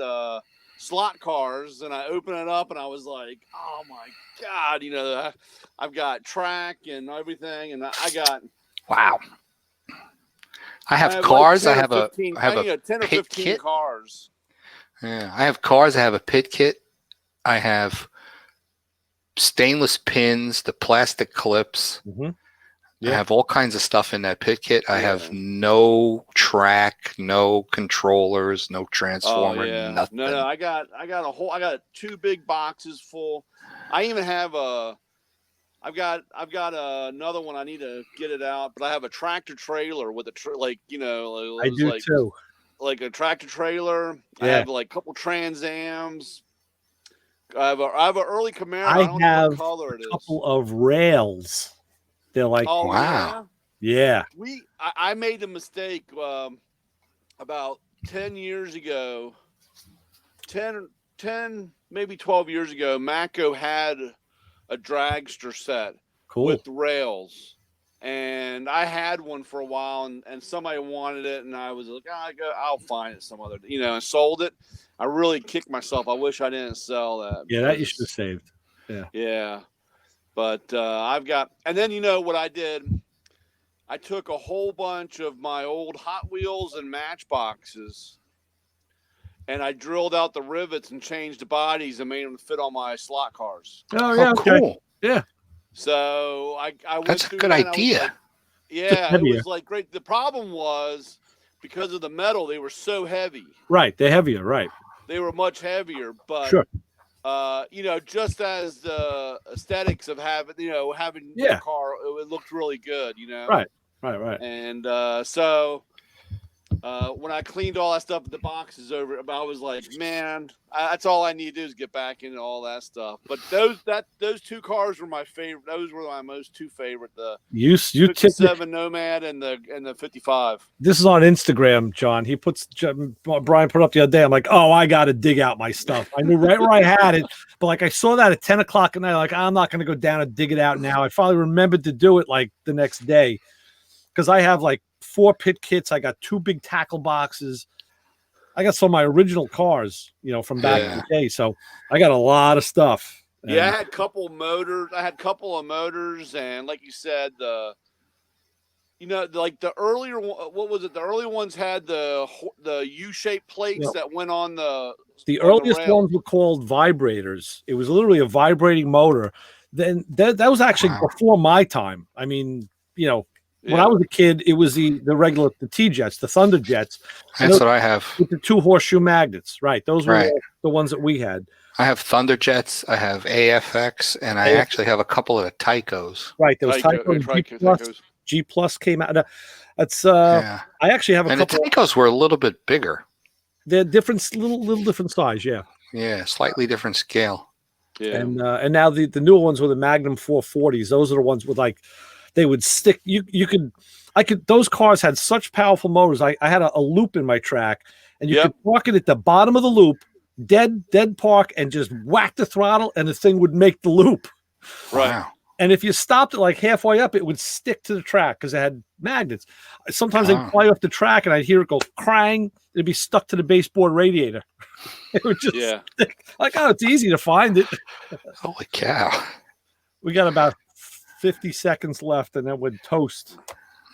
slot cars, and I opened it up, and I was like, oh my God, I've got track and everything, and I got wow. I have cars. Like I have a 10 or 15 kit. cars. Yeah, I have cars. I have a pit kit. I have stainless pins, the plastic clips. Mm-hmm. I have all kinds of stuff in that pit kit. I have no track, no controllers, no transformer, nothing. No, I got 2 big boxes full. I even have I've got another one. I need to get it out, but I have a tractor trailer with I do too. Like a tractor trailer. I have like a couple Trans Ams. I have an early Camaro. I don't know what color it is. A couple of rails. They're like, wow. Yeah. I made a mistake about 10 years ago. 10 maybe 12 years ago. Mako had a dragster set with rails, and I had one for a while, and somebody wanted it, and I was like, I'll find it some other, and sold it. I really kicked myself. I wish I didn't sell that. Yeah, that you should have saved. Yeah. But I've got, and then what I did? I took a whole bunch of my old Hot Wheels and Matchboxes, and I drilled out the rivets and changed the bodies and made them fit on my slot cars. Oh yeah, cool. Yeah. So I went That's a through good that, idea. It was like great. The problem was because of the metal, they were so heavy. Right, they're heavier. Right. They were much heavier, but sure. Just as the aesthetics of having the car, it looked really good. Right. And so when I cleaned all that stuff, the boxes over, I was like, man, that's all I need to do is get back into all that stuff. But those 2 cars were my favorite. Those were my most 2 favorite. The you 57 Nomad and the 55. This is on Instagram, John. Brian put up the other day. I'm like, oh, I got to dig out my stuff. I knew right where I had it, but like I saw that at 10 o'clock at night. Like I'm not going to go down and dig it out now. I finally remembered to do it like the next day because I have like 4 pit kits. I got 2 big tackle boxes. I got some of my original cars, from back in the day. So I got a lot of stuff. I had a couple of motors. And like you said, like the earlier, what was it? The early ones had the U-shaped plates that went on the earliest ones were called vibrators. It was literally a vibrating motor. Then that was actually before my time. I mean, when I was a kid, it was the regular T-Jets, the Thunder Jets. That's what I have. With the 2 horseshoe magnets. Right. Those were the ones that we had. I have Thunder Jets. I have AFX, and I actually have a couple of the Tycos. Right. Those Tycos. G Plus came out. That's I actually have a couple. And the Tycos were a little bit bigger. They're different, little different size. Yeah. Yeah. Slightly different scale. Yeah. And now the newer ones with the Magnum 440s, those are the ones with like they would stick. Those cars had such powerful motors. I had a loop in my track, and you could park it at the bottom of the loop, dead park, and just whack the throttle, and the thing would make the loop. Right. Wow. And if you stopped it like halfway up, it would stick to the track because it had magnets. Sometimes they'd fly off the track, and I'd hear it go crang. It'd be stuck to the baseboard radiator. It would just stick. Like, oh, it's easy to find it. Holy cow. We got about 50 seconds left, and then we'd toast.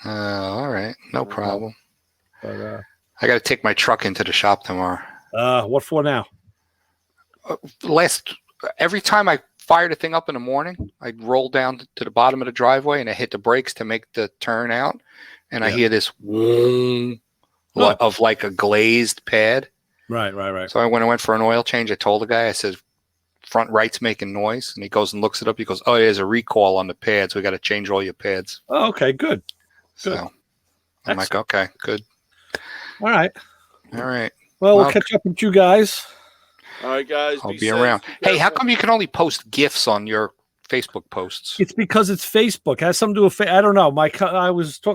All right. No problem. But, I got to take my truck into the shop tomorrow. What for now? Every time I fire the thing up in the morning, I'd roll down to the bottom of the driveway and I hit the brakes to make the turn out. And I hear this of like a glazed pad. Right. So when I went for an oil change, I told the guy, I said, front right's making noise. And he goes and looks it up. He goes, oh, there's a recall on the pads. We got to change all your pads. Oh, okay, good. So I'm like, okay, good. All right. Well, we'll catch up with you guys. All right, guys. I'll be around. Hey, how come you can only post GIFs on your Facebook posts? It's because it's Facebook. It has something to do with I don't know. I was talking